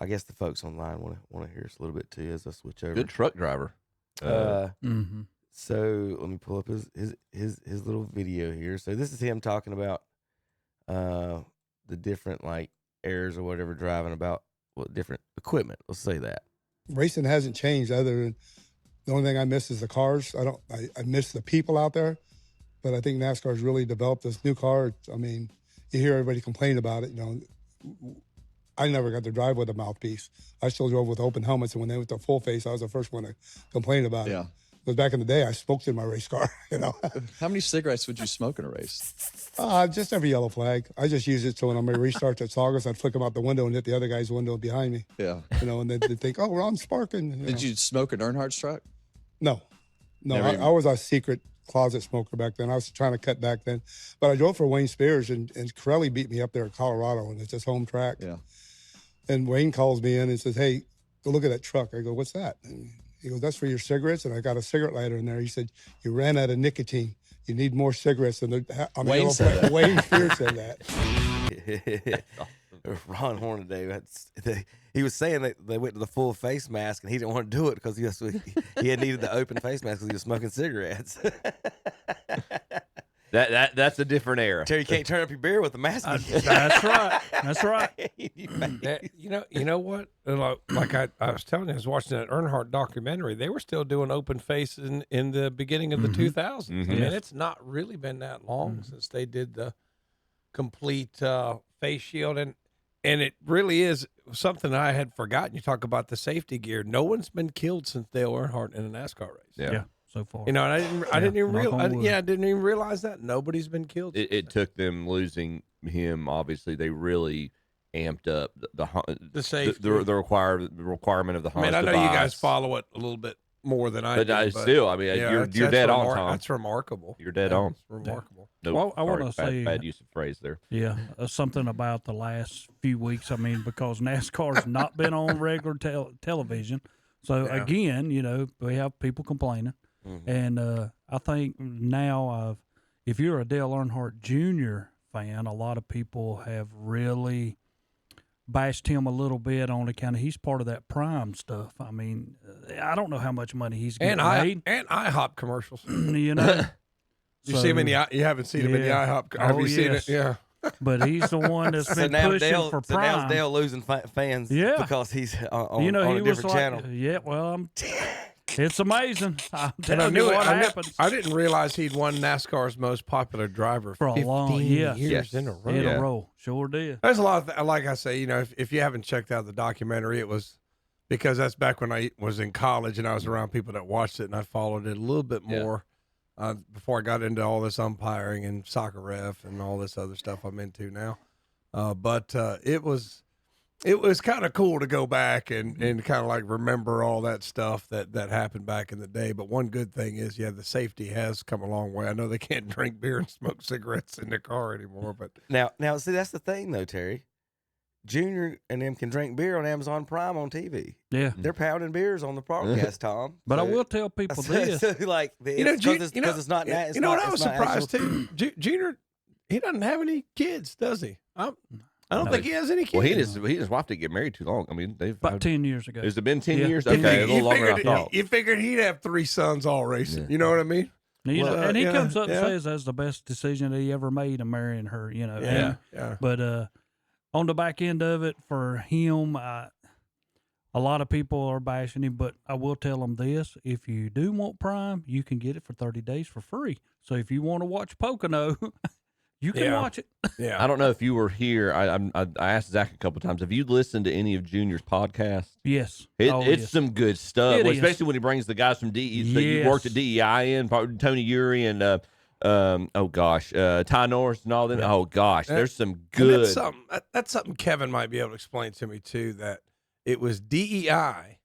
I guess the folks online want to hear us a little bit too as I switch over. Good truck driver. So let me pull up his little video here. So this is him talking about the different like errors or whatever driving about different equipment. Let's say that. Racing hasn't changed other than the only thing I miss is the cars. I miss the people out there, but I think NASCAR's really developed this new car. I mean, you hear everybody complain about it. You know, I never got to drive with a mouthpiece. I still drove with open helmets, and when they went to full face, I was the first one to complain about it. Because back in the day, I smoked in my race car. You know. How many cigarettes would you smoke in a race? Just every yellow flag. I just use it so when I'm going to restart that Saugus, I'd flick them out the window and hit the other guy's window behind me. Yeah. You know, and they'd think, oh, Ron's sparking. Did you smoke an Earnhardt's truck? No. I was a secret closet smoker back then. I was trying to cut back then. But I drove for Wayne Spears, and Corelli beat me up there in Colorado, and it's his home track. Yeah. And Wayne calls me in and says, hey, go look at that truck. I go, what's that? And he goes, that's for your cigarettes. And I got a cigarette lighter in there. He said, you ran out of nicotine. You need more cigarettes than on the Wayne said that. Wayne Spears said that. Ron Hornaday, he was saying that they went to the full face mask and he didn't want to do it because he had needed the open face mask because he was smoking cigarettes. That's a different era. Terry, you can't turn up your beer with the mask. That's right. That's right. You know what? Like I was telling you, I was watching that Earnhardt documentary. They were still doing open face in the beginning of the 2000s. I mean, it's not really been that long since they did the complete face shield, and it really is something I had forgotten. You talk about the safety gear. No one's been killed since Dale Earnhardt in a NASCAR race. Yeah. So far, You know, and I didn't even realize. I didn't even realize that nobody's been killed. It took them losing him. Obviously, they really amped up the safety, the requirement of the harness. I mean, I know device. you guys follow it a little bit more than I do. But still, I mean, you're dead on, Tom. That's remarkable. You're dead on. It's remarkable. No, well, I want to say bad use of phrase there. Yeah, something about the last few weeks. I mean, because NASCAR's not been on regular television, so again, you know, we have people complaining. And I think now, if you're a Dale Earnhardt Jr. fan, a lot of people have really bashed him a little bit on account of he's part of that Prime stuff. I mean, I don't know how much money he's getting made. And IHOP commercials. You know, you see him in the. You haven't seen him in the IHOP. Have you seen it? Yeah. But he's the one that's been pushing for Prime. So now Dale losing fans because he's on, you know, on he a was different channel. Yeah, well, it's amazing. I'm telling you what happens. I didn't realize he'd won NASCAR's most popular driver for a long years in a row. In a row, sure did. There's a lot of, like I say, you know, if you haven't checked out the documentary, it was because that's back when I was in college and I was around people that watched it, and I followed it a little bit more before I got into all this umpiring and soccer ref and all this other stuff I'm into now. But it was kind of cool to go back and kind of like remember all that stuff that happened back in the day. But one good thing is, the safety has come a long way. I know they can't drink beer and smoke cigarettes in their car anymore. But now, see, that's the thing though, Terry. Junior and them can drink beer on Amazon Prime on TV. Yeah, they're pounding beers on the broadcast, Tom. But I will tell people this: like, because it's not. You know what I was surprised too. Junior, he doesn't have any kids, does he? I don't think he has any kids. Well, he and his wife didn't get married too long. I mean, they've about 10 years ago. Has it been 10 years? Okay, a little longer than I thought. You figured he'd have 3 sons all racing. You know what I mean? And he comes up and says that's the best decision that he ever made in marrying her. You know. But on the back end of it, for him, a lot of people are bashing him. But I will tell him this: if you do want Prime, you can get it for 30 days for free. So if you want to watch Pocono. You can watch it. Yeah, I don't know if you were here. I asked Zach a couple of times. Have you listened to any of Junior's podcasts? Yes, it's some good stuff. Especially when he brings the guys from DE. So you worked at DEI in Tony Uri and Ty Norris and all them. Oh gosh, there's some good. That's something Kevin might be able to explain to me too. That it was DEI.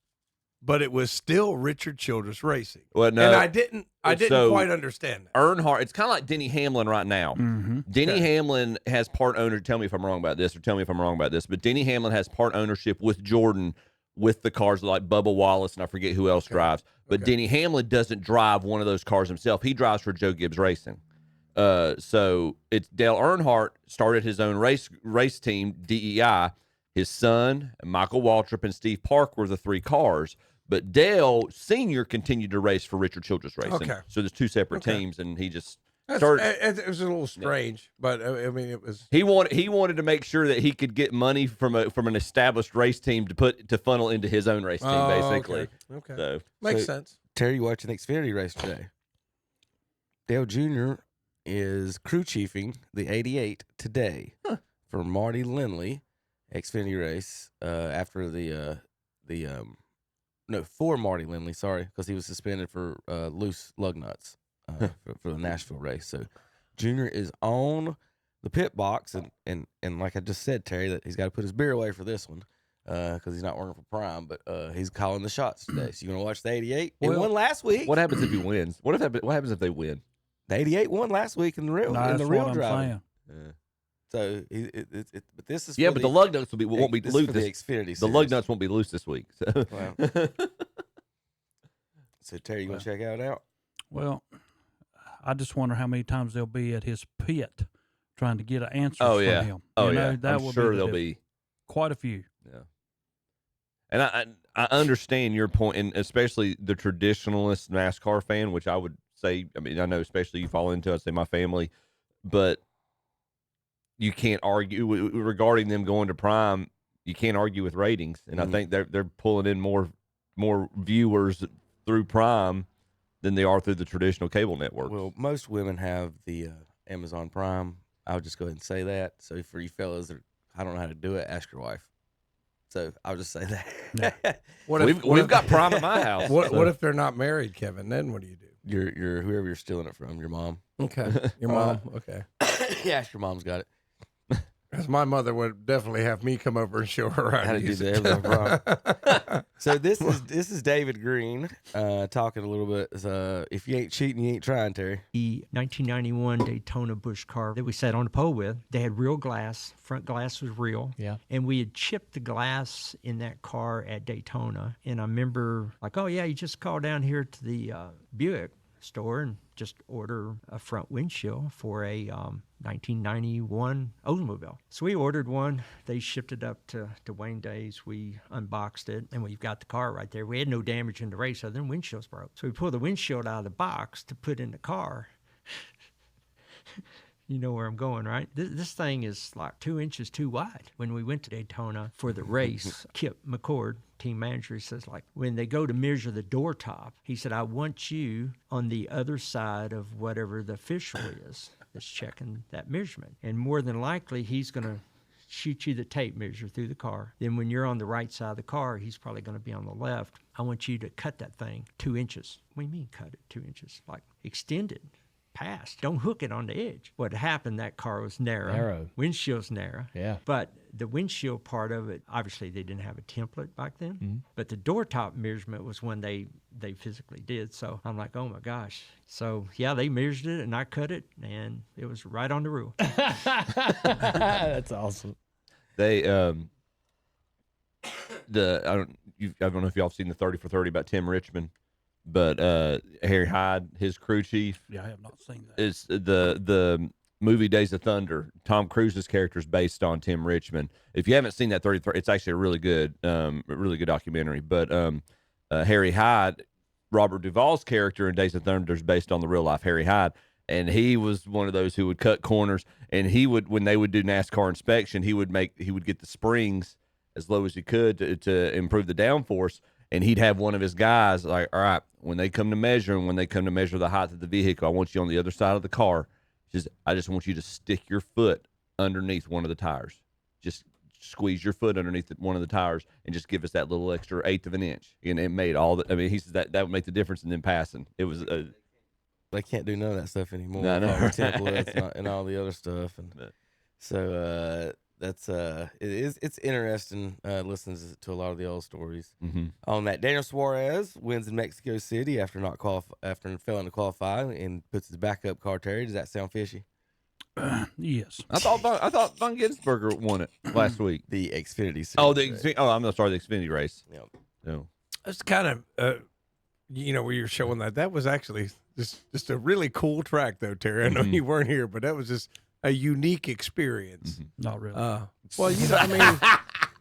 But it was still Richard Childress Racing. Well, no, and I didn't quite understand that. Earnhardt, it's kind of like Denny Hamlin right now. Mm-hmm. Denny Hamlin has part owner. Tell me if I'm wrong about this, or tell me if I'm wrong about this. But Denny Hamlin has part ownership with Jordan with the cars like Bubba Wallace and I forget who else drives. But Denny Hamlin doesn't drive one of those cars himself. He drives for Joe Gibbs Racing. So it's Dale Earnhardt started his own race team, DEI. His son, Michael Waltrip, and Steve Park were the 3 cars. But Dale Sr. continued to race for Richard Childress Racing. Okay. So there's 2 separate Okay. teams, and he just It was a little strange, but I mean, it was. He wanted to make sure that he could get money from an established race team to funnel into his own race team, basically. Okay. So Makes sense. Terry, you watching the Xfinity race today? Dale Jr. is crew chiefing the 88 today for Marty Lindley Xfinity race after for Marty Lindley, sorry, because he was suspended for loose lug nuts for the Nashville race. So Junior is on the pit box, and like I just said, Terry, that he's got to put his beer away for this one because he's not working for Prime, but he's calling the shots today. So you going to watch the 88? It won last week. what happens if he wins? What happens if they win? The 88 won last week in the real That's real what I'm driving. saying. So but this is But the lug nuts won't be this loose. is for the Xfinity The lug series. nuts won't be loose this week. So. Wow. So Terry, you gonna check it out? Well, I just wonder how many times they'll be at his pit trying to get an answer Oh from yeah. him. Oh You yeah. know, that I'm would sure be there'll be. quite a few. Yeah. And I understand your point, and especially the traditionalist NASCAR fan, which I would say, I mean, I know especially you fall into, I'd say my family, but you can't argue regarding them going to Prime. You can't argue with ratings, and I think they're pulling in more viewers through Prime than they are through the traditional cable networks. Well, most women have the Amazon Prime. I'll just go ahead and say that. So for you fellas that I don't know how to do it, ask your wife. So I'll just say that. We've got Prime at my house. What if they're not married, Kevin? Then what do you do? Your whoever you're stealing it from, your mom. Okay, your mom. Okay, Yeah, ask your mom's got it. because my mother would definitely have me come over and show her how to do use the it. Amazon Prime. So this is David Green talking a little bit. If you ain't cheating, you ain't trying, Terry. The 1991 Daytona Busch car that we sat on the pole with, they had real glass. Front glass was real. Yeah. And we had chipped the glass in that car at Daytona. And I remember, like, oh, yeah, you just call down here to the Buick store and just order a front windshield for a 1991 Oldsmobile. So we ordered one. They shipped it up to Wayne Days. We unboxed it, and we've got the car right there. We had no damage in the race other than windshields broke. So we pulled the windshield out of the box to put in the car. You know where I'm going, right? This thing is like 2 inches too wide. When we went to Daytona for the race, Kip McCord, team manager, he says, like, when they go to measure the door top, he said, I want you on the other side of whatever the official is that's checking that measurement. And more than likely, he's going to shoot you the tape measure through the car. Then when you're on the right side of the car, he's probably going to be on the left. I want you to cut that thing 2 inches. What do you mean cut it 2 inches? Like extend it. Past. Don't hook it on the edge. What happened, that car was narrow. Windshield's narrow. Yeah. But the windshield part of it, obviously they didn't have a template back then. But the door top measurement was when they physically did. So I'm like, oh my gosh. So yeah, they measured it and I cut it and it was right on the rule. That's awesome. They I don't know if y'all have seen the 30 for 30 about Tim Richmond. But Harry Hyde, his crew chief, Yeah, I have not seen that. is the movie Days of Thunder. Tom Cruise's character is based on Tim Richmond. If you haven't seen that 30, it's actually a really good documentary. But Harry Hyde, Robert Duvall's character in Days of Thunder is based on the real life Harry Hyde, and he was one of those who would cut corners. And he would, when they would do NASCAR inspection, he would get the springs as low as he could to improve the downforce. And he'd have one of his guys like, all right, when they come to measure the height of the vehicle, I want you on the other side of the car. I just want you to stick your foot underneath one of the tires. Just squeeze your foot underneath one of the tires and just give us that little extra 1/8 of an inch. And it made all the, I mean, he says that would make the difference in them passing. It was They can't do none of that stuff anymore. No, no. All the templates and all the other stuff. And so that's it's interesting listening to a lot of the old stories. On that, Daniel Suarez wins in Mexico City after failing to qualify and puts his backup car. Terry, does that sound fishy? Yes. I thought Von Ginsberger won it last week. The Xfinity Series. Oh, the Xfinity race. Yep. No. It's kind of, where you're showing that was actually just a really cool track, though, Terry. I know you weren't here, but that was just a unique experience. Not really. Well, I mean,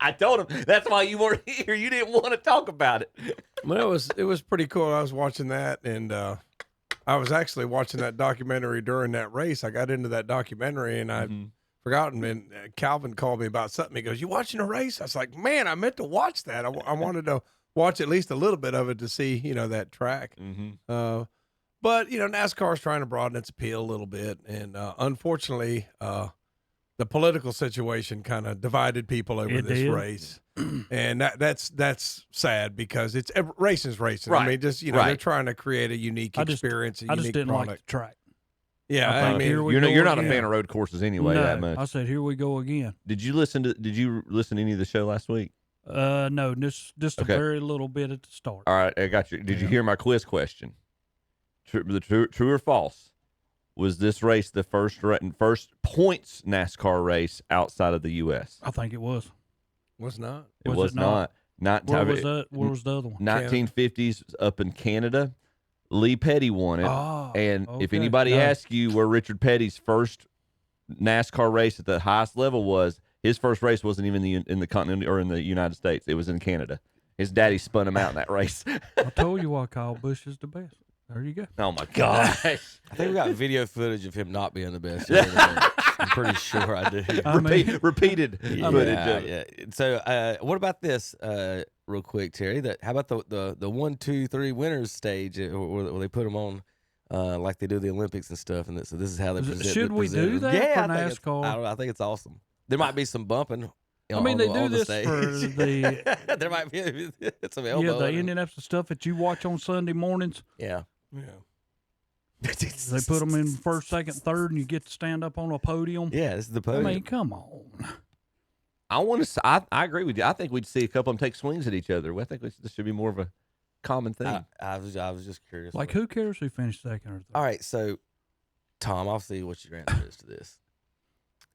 I told him that's why you weren't here. You didn't want to talk about it. Well, it was pretty cool. I was watching that, and I was actually watching that documentary during that race. I got into that documentary, and I'd forgotten. And Calvin called me about something. He goes, "You watching a race?" I was like, "Man, I meant to watch that. I wanted to watch at least a little bit of it to see, that track." But NASCAR is trying to broaden its appeal a little bit, and unfortunately, the political situation kind of divided people over this race, and that's sad because racing's racing. Right. I mean, just they're trying to create a unique experience, I just didn't like the track. Yeah, I mean, you're not a fan of road courses anyway. No, that much. I said, here we go again. Did you listen to any of the show last week? No, just a very little bit at the start. All right, I got you. Did you hear my quiz question? True or false? Was this race the first points NASCAR race outside of the U.S.? I think it was. Was not. It was not. Where was the other one? 1950s up in Canada. Lee Petty won it. Oh, and okay. if anybody asks you where Richard Petty's first NASCAR race at the highest level was, his first race wasn't even in the continent or in the United States. It was in Canada. His daddy spun him out in that race. I told you why Kyle Busch is the best. There you go. Oh my gosh! I think we got video footage of him not being the best. I'm pretty sure I do. Repeated footage. Yeah. So, what about this, real quick, Terry? How about the 1, 2, 3 winners stage where they put them on, like they do the Olympics and stuff? And so this is how they present. Should we do that for NASCAR? I think it's awesome. There might be some bumping. I mean, they do this stage. for the there might be some elbow. Yeah, the Indianapolis stuff that you watch on Sunday mornings. Yeah. They put them in first, second, third, and you get to stand up on a podium. Yeah, this is the podium. I mean, come on. I agree with you. I think we'd see a couple of them take swings at each other. I think this should be more of a common thing. I was just curious. Like, who cares who finished second or third? All right, so, Tom, I'll see what your answer is to this.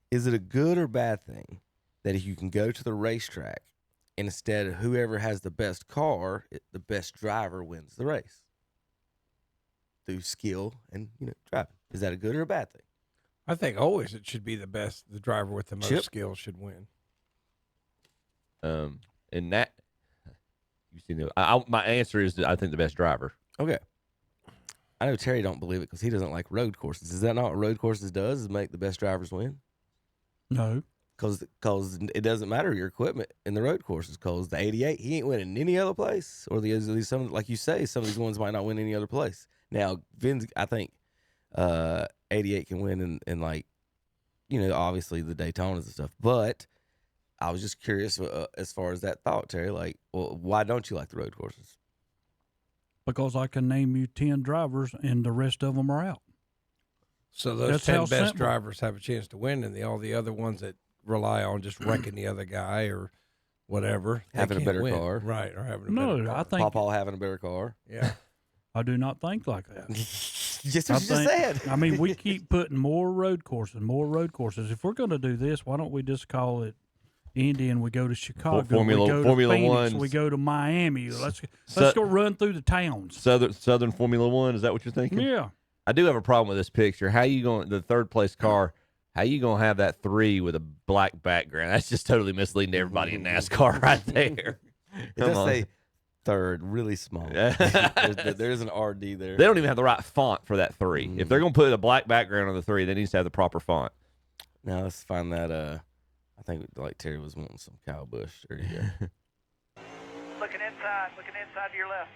Is it a good or bad thing that if you can go to the racetrack and instead of whoever has the best car, the best driver wins the race? Through skill and driving. Is that a good or a bad thing? I think always it should be the best. The driver with the most skill should win. And that you see, my answer is that I think the best driver. Okay. I know Terry don't believe it because he doesn't like road courses. Is that not what road courses does? Is make the best drivers win? No. Because it doesn't matter your equipment in the road courses. Because the 88, he ain't winning any other place, or some, like you say, some of these ones might not win any other place. Now, I think 88 can win in like, obviously the Daytonas and stuff. But I was just curious as far as that thought, Terry. Like, well, why don't you like the road courses? Because I can name you 10 drivers and the rest of them are out. So those 10 best drivers have a chance to win, and all the other ones that rely on just wrecking the other guy or whatever, having a better car, right? Or having a better car. I think Pawpaw having a better car. Yeah. I do not think like that. Just what you just said. I mean, we keep putting more road courses. If we're going to do this, why don't we just call it Indy and we go to Chicago, Formula to Phoenix, 1, we go to Miami. Let's go run through the towns. Southern Formula 1, is that what you're thinking? Yeah. I do have a problem with this picture. How you going the third place car? How you gonna have that 3 with a black background? That's just totally misleading to everybody in NASCAR right there. It does say third, really small. There's an RD there. They don't even have the right font for that 3. If they're gonna put a black background on the 3, they need to have the proper font. Now let's find that. I think like Terry was wanting some Kyle Busch. There you go. Looking inside to your left.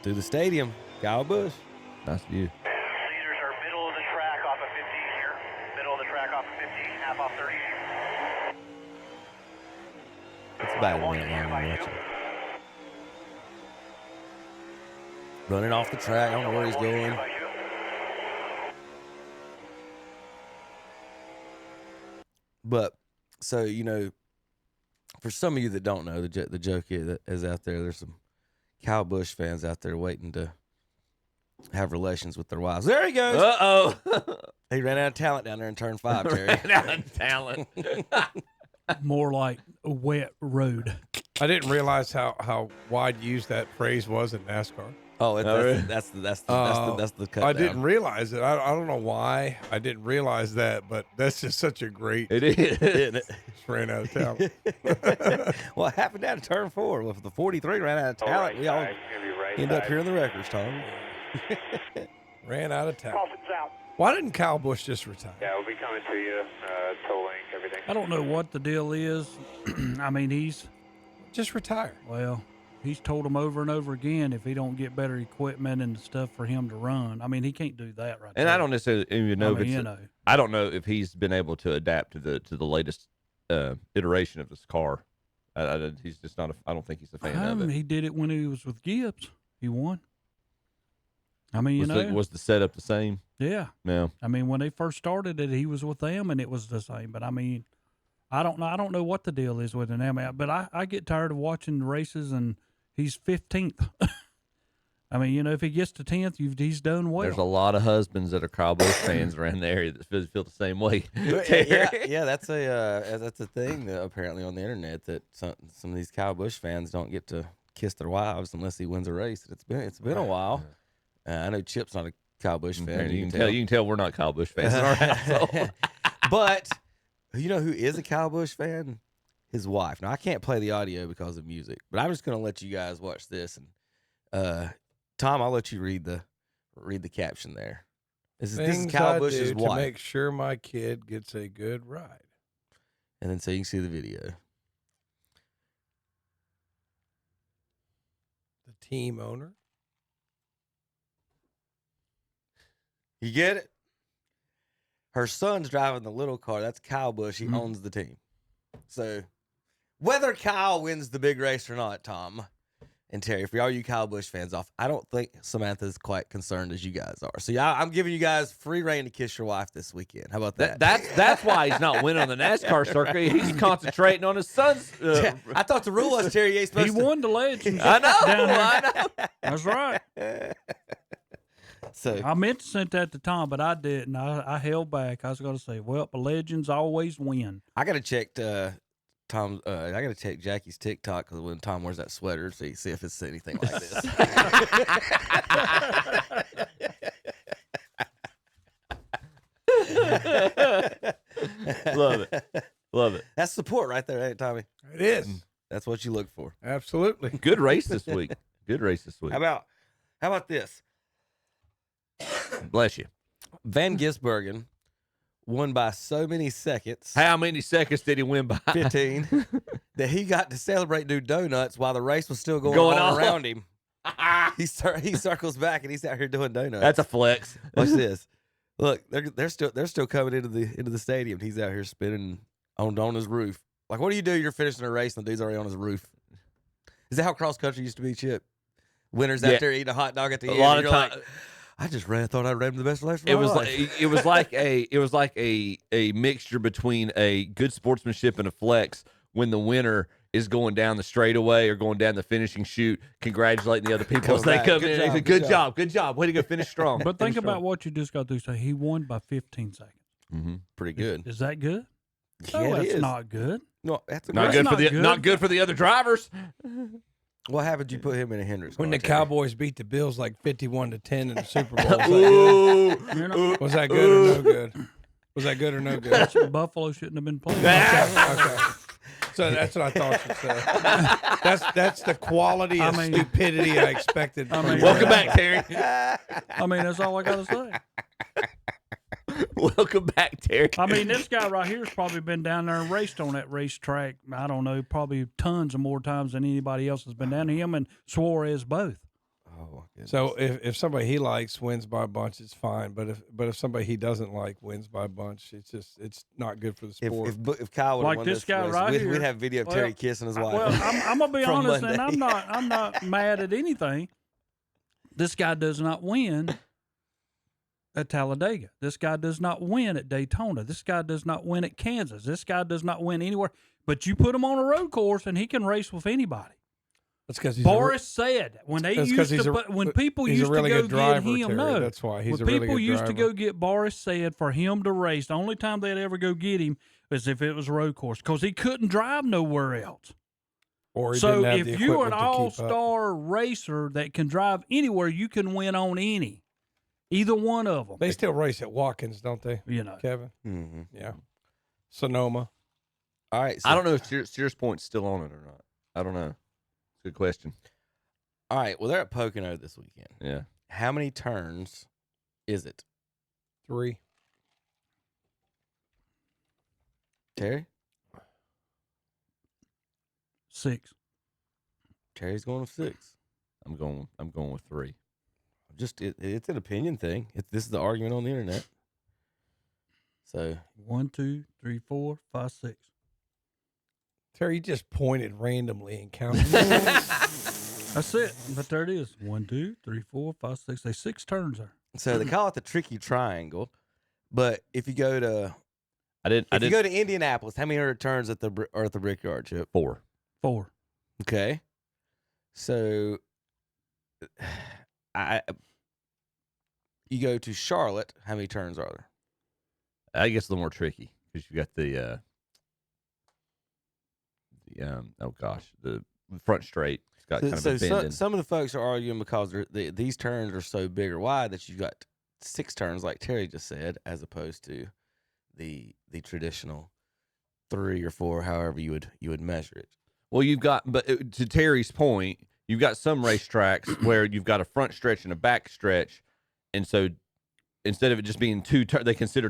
Through the stadium, Kyle Busch. Nice view. Leaders are middle of the track off of 15 here. Middle of the track off of 15, half off 30. It's about a minute long. Running off the track. I don't know where he's going. But, so, for some of you that don't know, the joke is out there, there's some Kyle Busch fans out there waiting to have relations with their wives. There he goes. Uh-oh. He ran out of talent down there in turn 5, Terry. Ran out of talent. More like a wet road. I didn't realize how wide used that phrase was in NASCAR. Oh, really? that's the cut. I down. didn't realize it. I don't know why I didn't realize that, but that's just such a great. It is. Isn't it? Just ran out of talent. Well, it happened down to turn 4. With the 43 ran out of talent, we all end up hearing the records, Tom. Ran out of talent. Caution's out. Why didn't Kyle Busch just retire? Yeah, we'll be coming to you, tolling everything. I don't know what the deal is. I mean, Just retire. he's told him over and over again if he don't get better equipment and stuff for him to run. I mean, he can't do that right And there. I don't necessarily even know I mean, I don't know if he's been able to adapt to the latest iteration of this car. He's just not. I don't think he's a fan of it. He did it when he was with Gibbs. He won. I mean, Was the setup the same? Yeah. No. I mean, when they first started it, he was with them, and it was the same. But I mean, I don't know. I don't know what the deal is with him. But I get tired of watching the races, and he's 15th. I mean, if he gets to 10th, he's done well. There's a lot of husbands that are Cowboys fans around the area that feel the same way. yeah, that's a thing apparently on the internet that some of these Kyle Busch fans don't get to kiss their wives unless he wins a race. It's been a while. I know Chip's not a Kyle Busch fan. You can tell we're not Kyle Busch fans in our household. But you know who is a Kyle Busch fan? His wife. Now I can't play the audio because of music, but I'm just gonna let you guys watch this. And Tom, I'll let you read the caption there. This is Kyle Busch's wife. To make sure my kid gets a good ride. And then so you can see the video. The team owner. You get it? Her son's driving the little car. That's Kyle Busch. He owns the team. So whether Kyle wins the big race or not, Tom and Terry, for all you Kyle Busch fans off, I don't think Samantha's quite concerned as you guys are. So yeah, I'm giving you guys free reign to kiss your wife this weekend. How about that? That's why he's not winning on the NASCAR circuit. He's concentrating on his son's. I thought the rule was Terry ain't supposed he won the Legends. I know. down there. I know. That's right. So I meant to send that to Tom, but I didn't. I held back. I was going to say, well, the Legends always win. I got to check Tom. I got to check Jackie's TikTok because when Tom wears that sweater, see if it's anything like this. Love it. That's support right there, ain't it, Tommy? It is. That's what you look for. Absolutely. Good race this week. How about this? Bless you. Van Gisbergen won by so many seconds. How many seconds did he win by? 15. That he got to celebrate do donuts while the race was still going on around him. He circles back and he's out here doing donuts. That's a flex. Watch this. Look, they're still coming into the stadium. He's out here spinning on his roof. Like, what do? You're finishing a race and the dude's already on his roof. Is that how cross country used to be, Chip? Winners out there eating a hot dog at the end. A lot of times. I just thought I ran the best race of my life. It was like a mixture between a good sportsmanship and a flex when the winner is going down the straightaway or going down the finishing chute, congratulating the other people as they come in. Good job. Way to go, finish strong. But think about what you just got to say. He won by 15 seconds. Mm-hmm. Pretty good. Is that good? Yeah, No, that's is. not good. No, that's not good for the other drivers. What happened? You put him in a Hendricks When car, the Terry? Cowboys beat the Bills like 51-10 in the Super Bowl. Was that good or no good? Was that good or no good? Buffalo shouldn't have been playing. Okay. So that's what I thought you said. That's the quality of stupidity I expected. Welcome back, Terry. I mean, that's all I got to say. Welcome back, Terry. I mean, this guy right here has probably been down there and raced on that racetrack, I don't know, probably tons of more times than anybody else has been down. Him and Suarez both. Oh, goodness. So if somebody he likes wins by a bunch, it's fine. But if somebody he doesn't like wins by a bunch, it's not good for the sport. If Kyle would Like won this guy race, right here. we'd have video of Terry kissing his wife. Well, I'm gonna be from honest, Monday. and I'm not mad at anything. This guy does not win at Talladega. This guy does not win at Daytona. This guy does not win at Kansas. This guy does not win anywhere. But you put him on a road course, and he can race with anybody. That's because Boris said when they used to when people used to go get him. No, that's why he's when a really people good used to driver. go get Boris said for him to race. The only time they'd ever go get him was if it was a road course because he couldn't drive nowhere else. Or he So didn't have if the you're an equipment to keep up. all-star racer that can drive anywhere, you can win on any. Either one of them. They still race at Watkins, don't they? You know. Kevin? Mm-hmm. Yeah. Sonoma. All right. So, I don't know if Sears Point's still on it or not. I don't know. Good question. all right. Well, they're at Pocono this weekend. Yeah. How many turns is it, 3. Terry? 6. Terry's going with 6. I'm going with 3. Just it's an opinion thing. This is the argument on the internet. So 1, 2, 3, 4, 5, 6. Terry, you just pointed randomly and counted. That's it. But there it is. 1, 2, 3, 4, 5, 6. There's 6 turns there. they call it the tricky triangle. But if you go to you go to Indianapolis, how many are turns at the Brickyard, Chip? 4. 4. Okay. So you go to Charlotte, how many turns are there? I guess a little more tricky because you got the front straight. It's got kind of a bend in. Some of the folks are arguing because these turns are so big or wide that you've got 6 turns, like Terry just said, as opposed to the traditional 3 or 4, however you would measure it. Well, you've got, but to Terry's point, you've got some racetracks where you've got a front stretch and a back stretch, and so instead of it just being 2 turns, they consider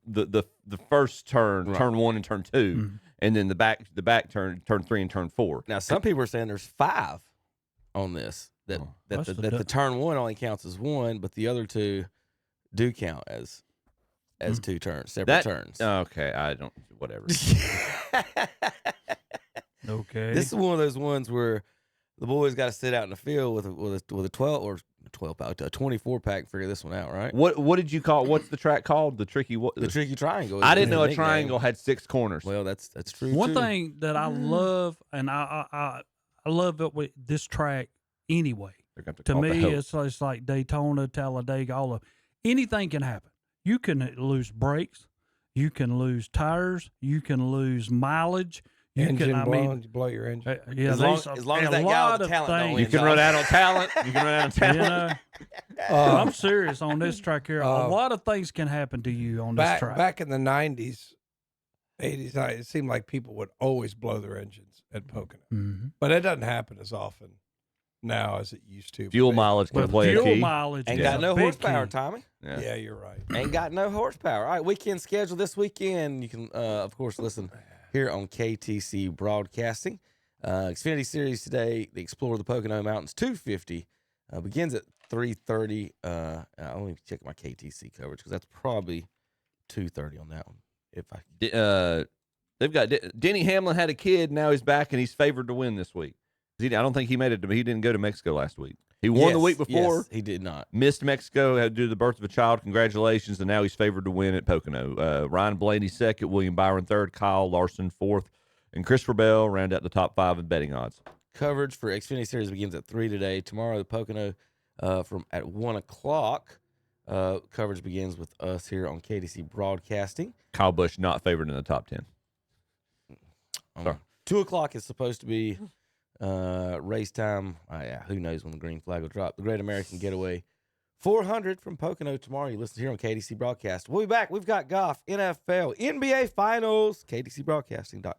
the first turn, right. turn 1 and turn 2, and then the back turn 3 and turn 4. Now, some people are saying there's 5 on this that the turn 1 only counts as 1, but the other 2 do count as 2 turns, separate turns. Okay, I don't. Whatever. Okay. This is one of those ones where the boys got to sit out in the field with a 12 or 12 pack, a 24 pack, and figure this one out, right? What did you call? What's the track called? The tricky The tricky triangle. I didn't know a triangle had 6 corners. Well, that's true. One too. thing that I love, and I love it with this track anyway. To me, it's like Daytona, Talladega, all of anything can happen. You can lose brakes, you can lose tires, you can lose mileage. You blow your engine. Yeah, as long as that guy with talent don't win, you can run out on talent. You can run out on talent. I'm serious on this track here. A lot of things can happen to you on this track. Back in the 90s, 80s, it seemed like people would always blow their engines at Pocono. Mm-hmm. But it doesn't happen as often now as it used to. Fuel mileage can play a key. Fuel mileage ain't is got a no big horsepower, key. Tommy. Yeah, you're right. Ain't got no horsepower. All right, weekend schedule this weekend. You can, of course, listen here on KTC Broadcasting. Xfinity Series today, the Explorer of the Pocono Mountains 250 begins at 3:30. I'll only check my KTC coverage because that's probably 2:30 on that one. If I they've got Denny Hamlin had a kid, now he's back and he's favored to win this week. I don't think he made it. He didn't go to Mexico last week. He won the week before. Yes, he did not. Missed Mexico, had to do the birth of a child. Congratulations, and now he's favored to win at Pocono. Ryan Blaney second, William Byron third, Kyle Larson fourth, and Christopher Bell round out the top 5 in betting odds. Coverage for Xfinity Series begins at 3 today. Tomorrow, the Pocono at 1 o'clock. Coverage begins with us here on KTC Broadcasting. Kyle Busch not favored in the top 10. Sorry. 2 o'clock is supposed to be race time. Who knows when the green flag will drop. The Great American Getaway 400 from Pocono tomorrow. You listen here on KDC Broadcast. We'll be back. We've got golf, NFL, NBA Finals, KDCBroadcasting.com.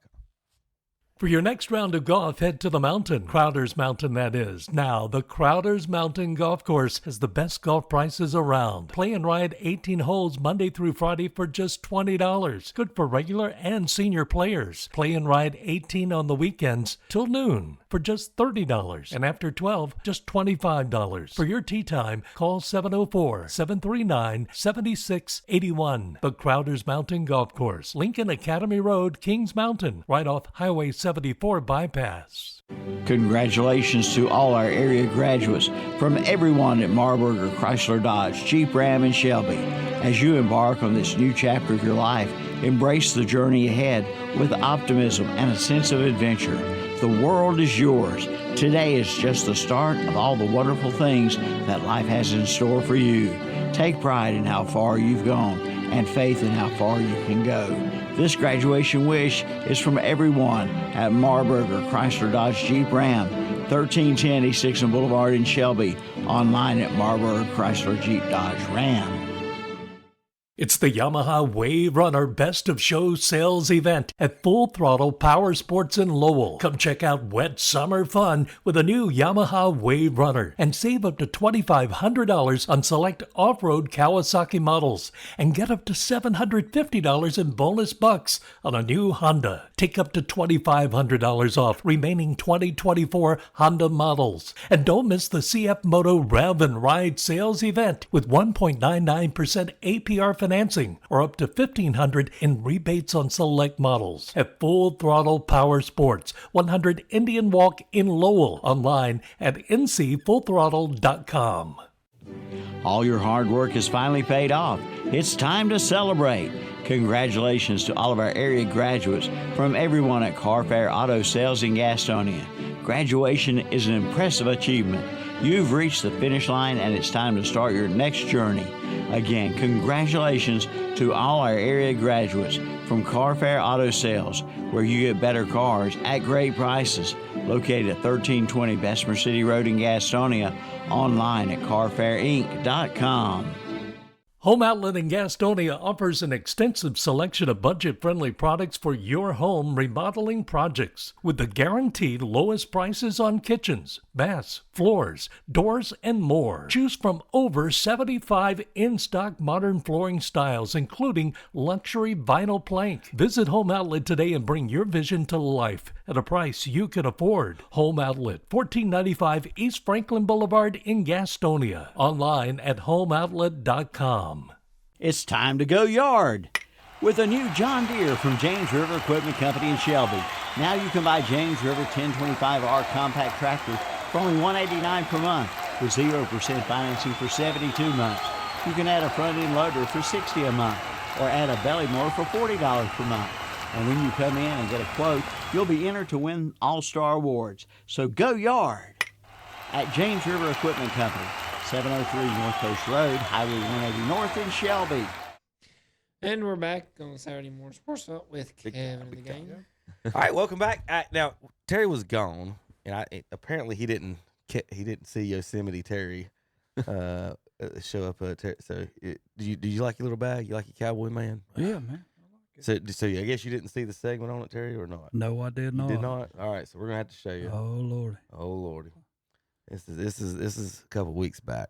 For your next round of golf, head to the mountain. Crowder's Mountain, that is. Now, the Crowder's Mountain Golf Course has the best golf prices around. Play and ride 18 holes Monday through Friday for just $20. Good for regular and senior players. Play and ride 18 on the weekends till noon for just $30. And after 12, just $25. For your tee time, call 704-739-7681. The Crowder's Mountain Golf Course, Lincoln Academy Road, Kings Mountain, right off Highway 74 bypass. Congratulations to all our area graduates from everyone at Marburg or Chrysler Dodge, Jeep, Ram, and Shelby. As you embark on this new chapter of your life, embrace the journey ahead with optimism and a sense of adventure. The world is yours. Today is just the start of all the wonderful things that life has in store for you. Take pride in how far you've gone and faith in how far you can go. This graduation wish is from everyone at Marburger Chrysler Dodge Jeep Ram, 1310 East Dixon Boulevard in Shelby, online at Marburger Chrysler Jeep Dodge Ram. It's the Yamaha Wave Runner Best of Show sales event at Full Throttle Power Sports in Lowell. Come check out wet summer fun with a new Yamaha Wave Runner and save up to $2,500 on select off-road Kawasaki models and get up to $750 in bonus bucks on a new Honda. Take up to $2,500 off remaining 2024 Honda models. And don't miss the CF Moto Rev and Ride sales event with 1.99% APR financing or up to $1,500 in rebates on select models at Full Throttle Power Sports, 100 Indian Walk in Lowell, online at ncfullthrottle.com. All your hard work is finally paid off. It's time to celebrate. Congratulations to all of our area graduates from everyone at Car Fair Auto Sales in Gastonia. Graduation is an impressive achievement. You've reached the finish line and it's time to start your next journey. Again, congratulations to all our area graduates from Car Fair Auto Sales, where you get better cars at great prices. Located at 1320 Bessemer City Road in Gastonia, online at carfairinc.com. Home Outlet in Gastonia offers an extensive selection of budget-friendly products for your home remodeling projects with the guaranteed lowest prices on kitchens, baths, floors, doors, and more. Choose from over 75 in-stock modern flooring styles, including luxury vinyl plank. Visit Home Outlet today and bring your vision to life at a price you can afford. Home Outlet, 1495 East Franklin Boulevard in Gastonia. Online at homeoutlet.com. It's time to go yard with a new John Deere from James River Equipment Company in Shelby. Now you can buy James River 1025R compact tractor for only $189 per month with 0% financing for 72 months. You can add a front-end loader for $60 a month or add a belly mower for $40 per month. And when you come in and get a quote, you'll be entered to win All-Star Awards. So go yard at James River Equipment Company, 703 North Coast Road, Highway 180 North in Shelby. And we're back on Saturday Morning Sports Talk with Kevin in the game. All right, welcome back. Now Terry was gone, and apparently he didn't see Yosemite Terry show up. So do you like your little bag? You like your cowboy man? Yeah, man. So I guess you didn't see the segment on it, Terry, or not? No, I did not. You did not? All right, so we're gonna have to show you. Oh Lordy. Oh Lordy. This is a couple weeks back.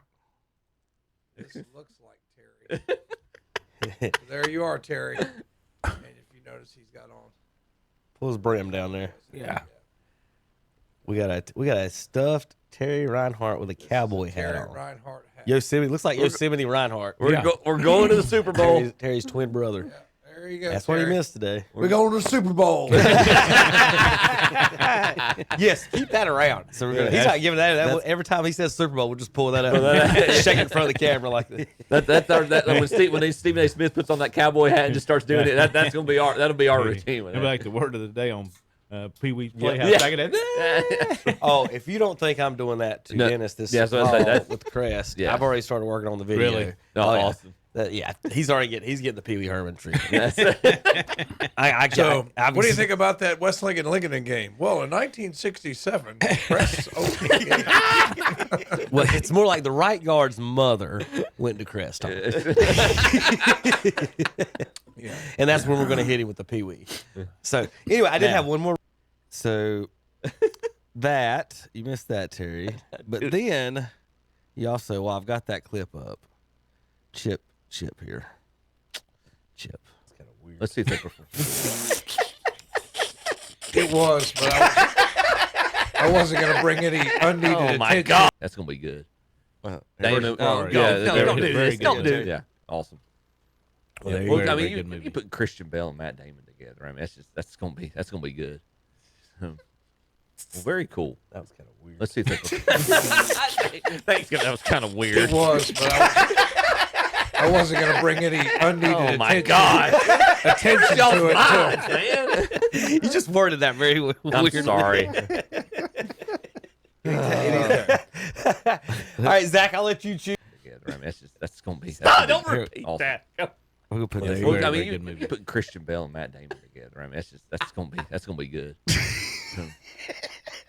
This looks like Terry. There you are, Terry. And if you notice, he's got on. Pull his brim down there. Yeah. We got a stuffed Terry Reinhardt with a cowboy hat Terry on. Reinhardt hat. Yosemite looks like Yosemite Reinhardt. We're going to the Super Bowl. Terry's twin brother. Yeah, there you go. That's Terry. what he missed today. We're going to the Super Bowl. Yes, keep that around. So he's not giving that. Every time he says Super Bowl, we'll just pull that up, shake it in front of the camera like that. When Stephen A. Smith puts on that cowboy hat and just starts doing it, that'll be our routine. It'll be like the word of the day on Pee Wee's Playhouse. Back in that. Oh, if you don't think I'm doing that to Dennis this fall with the crest, I've already started working on the video. Really? Awesome. He's getting the Pee Wee Herman treatment. So, what do you think about that West Lincoln game? Well, in 1967, Crest's opening game. Well, it's more like the right guard's mother went to Crest. Yeah. And that's when we're going to hit him with the Pee Wee. So, anyway, I did have one more. So, that, you missed that, Terry. But then, you also, I've got that clip up. Chip here. Chip. It's kind of weird. Let's see if they perform. It was, but I wasn't going to bring any unneeded attention. Oh, my God. That's going to be good. Don't do it. Yeah, awesome. Well, you put Christian Bale and Matt Damon together. I mean, that's gonna be good. Well, very cool. That was kind of weird. Let's see if they Thanks, that was kind of weird. It was, but I wasn't going to bring any unneeded attention. Oh my God! Attention to it, man. You just worded that very weird. I'm sorry. All right, Zach, I'll let you choose. Together. I mean, that's gonna be. Stop! Don't repeat that. We'll put Yeah, that. very, I very mean, good you movie. put Christian Bale and Matt Damon together. I mean, that's gonna be good.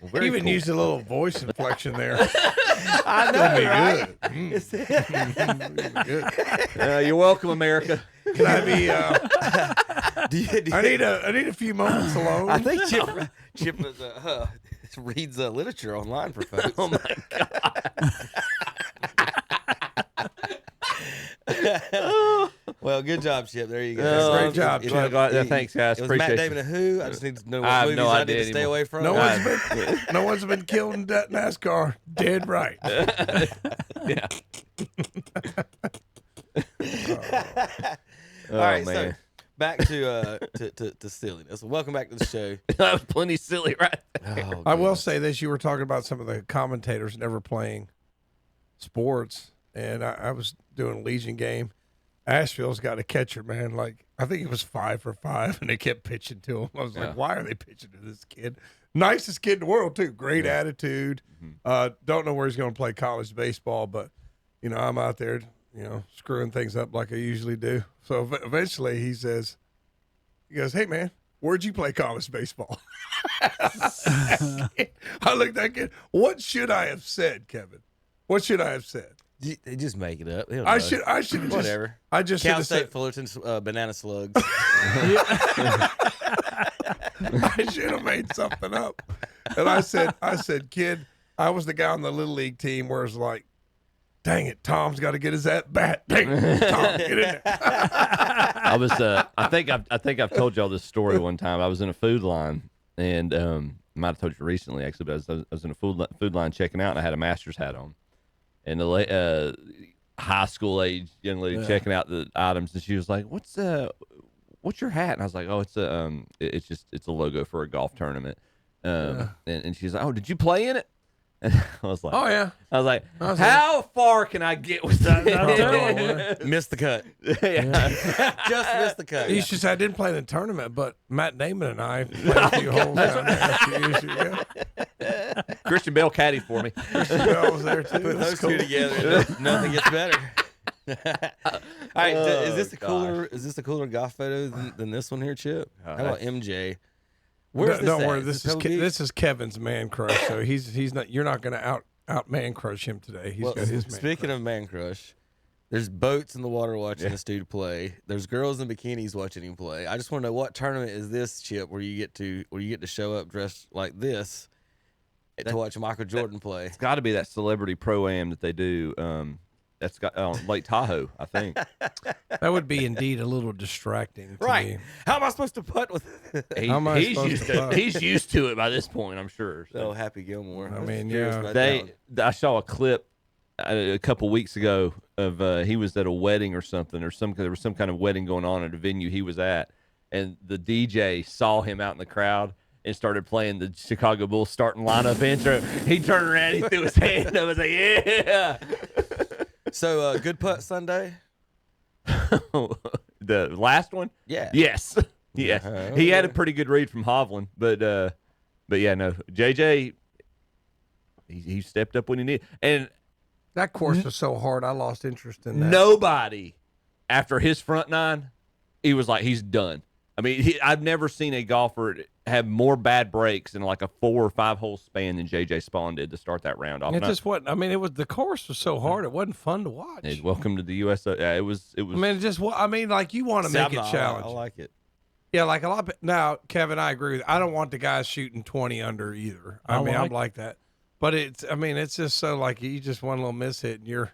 Well, very Even cool. used a little voice inflection there. I know, It's right? gonna be good. You're welcome, America. Can I be? I need a few moments alone. I think Chip reads literature online for folks. Oh my God. Well, good job, Chip. There you go. Great job, Chip. Thanks, guys. It was Appreciate Matt Damon and who? I just need to know what I have movies no I idea need to stay anymore. away from. No one's been killed in NASCAR. Dead right. Yeah. All right, man. so back to silliness. Welcome back to the show. That was plenty silly, right? Oh, I will goodness. say this: you were talking about some of the commentators never playing sports, and I was doing a Legion game. Asheville's got a catcher, man. Like, I think it was 5 for 5, and they kept pitching to him. I was like, why are they pitching to this kid? Nicest kid in the world, too. Great attitude. Don't know where he's going to play college baseball, but, I'm out there, screwing things up like I usually do. So eventually he goes, hey, man, where'd you play college baseball? I looked at that kid. What should I have said, Kevin? What should I have said? They just make it up. They don't I know. should have Whatever. I just should Cal have State said Fullerton's banana slugs. I should have made something up. And I said, kid, I was the guy on the little league team where it's like, dang it, Tom's got to get his at bat. Dang it, Tom, get in there. I was. I think I've told y'all this story one time. I was in a food line, and I might have told you recently actually, but I was in a food line checking out, and I had a master's hat on, and the high school age young lady checking out the items, and she was like, "What's your hat?" And I was like, "Oh, it's a logo for a golf tournament." And she's like, "Oh, did you play in it?" And I was like, Oh, yeah. I was like, how far can I get with that? Missed the cut. Just missed the cut. He just said, I didn't play in the tournament, but Matt Damon and I played a few holes down there a few years ago. Christian Bale caddied for me. Christian Bale was there, too. Put those two together, nothing gets better. All right, is this a cooler golf photo than this one here, Chip? How about MJ? Where's Don't this worry, at? this is Kevin's man crush. So he's not. You're not going to out man crush him today. He's got his man. Speaking of man crush, there's boats in the water watching this dude play. There's girls in bikinis watching him play. I just want to know, what tournament is this, Chip, where you get to show up dressed like this to watch Michael Jordan play? It's got to be that celebrity pro-am that they do. That's got Lake Tahoe, I think. That would be indeed a little distracting to Right. me. How am I supposed to putt with How am I supposed used to to putt? he's used to it by this point, I'm sure. Oh, Happy Gilmore. I was mean, curious yeah. about that one. I saw a clip a couple weeks ago of he was at a wedding or something, there was some kind of wedding going on at a venue he was at, and the DJ saw him out in the crowd and started playing the Chicago Bulls starting lineup intro. He turned around, he threw his hand up, was like, yeah. So, good putt Sunday? The last one? Yeah. Yes. Yes. He had a pretty good read from Hovland, but yeah, no. JJ, he stepped up when he needed. And That course was so hard, I lost interest in that. nobody, after his front nine, he was like, he's done. I mean, I've never seen a golfer have more bad breaks in like a 4 or 5 hole span than JJ Spawn did to start that round off. It just wasn't. I mean, the course was so hard, it wasn't fun to watch. Welcome to the U.S. Yeah, it was. I mean, like, you want to make it challenging. I like it. Yeah, like a lot of, now, Kevin, I agree with you. I don't want the guys shooting 20 under either. I mean, I'm like that. But it's just so, like, you just one little miss hit and you're,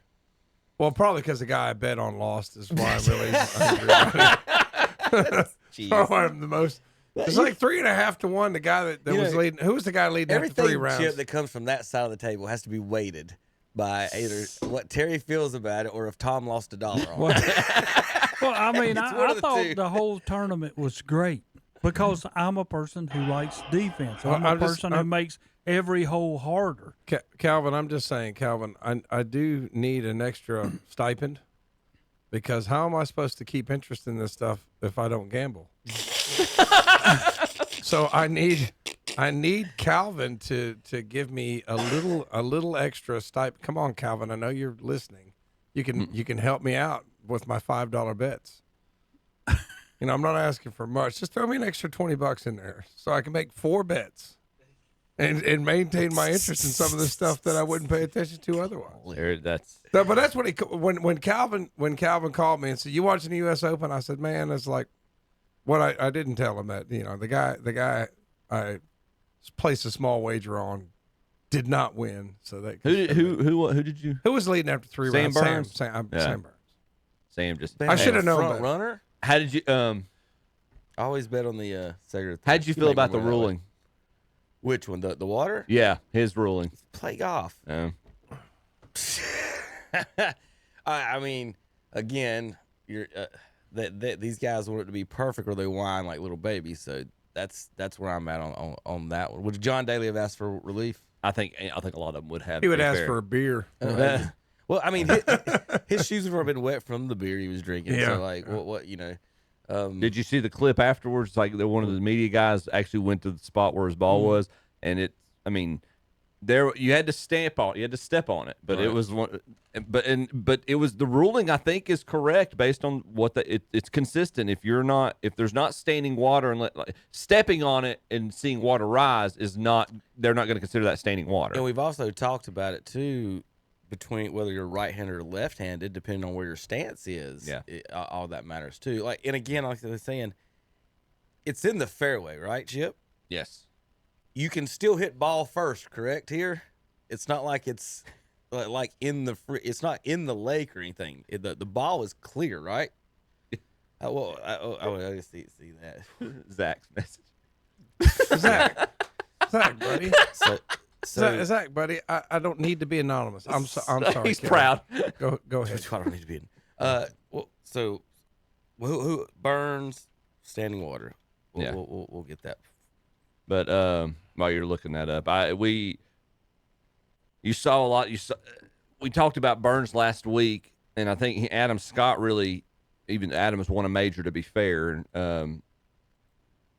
well, probably because the guy I bet on lost is why I'm really angry. I'm the most. It's like 3.5 to 1. The guy that was leading. Who was the guy leading after 3 rounds? Everything, Chip, that comes from that side of the table has to be weighted by either what Terry feels about it or if Tom lost $1 on it. Well, I mean, I the thought two. the whole tournament was great because I'm a person who likes defense. I'm a person who makes every hole harder. Calvin, I'm just saying, Calvin, I do need an extra stipend because how am I supposed to keep interest in this stuff if I don't gamble? So I need Calvin to give me a little extra stipend. Come on, Calvin, I know you're listening. You can help me out with my $5 bets. You know, I'm not asking for much. Just throw me an extra $20 in there so I can make 4 bets and maintain my interest in some of the stuff that I wouldn't pay attention to otherwise. But that's what when Calvin called me and said, "You watching the U.S. Open?" I said, "Man, it's like what I didn't tell him that the guy I placed a small wager on did not win. So that who did you? Who was leading after 3 rounds? Burns? Sam Burns. Sam just. I should have known front better. runner. How did you? I always bet on the Sacred. How did you feel about the ruling? Which one? The water? Yeah, his ruling. Play golf. I mean, again, you're these guys want it to be perfect, or they whine like little babies. So that's where I'm at on that one. Would John Daly have asked for relief? I think a lot of them would have. He would ask for a beer. Well, I mean, his shoes have been wet from the beer he was drinking. Yeah. So, like, what did you see the clip afterwards? Like, one of the media guys actually went to the spot where his ball was, and there you had to step on it, but right. It was one. But it was the ruling. I think is correct based on what it's consistent. If there's not standing water and stepping on it and seeing water rise is not, they're not going to consider that standing water. And we've also talked about it too, between whether you're right-handed or left-handed, depending on where your stance is. Yeah, all that matters too. Like, and again, like I was saying, it's in the fairway, right, Chip? Yes. You can still hit ball first, correct? Here, it's not like it's like in the it's not in the lake or anything. The ball is clear, right? I see that. Zach's message. Zach, buddy. Zach, buddy. I don't need to be anonymous. I'm sorry. He's proud. Go ahead. I don't need to be. Who Burns standing water? We'll get that. But while you're looking that up, you saw a lot. We talked about Burns last week, and I think Adam Scott even Adams won a major, to be fair.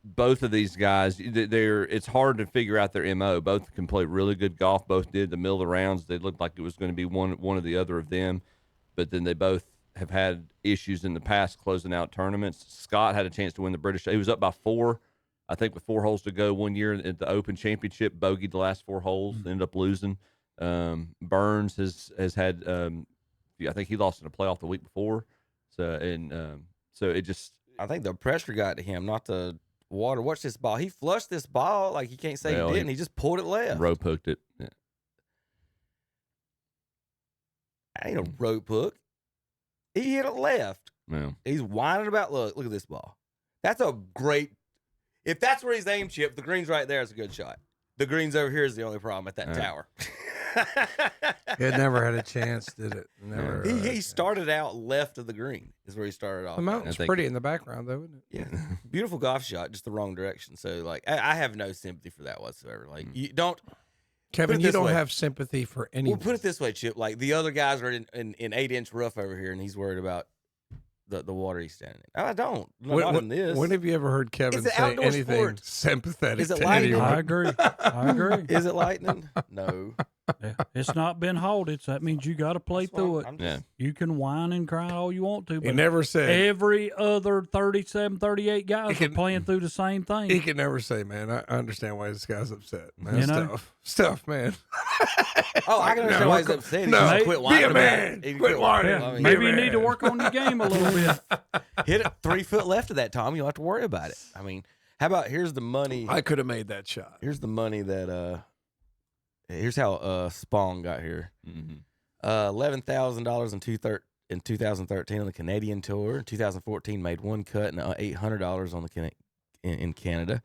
Both of these guys, it's hard to figure out their MO. Both can play really good golf. Both did the middle of the rounds. They looked like it was going to be one or the other of them, but then they both have had issues in the past closing out tournaments. Scott had a chance to win the British. He was up by 4. I think with 4 holes to go one year at the Open Championship, bogeyed the last 4 holes, ended up losing. Burns has had, I think he lost in a playoff the week before. So it just. I think the pressure got to him, not the water. Watch this ball. He flushed this ball like you can't say he didn't. He just pulled it left. Rope hooked it. Yeah. That ain't a rope hook. He hit it left. Yeah. He's whining about, look at this ball. That's a great. If that's where he's aimed, Chip, the green's right there. It's a good shot. The green's over here is the only problem at that tower. It never had a chance, did it? Never. He started out left of the green is where he started off. The mountain's pretty in the background, though, isn't it? Yeah. Beautiful golf shot, just the wrong direction. So, like, I have no sympathy for that whatsoever. Like, you don't. Kevin, you don't have sympathy for anyone. Well, put it this way, Chip. Like, the other guys are in 8-inch rough over here, and he's worried about the water he's standing in. I don't. Not in this. When have you ever heard Kevin say anything sympathetic is it to lightning? anyone? I agree. Is it lightning? No. Yeah, it's not been halted, so that means you got to play through it. You can whine and cry all you want to, but he never said every other 37, 38 guys are playing through the same thing. He can never say, man, I understand why this guy's upset. Man, stuff, man. Oh, I can understand why he's upset. No, quit whining. Be a man. Quit whining. Yeah, maybe you need to work on your game a little bit. Hit it 3 foot left of that, Tom. You don't have to worry about it. I mean, how about here's the money. I could have made that shot. Here's the money that here's how Spong got here. $11,000 in 2013 on the Canadian Tour. 2014 made one cut and $800 on the in Canada.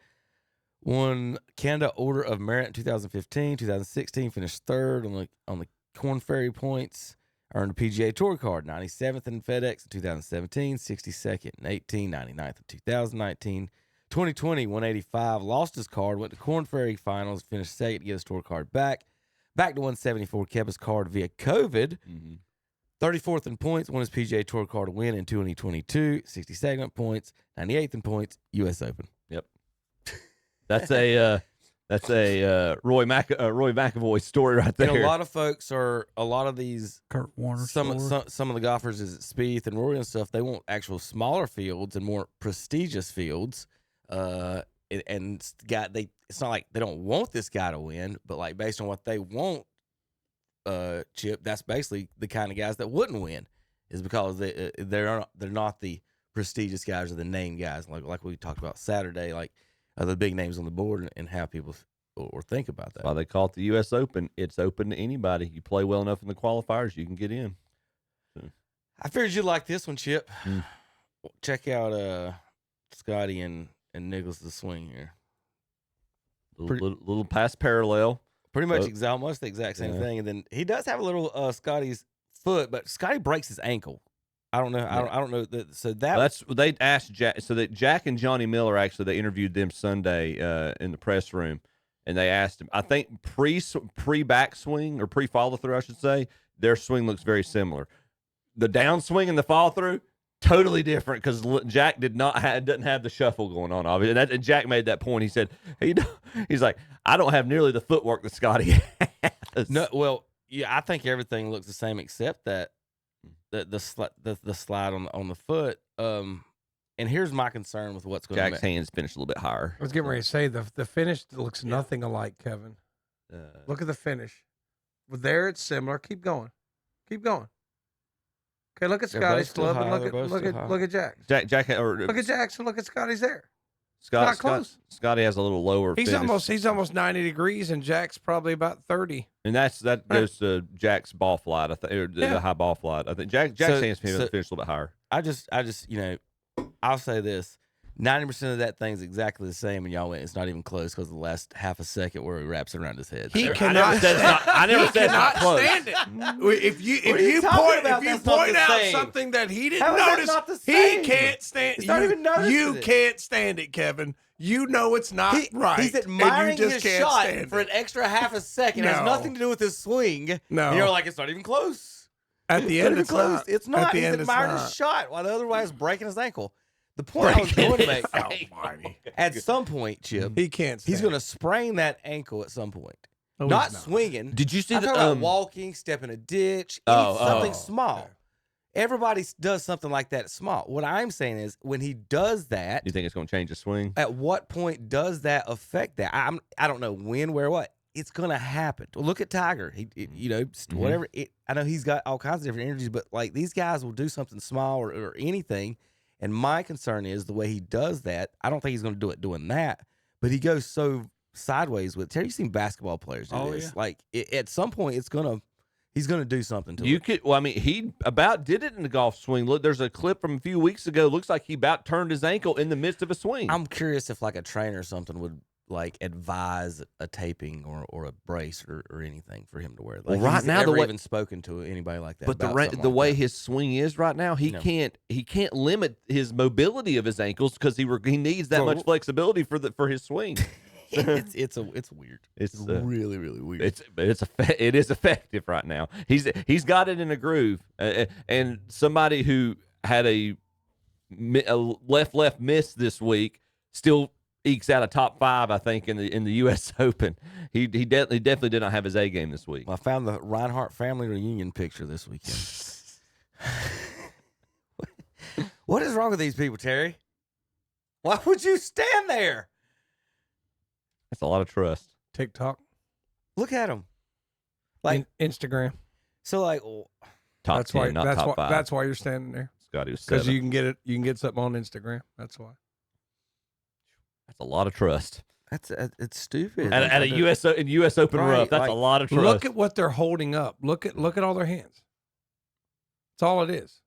Won Canada Order of Merit in 2015. 2016 finished third on the Corn Ferry points. Earned a PGA Tour card. 97th in FedEx in 2017. 62nd in 18. 99th in 2019. 2020, 185, lost his card, went to Corn Ferry Finals, finished second to get his tour card back. Back to 174, kept his card via COVID. 34th in points, won his PGA Tour card win in 2022. 62nd in points, 98th in points, U.S. Open. Yep. That's a That's a Roy McAvoy story right there. And a lot of folks are a lot of these Kurt Warner. some of the golfers is Spieth and Rory and stuff. They want actual smaller fields and more prestigious fields. And it's not like they don't want this guy to win, but like based on what they want, Chip, that's basically the kind of guys that wouldn't win, is because they're not the prestigious guys or the name guys like we talked about Saturday, like the big names on the board, and how people or think about that. That's why they call it the U.S. Open. It's open to anybody. You play well enough in the qualifiers, you can get in. So. I figured you'd like this one, Chip. Check out Scotty and Nicholas' swing here. Little pass parallel. Pretty much almost the exact same thing. And then he does have a little Scotty's foot, but Scotty breaks his ankle. I don't know. Yeah. I don't know. They asked Jack. So that Jack and Johnny Miller, actually, they interviewed them Sunday in the press room, and they asked him. I think pre backswing or pre follow through, I should say, their swing looks very similar. The downswing and the follow through, totally different, because Jack doesn't have the shuffle going on, obviously. And Jack made that point. He said he's like, I don't have nearly the footwork that Scotty has. No, well, yeah, I think everything looks the same except that the slide on the foot. And here's my concern with what's going to Jack's hands finished a little bit higher. I was getting ready to say the finish looks nothing alike, Kevin. Look at the finish. Well, there it's similar. Keep going. Okay, look at Scotty's club and look at Jack's. Look at Jackson. Look at Scotty's there. Not close. Scotty has a little lower. He's finish. almost 90 degrees, and Jack's probably about 30. And that goes to Jack's ball flight. I think, or the high ball flight. I think Jack's hands finished a little bit higher. I just I'll say this: 90% of that thing's exactly the same, and y'all went. It's not even close because of the last half a second where he wraps it around his head. He cannot. I never said it's not close. Stand it. If you point out something that he didn't notice, he can't stand. It's not even noticing. You can't stand it, Kevin. You know it's not right. He's admiring his shot for it. an extra half a second. It has nothing to do with his swing. No, and you're like, it's not even close. At the end, it's close. not. It's not. He's admiring his shot while the other guy's breaking his ankle. The point I was going to make, at some point, Chip, he can't. He's going to sprain that ankle at some point. No, not swinging. Did you see I'm talking about walking, step in a ditch, something small. Everybody does something like that small. What I'm saying is, when he does that, you think it's going to change his swing? At what point does that affect that? I don't know when, where, what. It's going to happen. Look at Tiger. Whatever. I know he's got all kinds of different energies, but like these guys will do something small or anything. And my concern is the way he does that. I don't think he's going to do it doing that, but he goes so sideways with. Terry, you've seen basketball players do this. Yeah. Like at some point, he's going to do something to it. He about did it in the golf swing. Look, there's a clip from a few weeks ago. Looks like he about turned his ankle in the midst of a swing. I'm curious if like a trainer or something would like advise a taping or a brace or anything for him to wear. Like, right now, the way even spoken to anybody like that. But the way his swing is right now, he can't limit his mobility of his ankles because he needs that much flexibility for his swing. it's weird. It's really weird. It is effective right now. He's got it in a groove, and somebody who had a left miss this week still ekes out a top 5, I think, in the U.S. Open. He definitely did not have his A game this week. Well, I found the Reinhardt family reunion picture this weekend. What is wrong with these people, Terry? Why would you stand there? That's a lot of trust. TikTok. Look at them. Like Instagram. So like top 10, not top 5. That's why you're standing there. Scotty was because you can get it. You can get something on Instagram. That's why. That's a lot of trust. It's stupid. At a U.S. Open rough, that's a lot of trust. Look at what they're holding up. Look at all their hands. That's all it is.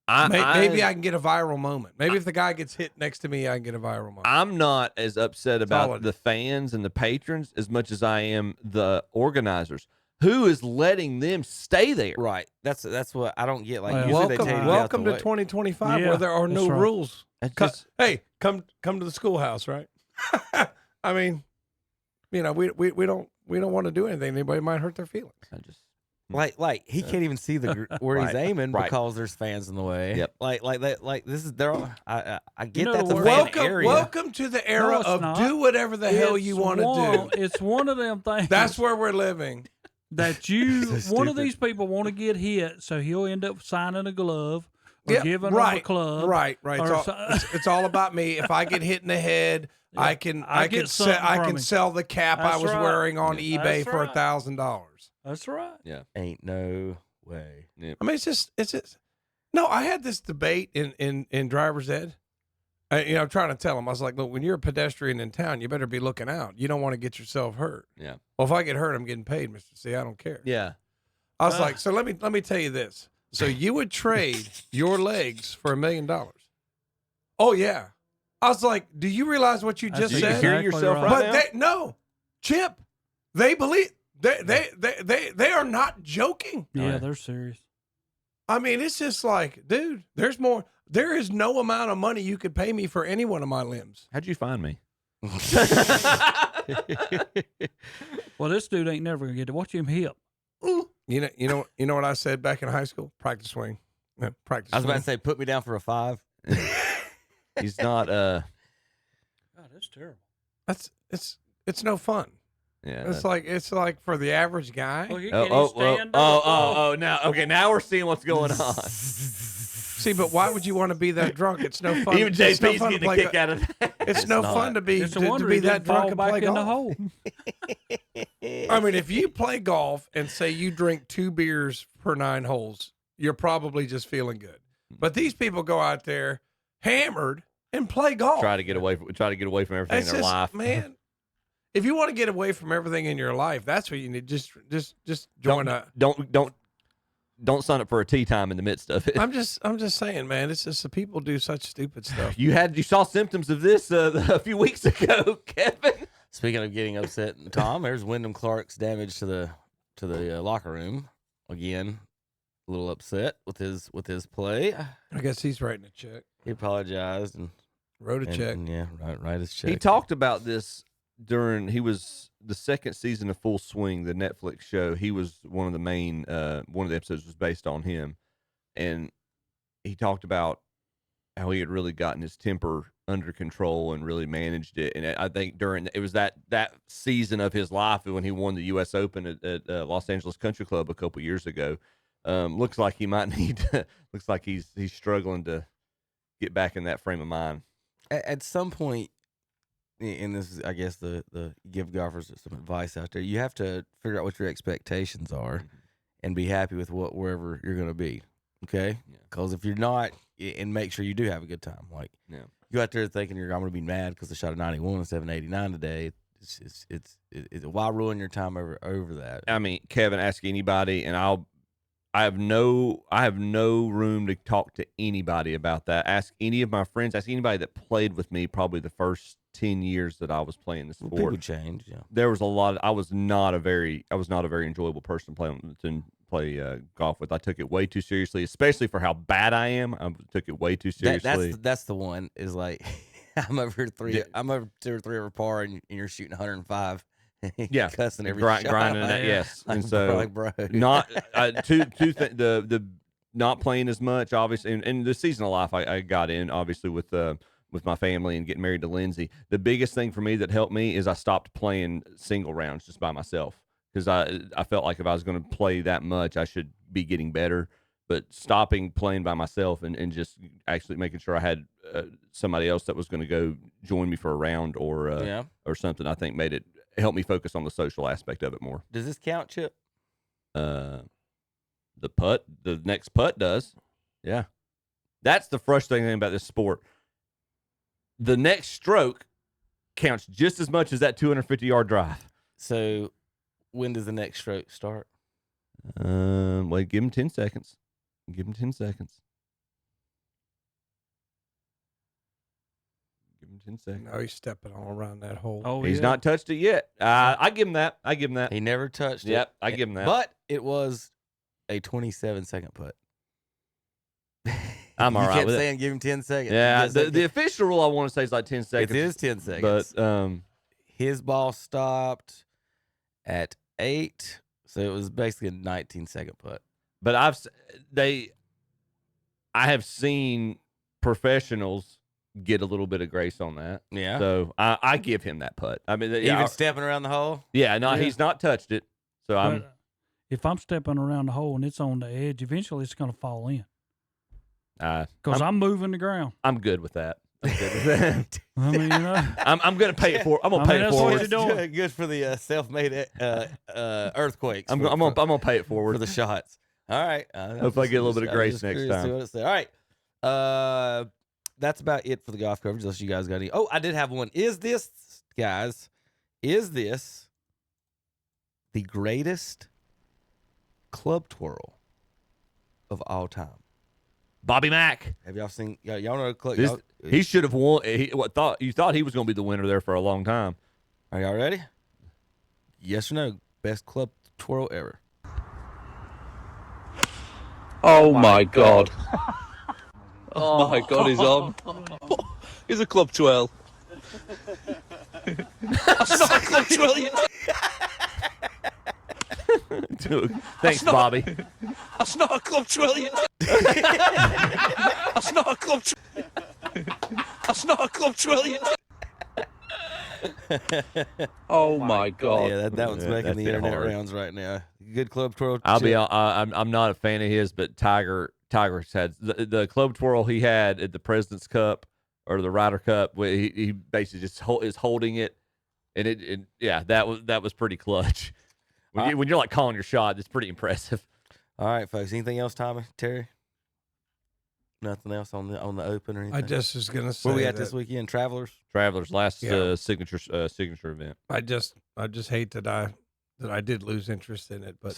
Maybe I can get a viral moment. Maybe if the guy gets hit next to me, I can get a viral moment. I'm not as upset about the fans and the patrons as much as I am the organizers. Who is letting them stay there? Right. That's what I don't get. Like, welcome to 2025 where there are no rules. Hey, come to the schoolhouse, right? I mean, we don't want to do anything. Anybody might hurt their feelings. Like he can't even see where he's aiming because there's fans in the way. Yep. Like that. Like this is they're all, I get know that's the a word- fan area. Welcome to the era it's of not. do whatever the hell you want to do. It's one of them things. That's where we're living. That you, So one of stupid. these people want to get hit, so he'll end up signing a glove or giving them a club. Right. or It's all about me. If I get hit in the head, I can get something from him. sell the cap I That's was right. wearing on eBay That's for right. $1,000. That's right. Yeah. Ain't no way. I mean, it's just. No, I had this debate in driver's ed. I'm trying to tell them. I was like, look, when you're a pedestrian in town, you better be looking out. You don't want to get yourself hurt. Yeah. Well, if I get hurt, I'm getting paid, Mr. C. I don't care. Yeah. I was like, so let me tell you this. So you would trade your legs for $1 million? Oh yeah. I was like, do you realize what you just That's said? exactly Hear yourself right. right But now? no, Chip. They believe they are not joking. Yeah, they're serious. I mean, it's just like, dude, there's more. There is no amount of money you could pay me for any one of my limbs. How'd you find me? Well, this dude ain't never gonna get to watch him hip. You know what I said back in high school? Practice swing. Yeah, practice. I was about to swing. say, put me down for a 5. He's not. God, that's terrible. It's no fun. Yeah. It's like for the average guy. Look, can he stand up? Now okay, now we're seeing what's going on. See, but why would you want to be that drunk? It's no fun. Even It's no JP's fun to getting a play kick out of that. It's no fun to be It's a to wonder be he that didn't fall drunk and back play in the golf. hole. I mean, if you play golf and say you drink 2 beers per 9 holes, you're probably just feeling good. But these people go out there hammered and play golf. Try to get away from everything It's in their just, life. man. If you want to get away from everything in your life, that's what you need. Just join a. Don't sign up for a tea time in the midst of it. I'm just saying, man. It's just the people do such stupid stuff. You saw symptoms of this a few weeks ago, Kevin. Speaking of getting upset, Tom, there's Wyndham Clark's damage to the locker room again. A little upset with his play. I guess he's writing a check. He apologized and Wrote a check. And, yeah, write his check. He talked about this he was the second season of Full Swing, the Netflix show. He was one of the main one of the episodes was based on him, and he talked about how he had really gotten his temper under control and really managed it. And I think it was that season of his life when he won the U.S. Open at Los Angeles Country Club a couple years ago. Looks like he might need to, looks like he's struggling to get back in that frame of mind. At some point, and this is, I guess, the give golfers some advice out there. You have to figure out what your expectations are, and be happy with wherever you're going to be. Okay, because if you're not, and make sure you do have a good time. Like, you go out there thinking I'm going to be mad because I shot a 91 instead of an 89 today. It's why ruin your time over that? I mean, Kevin, ask anybody, and I have no room to talk to anybody about that. Ask any of my friends. Ask anybody that played with me probably the first 10 years that I was playing the sport. People change. Yeah, there was a lot. I was not a very enjoyable person to play golf with. I took it way too seriously, especially for how bad I am. I took it way too seriously. That's the one. Is like I'm over 2 or 3 over par, and you're shooting 105. Yeah, cussing every shot. grinding that. Yes, and so like, bro, not the not playing as much, obviously, and the season of life I got in obviously with my family and getting married to Lindsay. The biggest thing for me that helped me is I stopped playing single rounds just by myself, because I felt like if I was going to play that much, I should be getting better. But stopping playing by myself and just actually making sure I had somebody else that was going to go join me for a round or something, I think helped me focus on the social aspect of it more. Does this count, Chip? The next putt does. Yeah. That's the frustrating thing about this sport. The next stroke counts just as much as that 250-yard drive. So when does the next stroke start? Wait, give him 10 seconds. Give him 10 seconds. Give him 10 seconds. No, he's stepping all around that hole. Oh, He's not touched it yet. I give him that. He never touched it. Yep, I give him that. But it was a 27-second putt. I'm all you right kept with saying give him 10 seconds. Yeah, the official rule I want to say is like 10 seconds. It is 10 seconds. But his ball stopped at 8, So it was basically a 19-second putt. But I have seen professionals get a little bit of grace on that. Yeah. So I give him that putt. I mean, Even stepping around the hole? Yeah, no, he's not touched it. So if I'm stepping around the hole and it's on the edge, eventually it's going to fall in. Because I'm moving the ground. I'm good with that. I'm good with that. I mean, I'm going to pay it for. I'm going to pay it forward. That's what you're doing. Good for the self-made earthquakes. I'm going to pay it forward for the shots. All right. Hope I get a little bit of grace next time. All right. That's about it for the golf coverage. Unless you guys got any. Oh, I did have one. Is this the greatest club twirl of all time? Bobby Mack. Have y'all seen? Y'all know the club? He should have won. You thought he was going to be the winner there for a long time. Are y'all ready? Yes or no? Best club twirl ever. Oh my God. Oh my God, he's on. He's a club twirl. That's not a club twirl, you know. Dude, thanks, Bobby. That's not a club twirl, you know. That's not a club twirl. That's not a club twirl, you know. Oh my God. Yeah, that one's making the internet rounds right now. Good club twirl. I'm not a fan of his, but Tiger's had the club twirl he had at the President's Cup or the Ryder Cup, where he basically just is holding it, and that was pretty clutch. When you're like calling your shot, it's pretty impressive. All right, folks. Anything else, Tommy, Terry? Nothing else on the Open or anything? I just was gonna say. Where we at this weekend? Travelers last signature event. I just hate that I did lose interest in it, but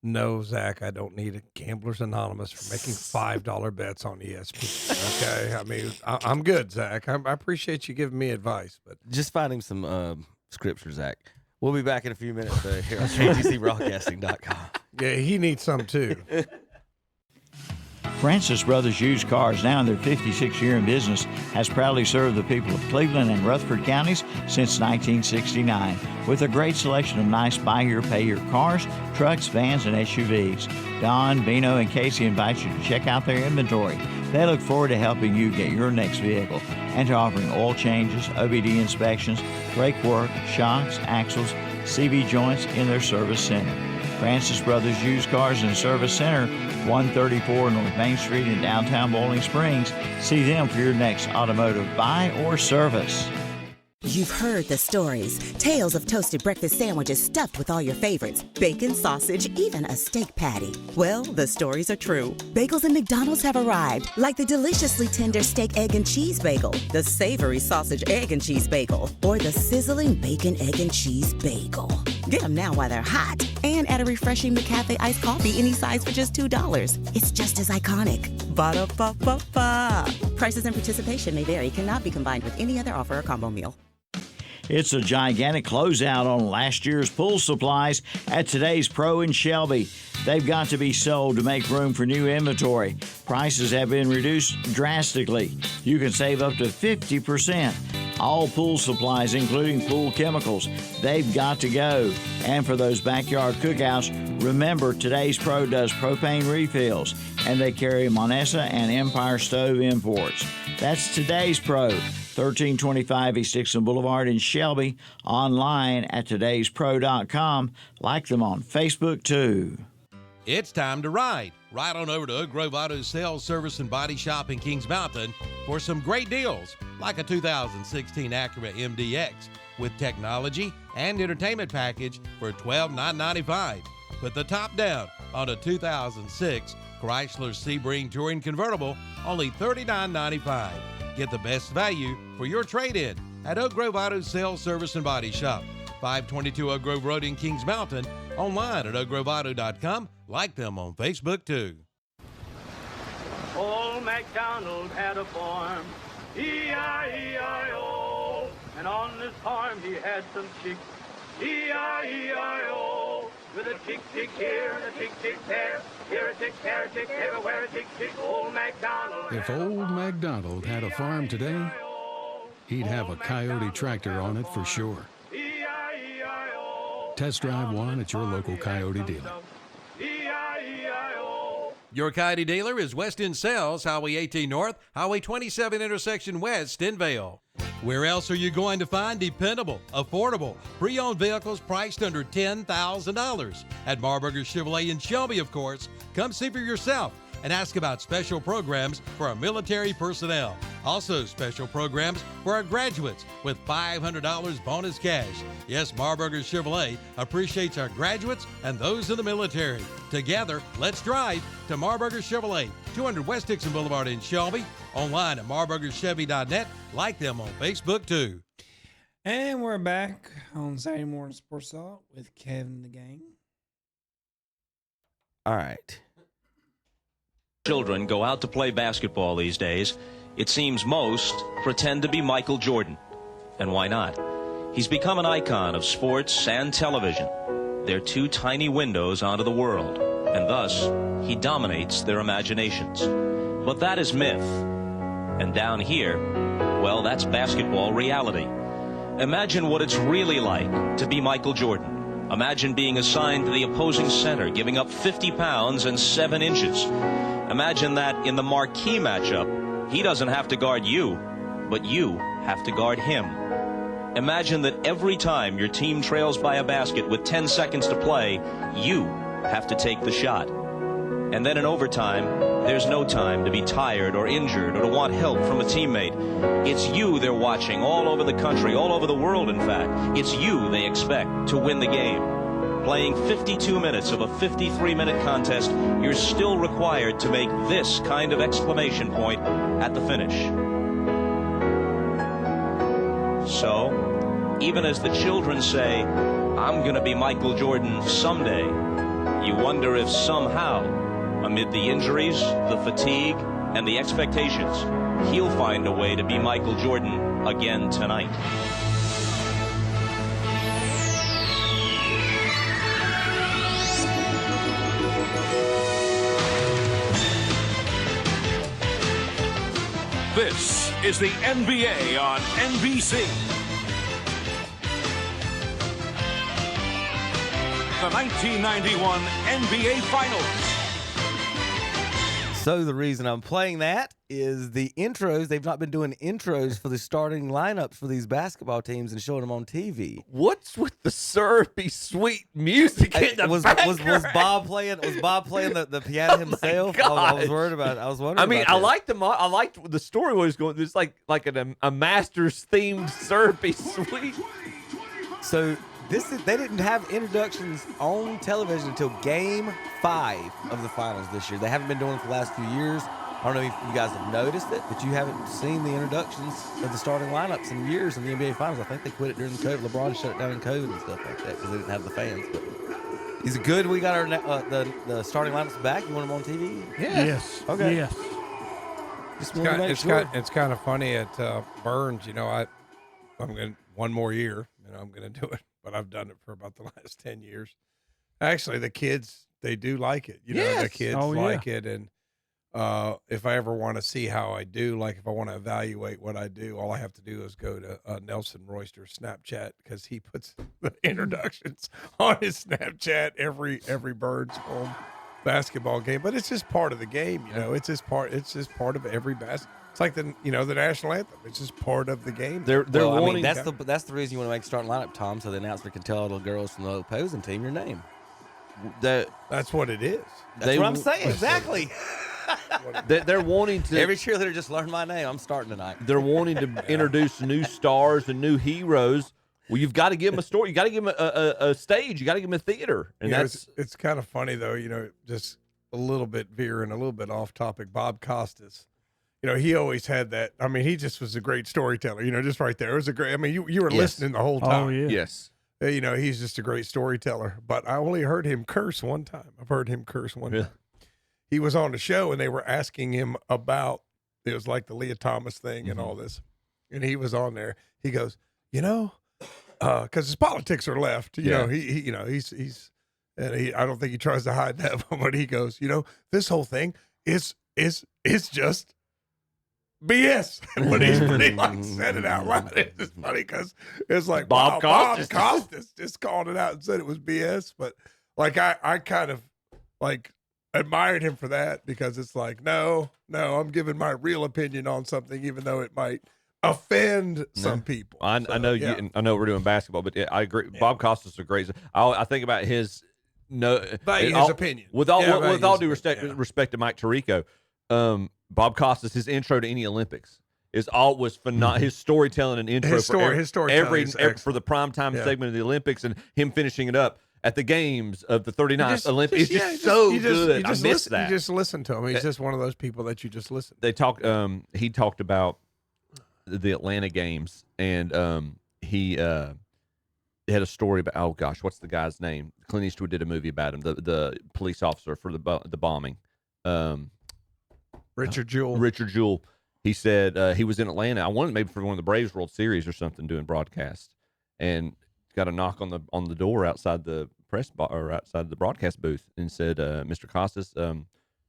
no, Zach, I don't need a Gamblers Anonymous for making $5 bets on ESPN. Okay, I mean I'm good, Zach. I appreciate you giving me advice, but just finding some scripture, Zach. We'll be back in a few minutes here on KTCBroadcasting.com. Yeah, he needs some too. Francis Brothers Used Cars, now in their 56th year in business, has proudly served the people of Cleveland and Rutherford counties since 1969 with a great selection of nice buy here, pay here cars, trucks, vans, and SUVs. Don, Bino, and Casey invite you to check out their inventory. They look forward to helping you get your next vehicle and to offering oil changes, OBD inspections, brake work, shocks, axles, CV joints in their service center. Francis Brothers Used Cars and Service Center, 134 North Main Street in downtown Bowling Springs. See them for your next automotive buy or service. You've heard the stories, tales of toasted breakfast sandwiches stuffed with all your favorites, bacon, sausage, even a steak patty. Well, the stories are true. Bagels and McDonald's have arrived, like the deliciously tender steak, egg, and cheese bagel, the savory sausage, egg, and cheese bagel, or the sizzling bacon, egg, and cheese bagel. Get them now while they're hot, and at a refreshing McCafe iced coffee any size for just $2. It's just as iconic. Ba-da-ba-ba-ba. Prices and participation may vary, cannot be combined with any other offer or combo meal. It's a gigantic closeout on last year's pool supplies at today's Pro in Shelby. They've got to be sold to make room for new inventory. Prices have been reduced drastically. You can save up to 50%. All pool supplies, including pool chemicals, they've got to go. And for those backyard cookouts, remember today's Pro does propane refills, and they carry Monessa and Empire Stove imports. That's today's Pro. 1325 East Dixon Boulevard in Shelby. Online at todayspro.com. Like them on Facebook, too. It's time to ride. Ride on over to Oak Grove Auto Sales, Service, and Body Shop in Kings Mountain for some great deals, like a 2016 Acura MDX with technology and entertainment package for $12,995. Put the top down on a 2006 Chrysler Sebring Touring Convertible, only $39,995. Get the best value for your trade-in at Oak Grove Auto Sales, Service, and Body Shop, 522 Oak Grove Road in Kings Mountain, online at oakgroveauto.com. Like them on Facebook, too. Old MacDonald had a farm, E-I-E-I-O, and on this farm he had some chicks, E-I-E-I-O, with a tick here and a tick there, here a tick, there a tick, everywhere a tick, old MacDonald. If old MacDonald had a farm today, he'd have a Coyote tractor on it for sure. Test drive one at your local Coyote dealer. Your Coyote dealer is West End Sales, Highway 18 North, Highway 27 intersection west in Vale. Where else are you going to find dependable, affordable, pre-owned vehicles priced under $10,000? At Marburger Chevrolet in Shelby, of course. Come see for yourself and ask about special programs for our military personnel. Also, special programs for our graduates with $500 bonus cash. Yes, Marburger Chevrolet appreciates our graduates and those in the military. Together, let's drive to Marburger Chevrolet, 200 West Dixon Boulevard in Shelby. Online at marburgerchevy.net. Like them on Facebook, too. And we're back on Saturday Morning Sports Talk with Kevin the Gang. All right. Children go out to play basketball these days, it seems most pretend to be Michael Jordan. And why not? He's become an icon of sports and television. They're two tiny windows onto the world, and thus, he dominates their imaginations. But that is myth. And down here, well, that's basketball reality. Imagine what it's really like to be Michael Jordan. Imagine being assigned to the opposing center, giving up 50 pounds and 7 inches. Imagine that in the marquee matchup, he doesn't have to guard you, but you have to guard him. Imagine that every time your team trails by a basket with 10 seconds to play, you have to take the shot. And then in overtime, there's no time to be tired or injured or to want help from a teammate. It's you they're watching all over the country, all over the world, in fact. It's you they expect to win the game. Playing 52 minutes of a 53-minute contest, you're still required to make this kind of exclamation point at the finish. So, even as the children say, I'm going to be Michael Jordan someday, you wonder if somehow, amid the injuries, the fatigue, and the expectations, he'll find a way to be Michael Jordan again tonight. This is the NBA on NBC. The 1991 NBA Finals. So the reason I'm playing that is the intros. They've not been doing intros for the starting lineups for these basketball teams and showing them on TV. What's with the syrupy sweet music in the background? Was Bob playing? Was Bob playing the piano himself? I was worried about. I was wondering. I mean, about I liked them. I liked the story was going. It's like a Masters themed syrupy sweet. So they didn't have introductions on television until Game 5 of the finals this year. They haven't been doing it for the last few years. I don't know if you guys have noticed it, but you haven't seen the introductions of the starting lineups in years in the NBA finals. I think they quit it during COVID. LeBron shut it down in COVID and stuff like that because they didn't have the fans. But is it good we got our the starting lineups back? You want them on TV? Yeah. Yes. Okay. Yes. Just want to make sure. It's kind of funny at Burns. I'm going one more year. I'm going to do it. But I've done it for about the last 10 years. Actually, the kids, they do like it. The kids like it. And if I ever want to see how I do, like if I want to evaluate what I do, all I have to do is go to Nelson Royster's Snapchat because he puts the introductions on his Snapchat every Birds home basketball game. But it's just part of the game, It's just part of every basketball. It's like the national anthem. It's just part of the game. They're wanting. That's the reason you want to make a starting lineup, Tom, so the announcer can tell all the girls from the opposing team your name. That's what it is. That's what I'm saying. Exactly. They're wanting to. Every cheerleader just learned my name. I'm starting tonight. They're wanting to introduce new stars and new heroes. Well, you've got to give them a story. You got to give them a stage. You got to give them a theater. And it's kind of funny though. Just a little bit veering a little bit off topic. Bob Costas. He always had that. I mean, he just was a great storyteller, just right there. It was a great, you were listening the whole time. Oh, yeah. Yes. He's just a great storyteller. But I only heard him curse one time. I've heard him curse one time. He was on the show and they were asking him about, it was like the Leah Thomas thing and all this. And he was on there. He goes, because his politics are left, he's, and I don't think he tries to hide that, but he goes, this whole thing is just BS when he's pretty much said it out loud. It's just funny because it's like Bob Costas. Bob Costas just called it out and said it was BS. But like I kind of like admired him for that because it's like no, I'm giving my real opinion on something, even though it might offend some people. I know I know we're doing basketball, but I agree. Bob Costas is a great. I think about his his opinion. With all due respect to Mike Tirico. Bob Costas, his intro to any Olympics was phenomenal. His storytelling and intro his storytelling for the primetime segment of the Olympics and him finishing it up at the games of the 39th Olympics. It's just so good. I miss that. You just listen to him. He's just one of those people that you just listen to. They talked. He talked about the Atlanta games, and he had a story about. Oh gosh, what's the guy's name? Clint Eastwood did a movie about him. The police officer for the bombing. Richard Jewell. Richard Jewell. He said he was in Atlanta. I wanted maybe for one of the Braves World Series or something doing broadcast, and got a knock on the door outside the or outside the broadcast booth, and said, "Mr. Costas,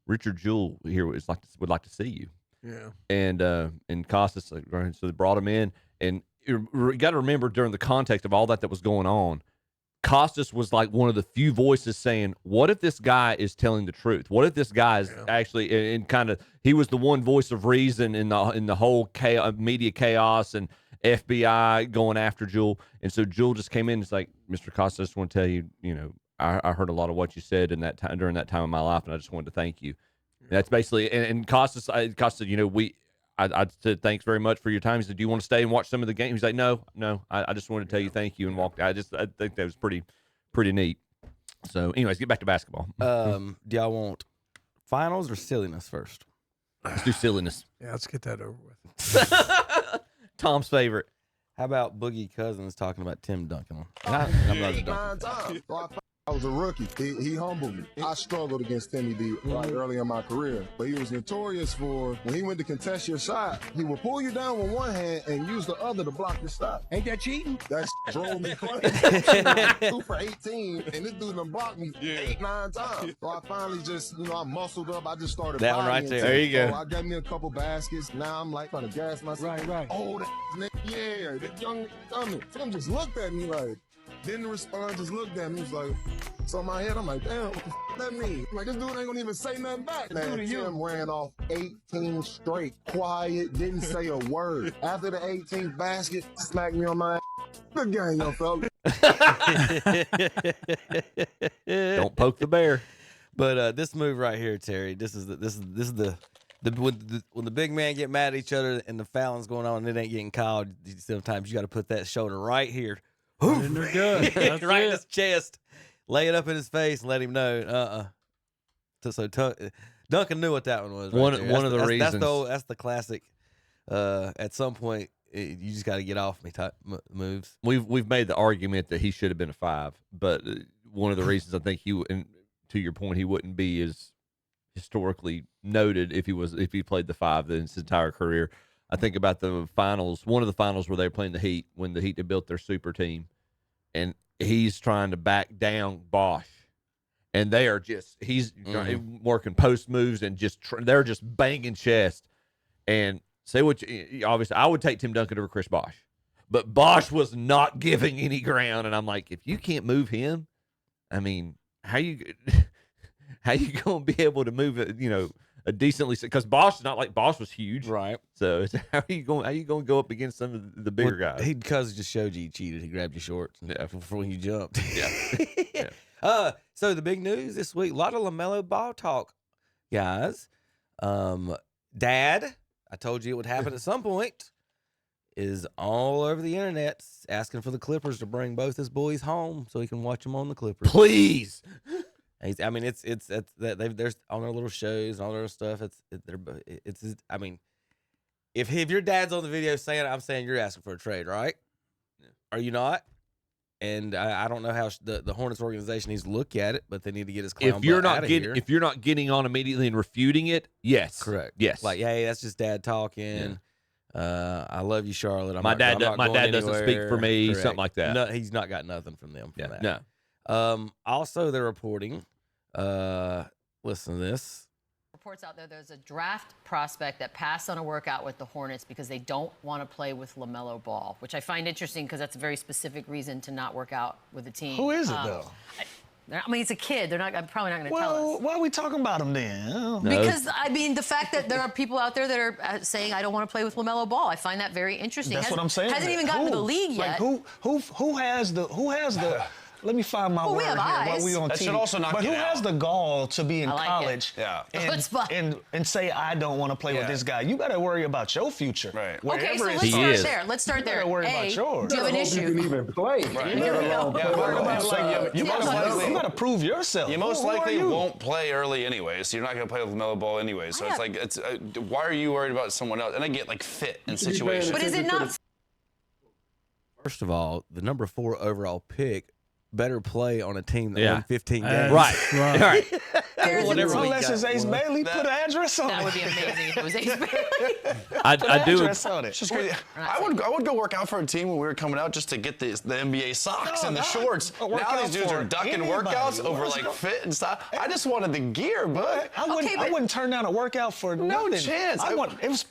Richard Jewell here would like to see you." Yeah. And Costas, so they brought him in, and you got to remember during the context of all that was going on, Costas was like one of the few voices saying, what if this guy is telling the truth? What if this guy is actually, and kind of, he was the one voice of reason in the whole media chaos and FBI going after Jewell. And so Jewell just came in and was like, Mr. Costas, I just want to tell you, I heard a lot of what you said in that time, during that time of my life, and I just wanted to thank you. And that's basically, and Costas, I said, thanks very much for your time. He said, do you want to stay and watch some of the game? He's like, no, I just wanted to tell you thank you and walked. I think that was pretty neat. So anyways, get back to basketball. Do y'all want finals or silliness first? Let's do silliness. Yeah, let's get that over with. Tom's favorite. How about Boogie Cousins talking about Tim Duncan? I was a rookie. He humbled me. I struggled against Timmy D early in my career, but he was notorious for when he went to contest your shot, he would pull you down with one hand and use the other to block your shot. Ain't that cheating? That drove me crazy. 2 for 18, and this dude done blocked me 8, 9 times. So I finally just, I muscled up. I just started that one right there. There you go. So I got me a couple baskets. Now I'm like trying to gas myself. Right. Oh, that nigga, yeah, that young coming. Tim just looked at me like. Didn't respond, just looked at me. He was like, so in my head, I'm like, damn, what the that mean? I'm like, this dude ain't gonna even say nothing back. Man, Tim ran off 18 straight, quiet, didn't say a word. After the 18th basket, smacked me on my ass. Good game, young fella. Don't poke the bear. But this move right here, Terry, this is the when the big man get mad at each other and the fouling's going on and it ain't getting called, sometimes you got to put that shoulder right here. Right in their gut. Right in his chest. Lay it up in his face and let him know. So Duncan knew what that one was. One of the reasons. That's the classic. At some point, you just got to get off me type moves. We've made the argument that he should have been a 5, but one of the reasons I think and to your point, he wouldn't be as historically noted if he played the 5 in his entire career. I think about the finals, one of the finals where they were playing the Heat, when the Heat had built their super team, and he's trying to back down Bosch, and they are just working post moves and they're just banging chest. And say what obviously I would take Tim Duncan over Chris Bosch, but Bosch was not giving any ground, and I'm like, if you can't move him, I mean, how you gonna be able to move it? A decently, because Bosch is not like Bosch was huge, right? So how are you going to go up against some of the bigger guys? Because just showed you cheated. He grabbed your shorts before you jumped. Yeah. So the big news this week: a lot of LaMelo Ball talk, guys. Dad, I told you it would happen at some point. Is all over the internet asking for the Clippers to bring both his boys home so he can watch them on the Clippers. Please. I mean, it's there's on their little shows and all their stuff. I mean, if your dad's on the video saying it, I'm saying you're asking for a trade, right? Yeah. Are you not? And I don't know how the Hornets organization needs to look at it, but they need to get his clown if you're butt not out of getting here. If you're not getting on immediately and refuting it, yes, correct, yes, like hey, that's just dad talking. Yeah. I love you, Charlotte. My dad doesn't speak for me, correct. Something like that. No, he's not got nothing from them. From that. No. Also, they're reporting. Listen to this. reports out there's a draft prospect that passed on a workout with the Hornets because they don't want to play with LaMelo Ball, which I find interesting because that's a very specific reason to not work out with the team. Who is it, though? I mean, it's a kid. They're probably not going to tell us. Why are we talking about him then? No. Because, I mean, the fact that there are people out there that are saying, I don't want to play with LaMelo Ball, I find that very interesting. That's what I'm saying. Hasn't even gotten to the league yet. Like, who has the let me find my word we have here eyes. while we on That TV. should also knock but it who out. has the gall to be in college and say, I don't want to play with this guy? You got to worry about your future. Right. Okay, so let's start there. Let's start there. You got to worry about yours. Do you have an issue? You can even play. You got to prove yourself. You most likely won't play early anyway, so you're not going to play with LaMelo Ball anyway. So it's like, why are you worried about someone else? And I get like fit in situations. But is it not? First of all, the number 4 overall pick better play on a team that won 15 games. Right. Unless it's Ace Bailey, put an address on it. That would be amazing if it was Ace Bailey. I do. It's just crazy. I would go work out for a team when we were coming out just to get the NBA socks and the shorts. Now these dudes are ducking workouts over like fit and stuff. I just wanted the gear, bud. I wouldn't turn down a workout for no nothing. chance.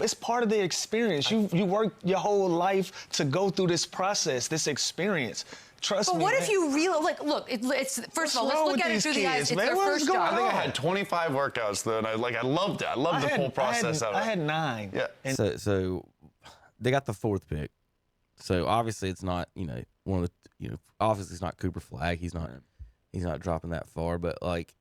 It's part of the experience. You work your whole life to go through this process, this experience. Trust me. But what if man. you look? It's first of all, let's wrong look with at it these through the eyes. kids, It's man? their What is first going job. I think I had 25 workouts though, and I loved it. I loved the whole process of it. I had 9. Yeah. So they got the 4th pick. So obviously it's not one of the obviously it's not Cooper Flagg. He's not dropping that far. But like,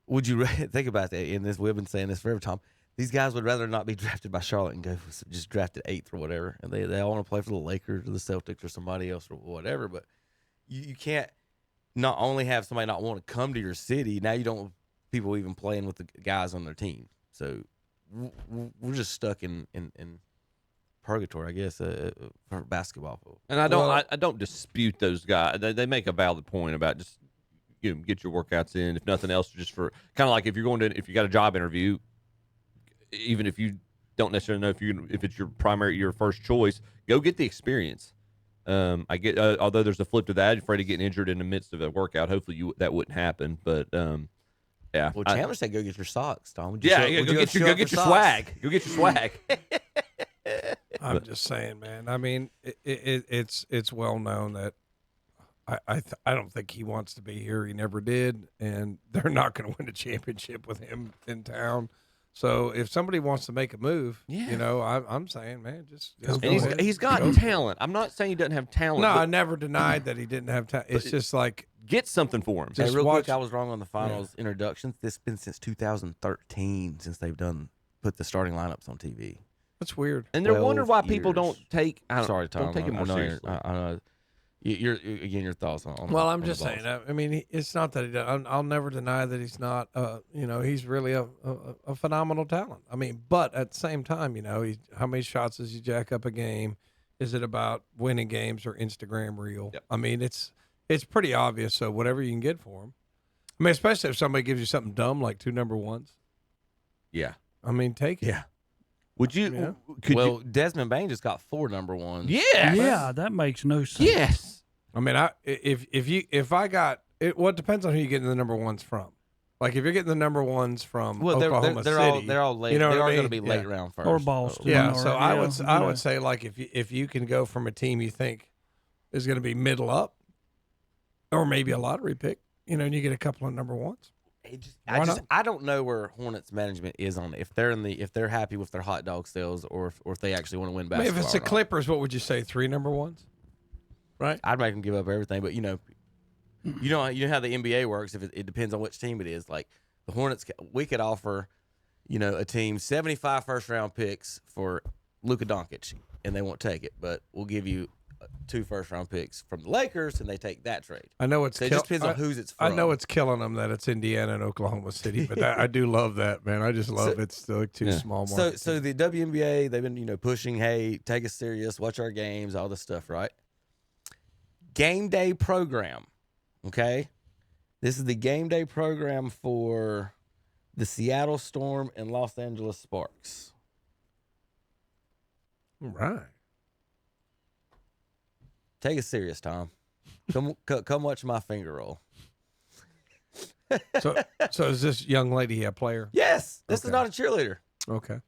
would you think about that? In this, we've been saying this forever, Tom. These guys would rather not be drafted by Charlotte and go just drafted 8th or whatever. And they all want to play for the Lakers or the Celtics or somebody else or whatever. But you can't not only have somebody not want to come to your city, now you don't want people even playing with the guys on their team. So we're just stuck in purgatory, I guess, for basketball. And I don't dispute those guys. They make a valid point about just get your workouts in, if nothing else, just for kind of like if you got a job interview. Even if you don't necessarily know if it's your first choice, go get the experience. I get although there's a flip to that, you're afraid of getting injured in the midst of a workout. Hopefully that wouldn't happen. But yeah. Well, Chandler said go get your socks, Tom. Go get your swag. Go get your swag. I'm just saying, man. I mean, it's well known that I don't think he wants to be here. He never did, and they're not going to win a championship with him in town. So if somebody wants to make a move, I'm saying, man, just go ahead. He's got talent. I'm not saying he doesn't have talent. No, I never denied that he didn't have talent. It's just like get something for him. Hey, real quick, I was wrong on the finals introductions. This has been since 2013 since they've put the starting lineups on TV. That's weird. And they're wondering why people don't take. Sorry, Tom. Don't take it more seriously. I know. Your thoughts on. Well, I'm just saying. I mean, it's not that he does. I'll never deny that he's not. He's really a phenomenal talent. I mean, but at the same time, how many shots does he jack up a game? Is it about winning games or Instagram reel? Yep. I mean, it's pretty obvious. So whatever you can get for him. I mean, especially if somebody gives you something dumb like 2 number ones. Yeah. I mean, take it. Yeah. Would you? Desmond Bain just got 4 number ones. Yeah. Yeah, that makes no sense. Yes. I mean, if I got it, well, it depends on who you're getting the number ones from. Like if you're getting the number ones from Oklahoma City, they're all late. They are going to be late round first. Or Boston. Yeah. So I would say like if you can go from a team you think is going to be middle up, or maybe a lottery pick, and you get a couple of number ones. I don't know where Hornets management is on it. If they're happy with their hot dog sales, or if they actually want to win basketball. If it's the Clippers, what would you say? 3 number ones, right? I'd make them give up everything, but you know how the NBA works. If it depends on which team it is. Like the Hornets, we could offer, a team 75 first-round picks for Luka Doncic, and they won't take it, but we'll give you 2 first-round picks from the Lakers, and they take that trade. I know it just depends on who's it's from. I know it's killing them that it's Indiana and Oklahoma City, but I do love that, man. I just love it's like 2 small markets. So the WNBA, they've been pushing, hey, take us serious, watch our games, all this stuff, right? Game day program, okay? This is the game day program for the Seattle Storm and Los Angeles Sparks. All right. Take it serious, Tom. Come watch my finger roll. So is this young lady a player? Yes, this is not a cheerleader. Okay.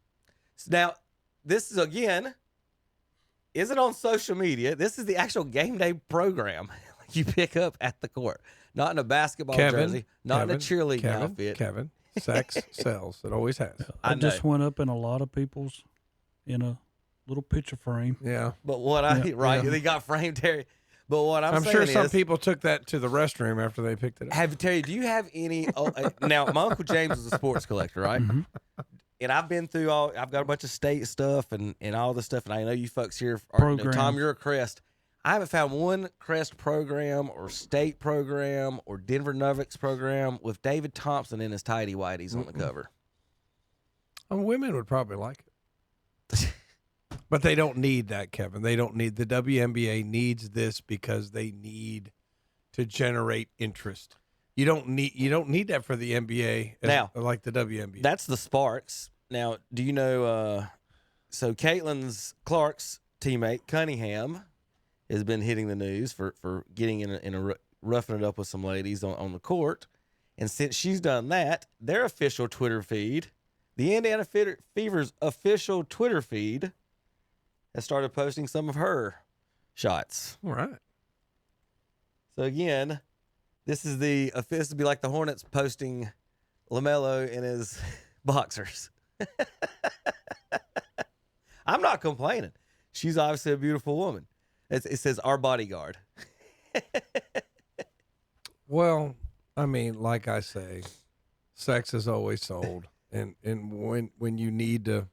Now, this is again, isn't on social media. This is the actual game day program you pick up at the court, not in a basketball jersey, not in a cheerleading outfit. Kevin, sex sells. It always has. I just went up in a lot of people's in a little picture frame. Yeah. But what they got framed, Terry. But what I'm saying sure some is, people took that to the restroom after they picked it up. Terry, do you have any? Now, my Uncle James was a sports collector, right? Mm-hmm. And I've been through I've got a bunch of state stuff and all this stuff. And I know you folks here are, Tom, you're a Crest. I haven't found one Crest program or state program or Denver Nuggets program with David Thompson in his tighty whities on the cover. Women would probably like it. But they don't need that, Kevin. They don't need the WNBA needs this because they need to generate interest. You don't need that for the NBA like the WNBA. That's the sparks. Now, do you know so Caitlin Clark's teammate Cunningham has been hitting the news for getting in a roughing it up with some ladies on the court. And since she's done that, their official Twitter feed, the Indiana Fever's official Twitter feed, has started posting some of her shots. All right. So again, this would be like the Hornets posting LaMelo in his boxers. I'm not complaining. She's obviously a beautiful woman. It says our bodyguard. Well, I mean, like I say, sex is always sold, and when you need to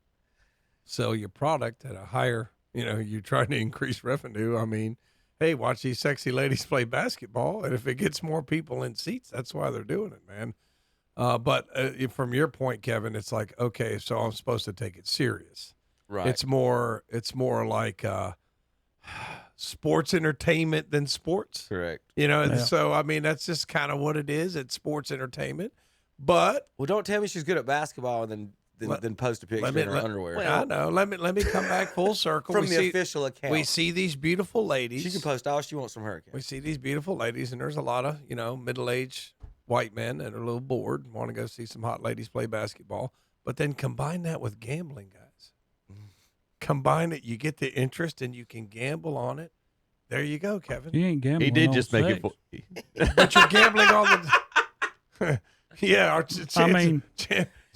sell your product at a higher, you're trying to increase revenue. I mean, hey, watch these sexy ladies play basketball, and if it gets more people in seats, that's why they're doing it, man. But from your point, Kevin, it's like, okay, so I'm supposed to take it serious. Right. It's more like sports entertainment than sports. Correct. So I mean, that's just kind of what it is. It's sports entertainment. But don't tell me she's good at basketball and then post a picture in her underwear. Well, I know. Let me come back full circle. From the official account. We see these beautiful ladies. She can post all she wants from her account. We see these beautiful ladies, and there's a lot of middle-aged white men that are a little bored and want to go see some hot ladies play basketball. But then combine that with gambling, guys. Combine it, you get the interest, and you can gamble on it. There you go, Kevin. You ain't gambling. He did just make it. But you're gambling on the. Yeah,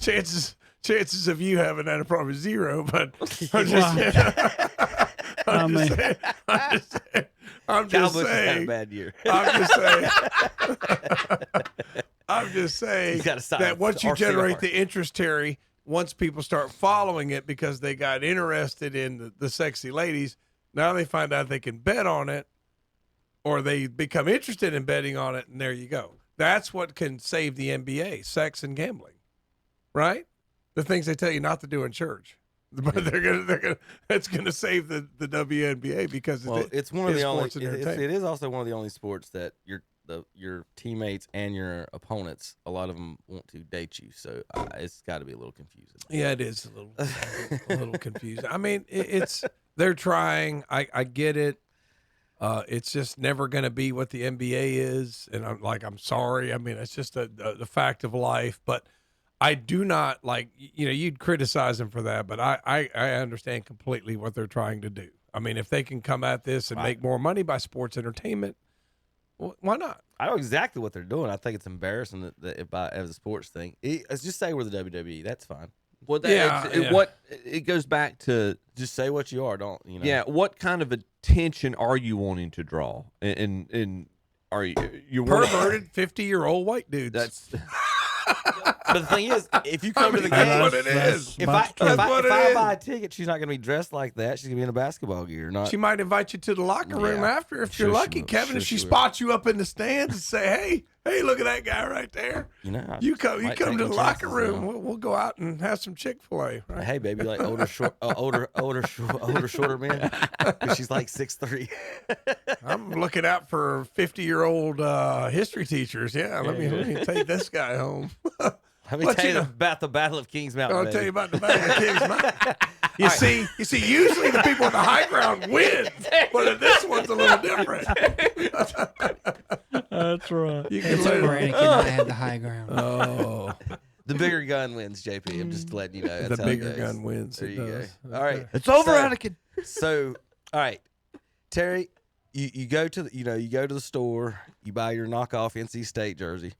chances of you having that are probably zero. But I'm just saying. Had a bad year. I'm just saying that once you generate the interest, Terry, once people start following it because they got interested in the sexy ladies, now they find out they can bet on it, or they become interested in betting on it, and there you go. That's what can save the NBA: sex and gambling, right? The things they tell you not to do in church, but it's gonna save the WNBA because it's one of the only. It is also one of the only sports that your teammates and your opponents, a lot of them want to date you, so it's got to be a little confusing. Yeah, it is a little confusing. I mean, they're trying. I get it. It's just never going to be what the NBA is, and I'm sorry. I mean, it's just the fact of life. But I do not you'd criticize them for that, but I understand completely what they're trying to do. I mean, if they can come at this and make more money by sports entertainment, well, why not? I know exactly what they're doing. I think it's embarrassing that as a sports thing. Let's just say we're the WWE. That's fine. Well, it goes back to just say what you are, don't you know? Yeah, what kind of attention are you wanting to draw? And are you perverted 50-year-old white dudes? That's. But the thing is, if you come to the game, that's what it is. If I buy a ticket, she's not going to be dressed like that. She's going to be in a basketball gear. She might invite you to the locker room after if you're lucky, Kevin. If she spots you up in the stands and say, "Hey, look at that guy right there." You come to the locker room. We'll go out and have some Chick-fil-A. Right? Hey, baby, like older, shorter men. She's like 6'3". I'm looking out for 50-year-old history teachers. Yeah, let me take this guy home. Let me tell you about the Battle of Kings Mountain. I'll tell you about the Battle of Kings Mountain. You see, usually the people on the high ground win, but this one's a little different. That's right. It's over. Anakin and I had the high ground. Oh, The bigger gun wins, JP. I'm just letting you know. That's the how it bigger goes. gun wins. There It you does. go. All right, It's over, so, Anakin. So, all right, Terry, you go to the, you go to the store, you buy your knockoff NC State jersey,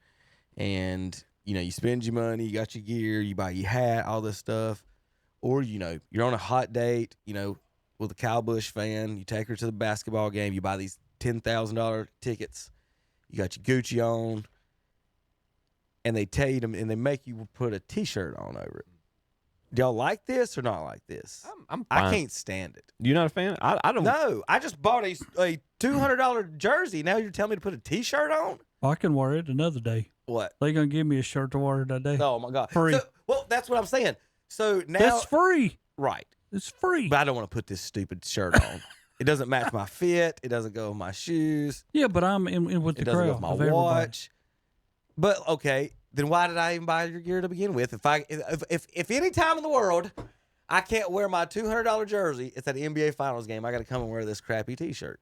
and you spend your money, you got your gear, you buy your hat, all this stuff, or you're on a hot date, with a Kyle Busch fan, you take her to the basketball game, you buy these $10,000 tickets, you got your Gucci on, and they tell you to, and they make you put a T-shirt on over it. Do y'all like this or not like this? I'm I fine. can't stand it. You're not a fan? I don't. No, I just bought a $200 jersey. Now you're telling me to put a T-shirt on? I can wear it another day. What? They gonna give me a shirt to wear that day? Oh my God! Free. So, well, that's what I'm saying. So now That's free. Right. It's free. But I don't want to put this stupid shirt on. It doesn't match my fit. It doesn't go with my shoes. Yeah, but I'm in with the It doesn't crowd. go with my of everybody. watch. But okay, then why did I even buy your gear to begin with? If any time in the world I can't wear my $200 jersey, it's at an NBA Finals game, I got to come and wear this crappy T-shirt.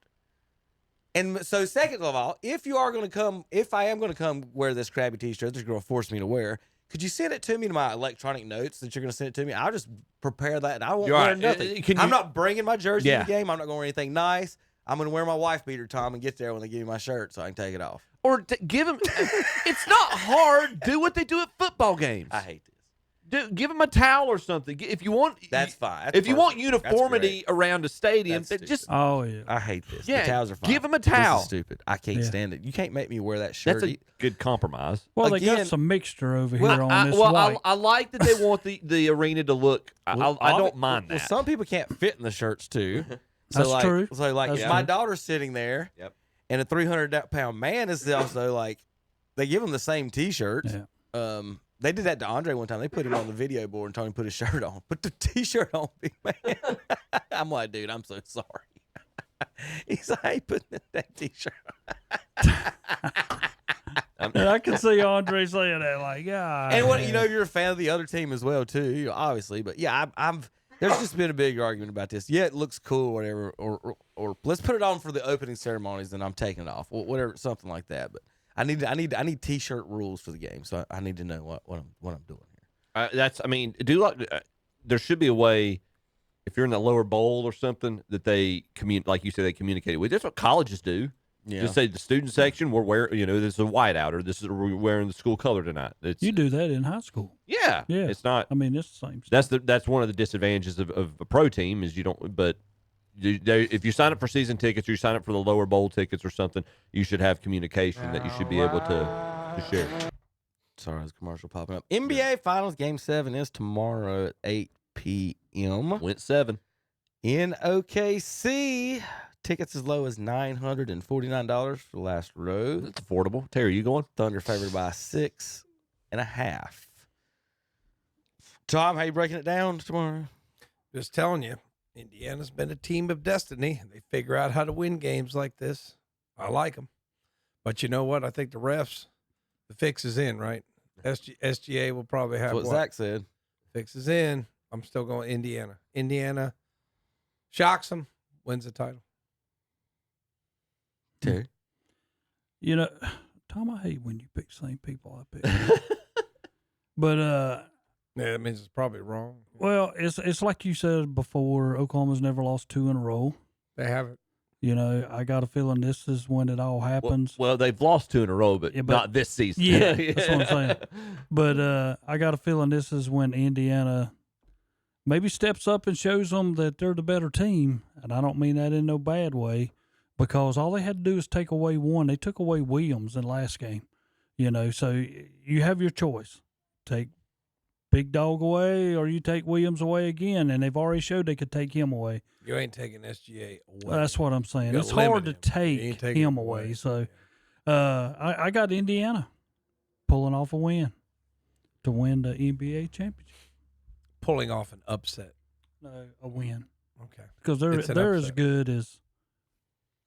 And so, second of all, if I am going to come wear this crappy T-shirt that you're going to force me to wear, could you send it to me to my electronic notes that you're going to send it to me? I'll just prepare that, and I won't wear nothing. I'm not bringing my jersey to the game. I'm not going to wear anything nice. I'm going to wear my wife beater, Tom, and get there when they give me my shirt so I can take it off. Or give them. It's not hard. Do what they do at football games. I hate this. Give them a towel or something. If you want, that's fine. If you want uniformity around a stadium, just oh yeah, I hate this. Yeah, the towels are fine. give them a towel. This is stupid. I can't stand it. You can't make me wear that shirt. That's a good compromise. Well, they got some mixture over here on this well, white. I like that they want the arena to look. I don't mind that. Well, some people can't fit in the shirts too. So That's true. So like, That's if my true. daughter's sitting there, and a 300-pound man is also like, they give him the same T-shirts. Yeah. They did that to Andre one time. They put him on the video board and told him to put his shirt on. Put the T-shirt on, big man. I'm like, dude, I'm so sorry. He's like, I ain't putting that T-shirt on. And I can see Andre saying that, like, yeah. And what you're a fan of the other team as well too, obviously. But yeah, there's just been a big argument about this. Yeah, it looks cool, whatever. Or let's put it on for the opening ceremonies, and I'm taking it off, or whatever, something like that. But I need T-shirt rules for the game, so I need to know what I'm doing here. There should be a way, if you're in the lower bowl or something, that they like you said, they communicate with. That's what colleges do. Yeah. Just say the student section, we're wearing, this is a whiteout, or this is we're wearing the school color tonight. You do that in high school. Yeah, yeah. It's not. I mean, it's the same stuff. That's one of the disadvantages of a pro team is you don't. But if you sign up for season tickets or you sign up for the lower bowl tickets or something, you should have communication that you should be able to share. Sorry, there's a commercial popping up. NBA Finals Game 7 is tomorrow at 8 p.m. Went 7 in OKC. Tickets as low as $949 for the last row. That's affordable. Terry, you going? Thunder favored by 6.5. Tom, how you breaking it down tomorrow? Just telling you, Indiana's been a team of destiny. They figure out how to win games like this. I like them. But you know what? I think the refs, the fix is in, right? SGA will probably have That's what Zach said. Fix is in. I'm still going Indiana. Indiana shocks them, wins the title. Terry? Tom, I hate when you pick the same people I pick. But yeah, that means it's probably wrong. Well, it's like you said before. Oklahoma's never lost 2 in a row. They haven't. I got a feeling this is when it all happens. Well, they've lost 2 in a row, but not this season. Yeah, that's what I'm saying. But I got a feeling this is when Indiana maybe steps up and shows them that they're the better team. And I don't mean that in no bad way, because all they had to do is take away one. They took away Williams in the last game, so you have your choice. Take Big Dog away, or you take Williams away again, and they've already showed they could take him away. You ain't taking SGA away. That's what I'm saying. It's hard to take him away. So I got Indiana pulling off a win to win the NBA championship. Pulling off an upset. No, a win. Okay. Because they're as good as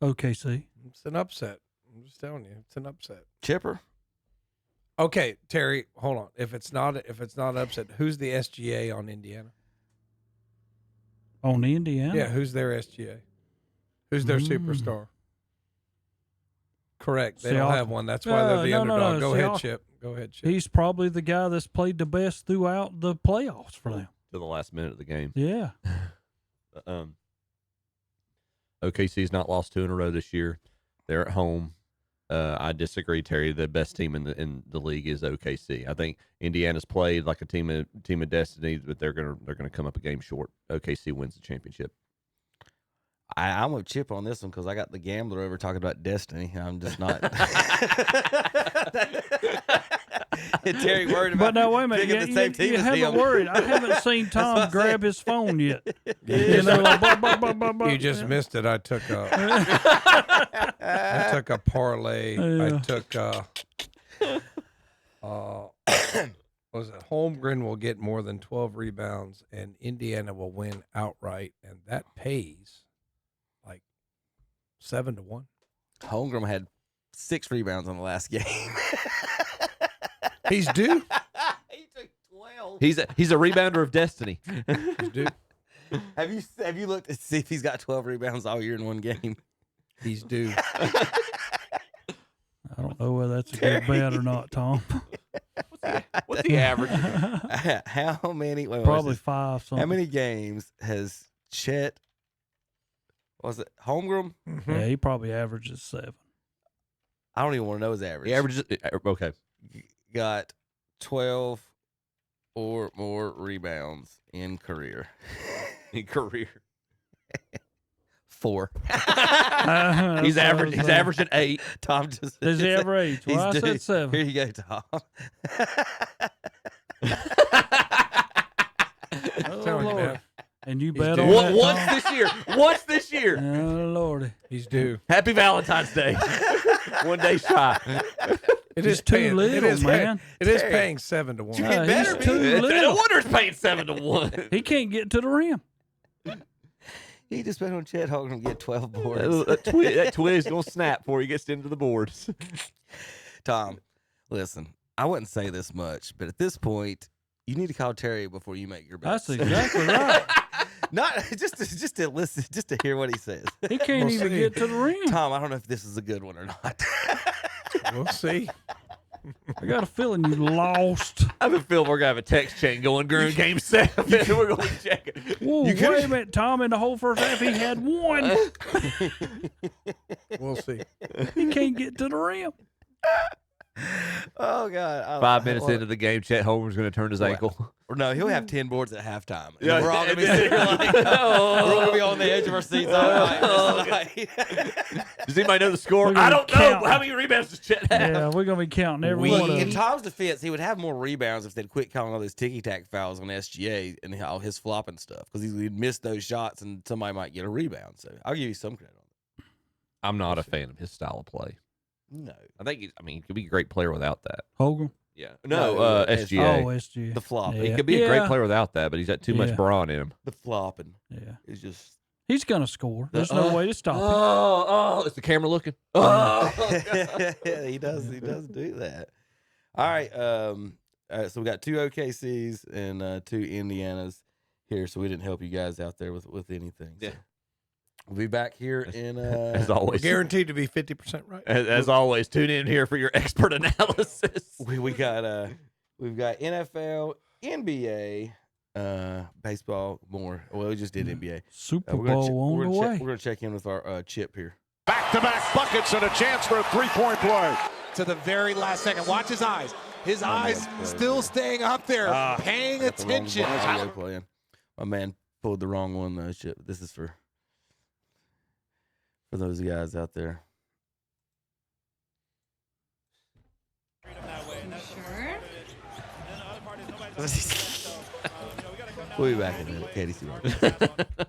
OKC. It's an upset. I'm just telling you, it's an upset. Chipper? Okay, Terry, hold on. If it's not upset, who's the SGA on Indiana? On Indiana? Yeah, who's their SGA? Who's their superstar? Correct. They don't have one. That's why they're the underdog. Go ahead, Chip. Go ahead, Chip. He's probably the guy that's played the best throughout the playoffs for them. To the last minute of the game. Yeah. OKC's not lost 2 in a row this year. They're at home. I disagree, Terry. The best team in the league is OKC. I think Indiana's played like a team of destiny, but they're gonna come up a game short. OKC wins the championship. I'm with Chip on this one because I got the gambler over talking about destiny. I'm just not. Terry worried about. But now wait a minute, picking the same team you as haven't him. worried. I haven't seen Tom grab his phone yet. You just missed it. I took a parlay. Yeah. I took was it Holmgren will get more than 12 rebounds and Indiana will win outright, and that pays like 7-1. Holmgren had 6 rebounds on the last game. He's due. He took 12. He's a rebounder of destiny. He's due. Have you looked to see if he's got 12 rebounds all year in one game? He's due. I don't know whether that's a good bet or not, Tom. What's the average? How many? Probably 5. Something. How many games has Chet? Was it Holmgren? Mm-hmm. Yeah, he probably averages 7. I don't even want to know his average. He averages. Okay. Got 12 or more rebounds in career. In career. 4. He's averaging 8. Tom just does he average? Well, I said 7. Here you go, Tom. Oh, Lord. And you bet due. on that, Once Tom? this year. Once this year. Oh, Lordy. He's due. Happy Valentine's Day. One day shy. It He's is too paying, little, it is man. It is paying 7-1. He's better too be. No little. wonder it's paying 7-1. He can't get to the rim. He just bet on Chet Holmgren to get 12 boards. That twig is going to snap before he gets into the boards. Tom, listen, I wouldn't say this much, but at this point, you need to call Terry before you make your bets. That's exactly right. Not just to listen, just to hear what he says. He can't even get to the rim. Tom, I don't know if this is a good one or not. We'll see. I got a feeling you lost. I have a feeling we're going to have a text chain going during game 7. We're going to check it. Whoa, wait a minute, Tom. In the whole first half, he had 1. We'll see. He can't get to the rim. Oh, God. 5 minutes into the game, Chet Holmgren's going to turn his ankle. Or no, he'll have 10 boards at halftime. Yeah, we're all going to be sitting here like, we're all going to be on the edge of our seats all night. Does anybody know the score? We're I gonna don't know. count. How many rebounds does Chet have? Yeah, we're going to be counting every one of In them. Tom's defense, he would have more rebounds if they'd quit calling all those ticky-tack fouls on SGA and all his flopping stuff, because he'd miss those shots and somebody might get a rebound. So I'll give you some credit on it. I'm not a fan of his style of play. No. I think he could be a great player without that. Holmgren? Yeah. No, SGA. Oh, SGA. The flop. Yeah. He could be a great player without that, but he's got too much brawn in him. The flopping. Yeah. It's just. He's going to score. There's no way to stop him. Oh, is the camera looking? Oh, Yeah, he does do that. All right. So we got 2 OKCs and 2 Indianas here, so we didn't help you guys out there with anything. Yeah. So we'll be back here in as always. Guaranteed to be 50% right. As always, tune in here for your expert analysis. We've got NFL, NBA, baseball, more. Well, we just did NBA. Super Bowl on the way. We're gonna check in with our Chip here. Back-to-back buckets and a chance for a three-point play. To the very last second. Watch his eyes. His eyes still staying up there, paying attention. My man pulled the wrong one, though. Chip. This is for those guys out there. We'll be back in a minute. KDC.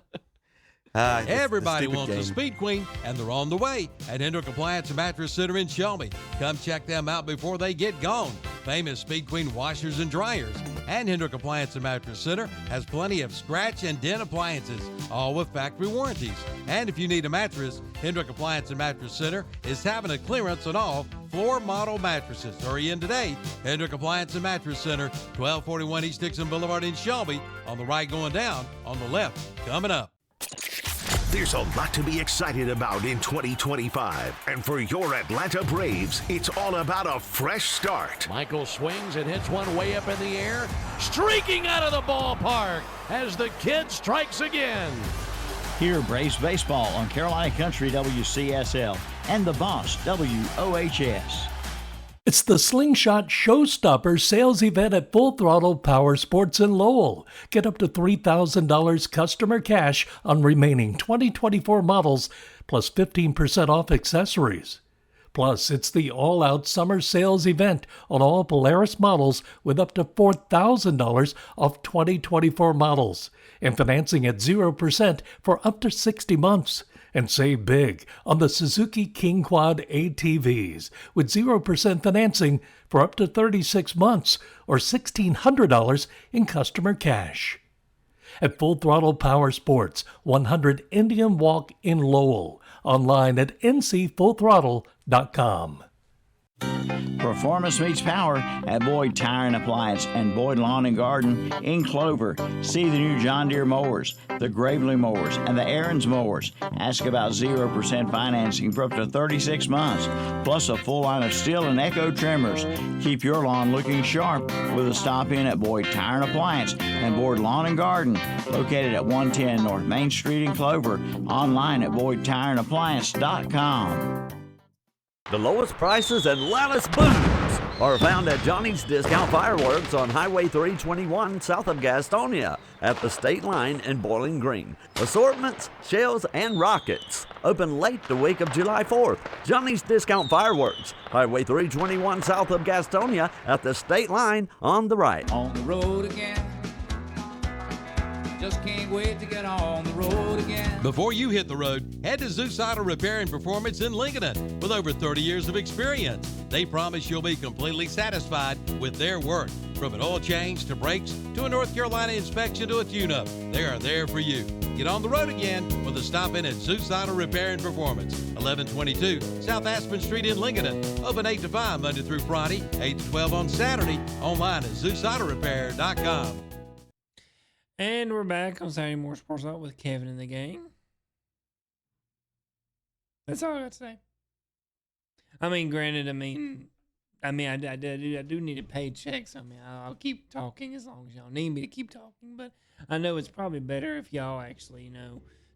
Everybody wants a Speed Queen, and they're on the way at Indoor Compliance and Mattress Center in Shelby. Come check them out before they get gone. Famous Speed Queen washers and dryers. And Indoor Compliance and Mattress Center has plenty of scratch and dent appliances, all with factory warranties. And if you need a mattress, Indoor Compliance and Mattress Center is having a clearance on all floor model mattresses. Hurry in today. Indoor Compliance and Mattress Center, 1241 East Dixon Boulevard in Shelby. On the right going down, on the left coming up. There's a lot to be excited about in 2025. And for your Atlanta Braves, it's all about a fresh start. Michael swings and hits one way up in the air, streaking out of the ballpark as the kid strikes again. Hear Braves baseball on Carolina Country WCSL and The Boss WOHS. It's the Slingshot Showstopper sales event at Full Throttle Power Sports in Lowell. Get up to $3,000 customer cash on remaining 2024 models, plus 15% off accessories. Plus, it's the all-out summer sales event on all Polaris models with up to $4,000 off 2024 models, and financing at 0% for up to 60 months. And save big on the Suzuki King Quad ATVs with 0% financing for up to 36 months or $1,600 in customer cash. At Full Throttle Power Sports, 100 Indian Walk in Lowell. Online at ncfullthrottle.com. Performance meets power at Boyd Tire and Appliance and Boyd Lawn and Garden in Clover. See the new John Deere mowers, the Gravely mowers, and the Aaron's mowers. Ask about 0% financing for up to 36 months, plus a full line of Steel and Echo trimmers. Keep your lawn looking sharp with a stop in at Boyd Tire and Appliance and Boyd Lawn and Garden, located at 110 North Main Street in Clover. Online at BoydTireandAppliance.com. The lowest prices and loudest booms are found at Johnny's Discount Fireworks on Highway 321 south of Gastonia at the state line in Bowling Green. Assortments, shells, and rockets. Open late the week of July 4th. Johnny's Discount Fireworks, Highway 321 south of Gastonia at the state line on the right. On the road again. Just can't wait to get on the road again. Before you hit the road, head to Zeus Auto Repair and Performance in Lincoln. With over 30 years of experience, they promise you'll be completely satisfied with their work. From an oil change to brakes to a North Carolina inspection to a tune-up, they are there for you. Get on the road again with a stop in at Zeus Auto Repair and Performance, 1122 South Aspen Street in Lincoln. Open 8 to 5 Monday through Friday, 8 to 12 on Saturday. Online at ZeusAutoRepair.com. And we're back on Saturday Morning Sports Talk with Kevin and the gang. That's all I got to say. I mean, granted, I do need a paycheck. So, I'll keep talking as long as y'all need me to keep talking. But I know it's probably better if y'all actually,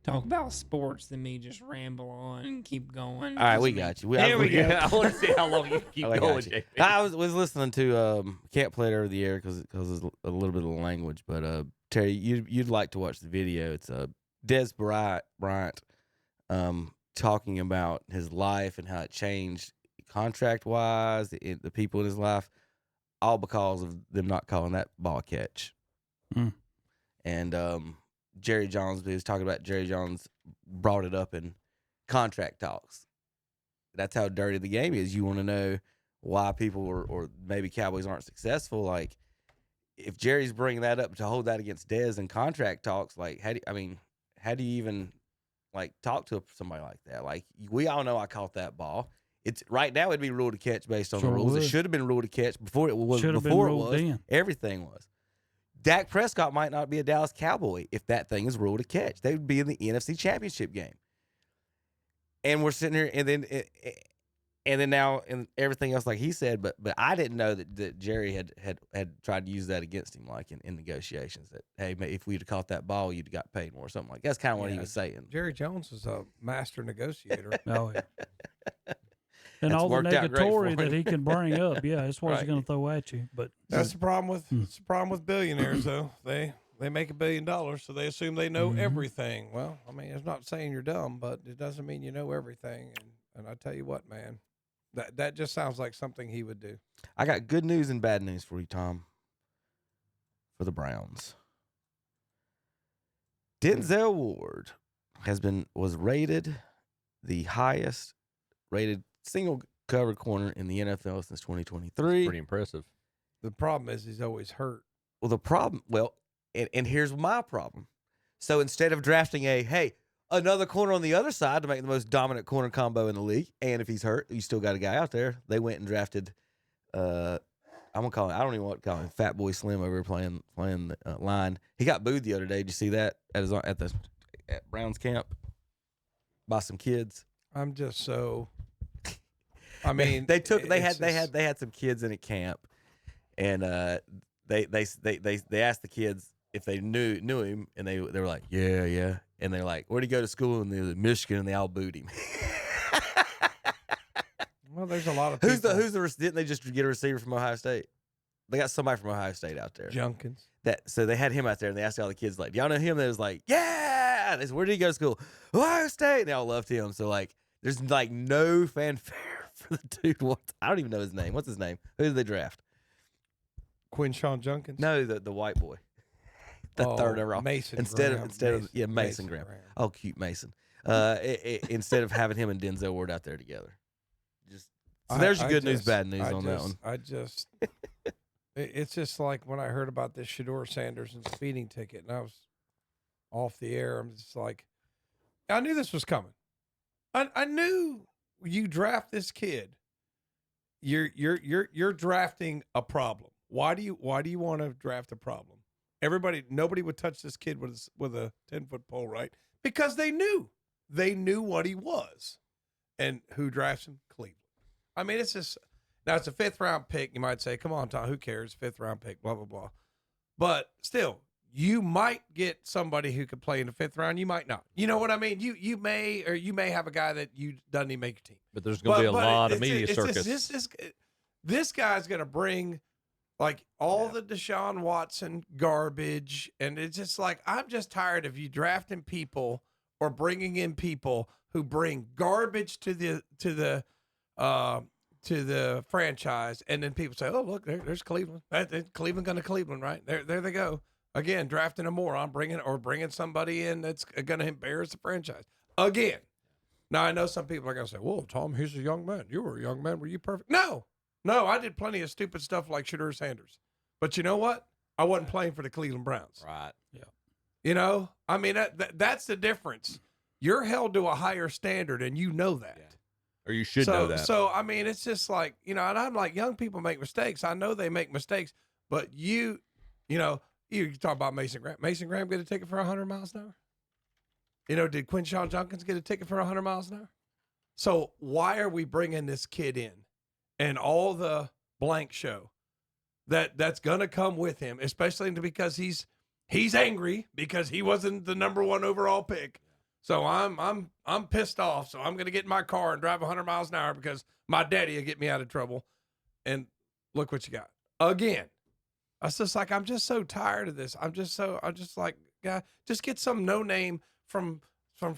talk about sports than me just ramble on and keep going. All right, we got you. There we go. I want to see how long you keep going, JP. I was listening to can't play it over the air because it's a little bit of the language, but Terry, you'd like to watch the video. It's Des Bryant talking about his life and how it changed contract wise, the people in his life, all because of them not calling that ball a catch. And Jerry Jones, he was talking about Jerry Jones brought it up in contract talks. That's how dirty the game is. You want to know why people or maybe Cowboys aren't successful. Like, if Jerry's bringing that up to hold that against Dez in contract talks, like, how do you even talk to somebody like that? Like, we all know I caught that ball. It's right now it'd be ruled a catch based on the rules. It should have been ruled a catch before it was. Everything was. Dak Prescott might not be a Dallas Cowboy if that thing is ruled a catch. They would be in the NFC Championship game. And we're sitting here, and then now and everything else like he said, but I didn't know that Jerry had tried to use that against him, like in negotiations. That, hey, if we'd have caught that ball, you'd have got paid more, or something like that. That's kind of what he was saying. Jerry Jones is a master negotiator. Oh, yeah. And all the negatory that he can bring up, that's what he's going to throw at you. But that's the problem with billionaires, though. They make $1 billion, so they assume they know everything. Well, it's not saying you're dumb, but it doesn't mean you know everything. And I tell you what, man, that just sounds like something he would do. I got good news and bad news for you, Tom. For the Browns, Denzel Ward was rated the highest rated single cover corner in the NFL since 2023. Pretty impressive. The problem is he's always hurt. And here's my problem. So instead of drafting another corner on the other side to make the most dominant corner combo in the league, and if he's hurt, you still got a guy out there, they went and drafted, I don't even want to call him Fat Boy Slim over playing the line. He got booed the other day. Did you see that at Browns camp? by some kids. I'm just so. I mean, they had some kids in at camp, and they asked the kids if they knew him, and they were like, yeah, and they're like, where'd he go to school? And they were Michigan, and they all booed him. Well, there's a lot of people. Didn't they just get a receiver from Ohio State? They got somebody from Ohio State out there. Junkins. So they had him out there, and they asked all the kids, like, do y'all know him? They was like, yeah. They said, where did he go to school? Ohio State. And they all loved him. So, like, there's, like, no fanfare for the dude. I don't even know his name. What's his name? Who did they draft? Quinshawn Junkins? No, the white boy. The third overall. Mason Instead Graham. of Mason Graham. Oh, cute Mason. Instead of having him and Denzel Ward out there together. So there's your good news, bad news on that one. It's just like when I heard about this Shedeur Sanders and speeding ticket, and I was off the air. I'm just like, I knew this was coming. I knew you draft this kid. You're drafting a problem. Why do you want to draft a problem? Nobody would touch this kid with a 10-foot pole, right? Because they knew what he was, and who drafts him? Cleveland. I mean, it's just now it's a 5th round pick. You might say, "Come on, Tom, who cares? 5th round pick, blah blah blah." But still, you might get somebody who could play in the 5th round. You might not. You know what I mean? You may have a guy that you doesn't even make your team. But there's going to be a lot of media circus. This guy's going to bring like all the Deshaun Watson garbage, and it's just like I'm just tired of you drafting people or bringing in people who bring garbage to the franchise, and then people say, "Oh, look, there's Cleveland. Cleveland going to Cleveland, right? There they go again, drafting a moron, bringing somebody in that's going to embarrass the franchise again." Now I know some people are going to say, "Well, Tom, he's a young man. You were a young man. Were you perfect?" No, I did plenty of stupid stuff like Shedeur Sanders, but you know what? I wasn't playing for the Cleveland Browns. Right. Yeah. You know, I mean that's the difference. You're held to a higher standard, and you know that. Yeah. Or you should know that. So, I mean, it's just like, and I'm like, young people make mistakes. I know they make mistakes, but you talk about Mason Graham. Mason Graham get a ticket for 100 miles an hour? Did Quinshawn Junkins get a ticket for 100 miles an hour? So why are we bringing this kid in and all the blank show that's going to come with him, especially because he's angry because he wasn't the number 1 overall pick. So I'm pissed off. So I'm going to get in my car and drive 100 miles an hour because my daddy will get me out of trouble. And look what you got. Again, I was just like, I'm just so tired of this. I'm just like, God, just get some no name from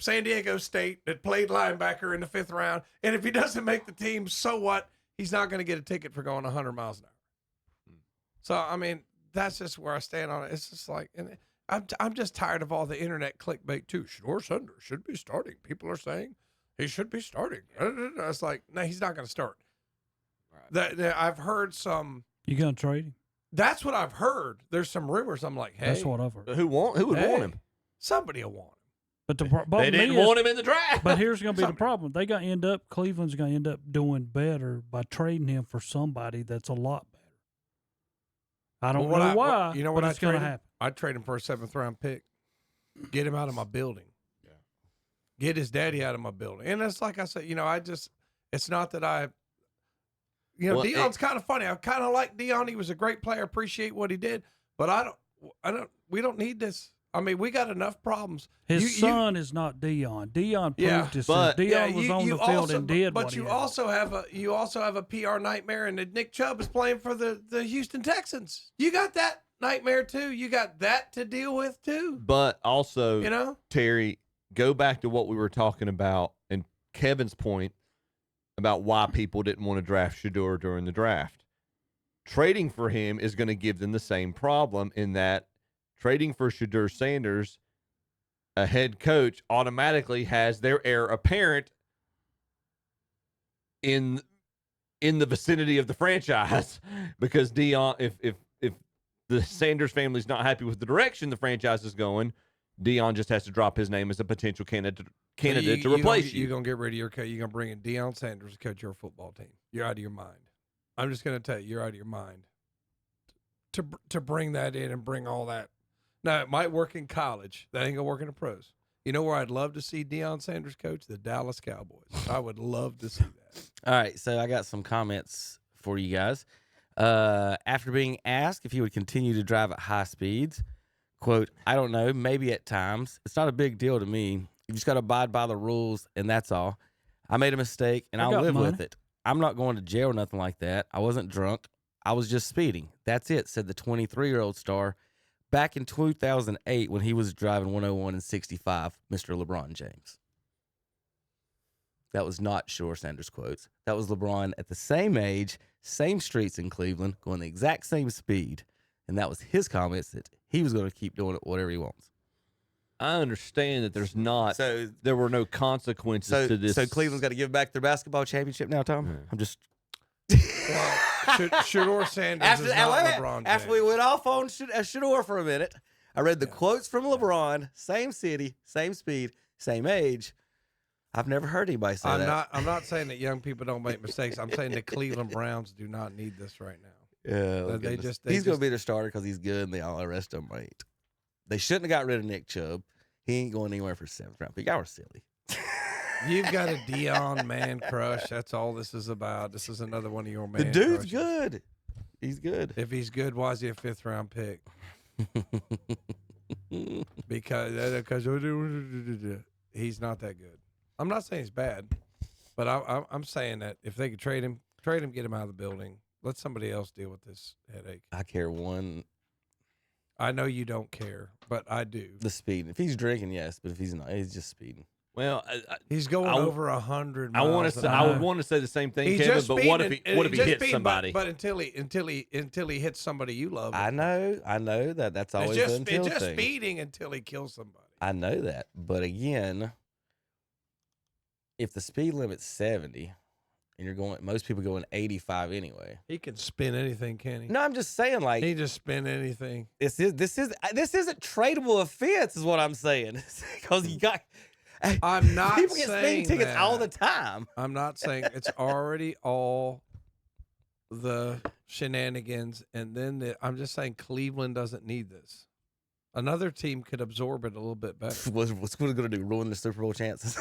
San Diego State that played linebacker in the 5th round. And if he doesn't make the team, so what? He's not going to get a ticket for going 100 miles an hour. So, I mean, that's just where I stand on it. It's just like, and I'm just tired of all the internet clickbait too. Shedeur Sanders should be starting. People are saying he should be starting. It's like, no, he's not going to start. Right. I've heard some. You going to trade him? That's what I've heard. There's some rumors. I'm like, hey, that's what I've heard. Who would want him? Somebody will want him. But they didn't want him in the draft. But here's going to be the problem. Cleveland's going to end up doing better by trading him for somebody that's a lot better. I don't know why. You know what? It's going to happen. I'd trade him for a 7th round pick. Get him out of my building. Yeah. Get his daddy out of my building. And it's like I said, it's not that Deion's kind of funny. I kind of like Deion. He was a great player. Appreciate what he did. But we don't need this. I mean, we got enough problems. His son is not Deion. Deion proved himself. Deion was on the field and did what he did. But you also have a PR nightmare, and Nick Chubb is playing for the Houston Texans. You got that nightmare too. You got that to deal with too. But also, Terry, go back to what we were talking about and Kevin's point about why people didn't want to draft Shedeur during the draft. Trading for him is going to give them the same problem in that trading for Shedeur Sanders, a head coach automatically has their heir apparent in the vicinity of the franchise because Deion, if the Sanders family's not happy with the direction the franchise is going, Deion just has to drop his name as a potential candidate to replace you. You're going to get rid of your coach. You're going to bring in Deion Sanders to coach your football team. You're out of your mind. I'm just going to tell you, you're out of your mind to bring that in and bring all that. Now, it might work in college. That ain't going to work in the pros. You know where I'd love to see Deion Sanders coach? The Dallas Cowboys. I would love to see that. All right, so I got some comments for you guys. After being asked if he would continue to drive at high speeds, quote, I don't know, maybe at times. It's not a big deal to me. You just got to abide by the rules, and that's all. I made a mistake, and I'll live with it. I'm not going to jail or nothing like that. I wasn't drunk. I was just speeding. That's it, said the 23-year-old star back in 2008 when he was driving 101 and 65, Mr. LeBron James. That was not Shore Sanders quotes. That was LeBron at the same age, same streets in Cleveland, going the exact same speed. And that was his comments that he was going to keep doing it whatever he wants. I understand that there were no consequences to this. So Cleveland's got to give back their basketball championship now, Tom? Yeah. I'm just... Shedeur Sanders is not LeBron James. After we went off on Shedeur for a minute, I read the quotes from LeBron, same city, same speed, same age. I've never heard anybody say that. I'm not saying that young people don't make mistakes. I'm saying the Cleveland Browns do not need this right now. Yeah, he's going to be their starter because he's good, and all the rest of them ain't. They shouldn't have got rid of Nick Chubb. He ain't going anywhere for 7th round pick. Y'all are silly. You've got a Deion man crush. That's all this is about. This is another one of your man. The dude's crushes. good. He's good. If he's good, why is he a 5th round pick? because he's not that good. I'm not saying he's bad, but I'm saying that if they could trade him, get him out of the building. Let somebody else deal with this headache. I care one. I know you don't care, but I do. The speed. If he's drinking, yes, but if he's not, he's just speeding. Well, he's going over 100 I miles. I would want to say the same thing, Kevin. But what if he hits somebody? But until he hits somebody you love. I know that's always it's just speeding until he kills somebody. I know that, but again, if the speed limit's 70, and most people going 85 anyway. He can spin anything, can he? No, I'm just saying, like he just spin anything. This isn't tradable offense, is what I'm saying, because you got. I'm not people get saying speeding tickets that. all the time. I'm not saying it's already all the shenanigans, and then I'm just saying Cleveland doesn't need this. Another team could absorb it a little bit better. What's Cleveland going to do? Ruin the Super Bowl chances?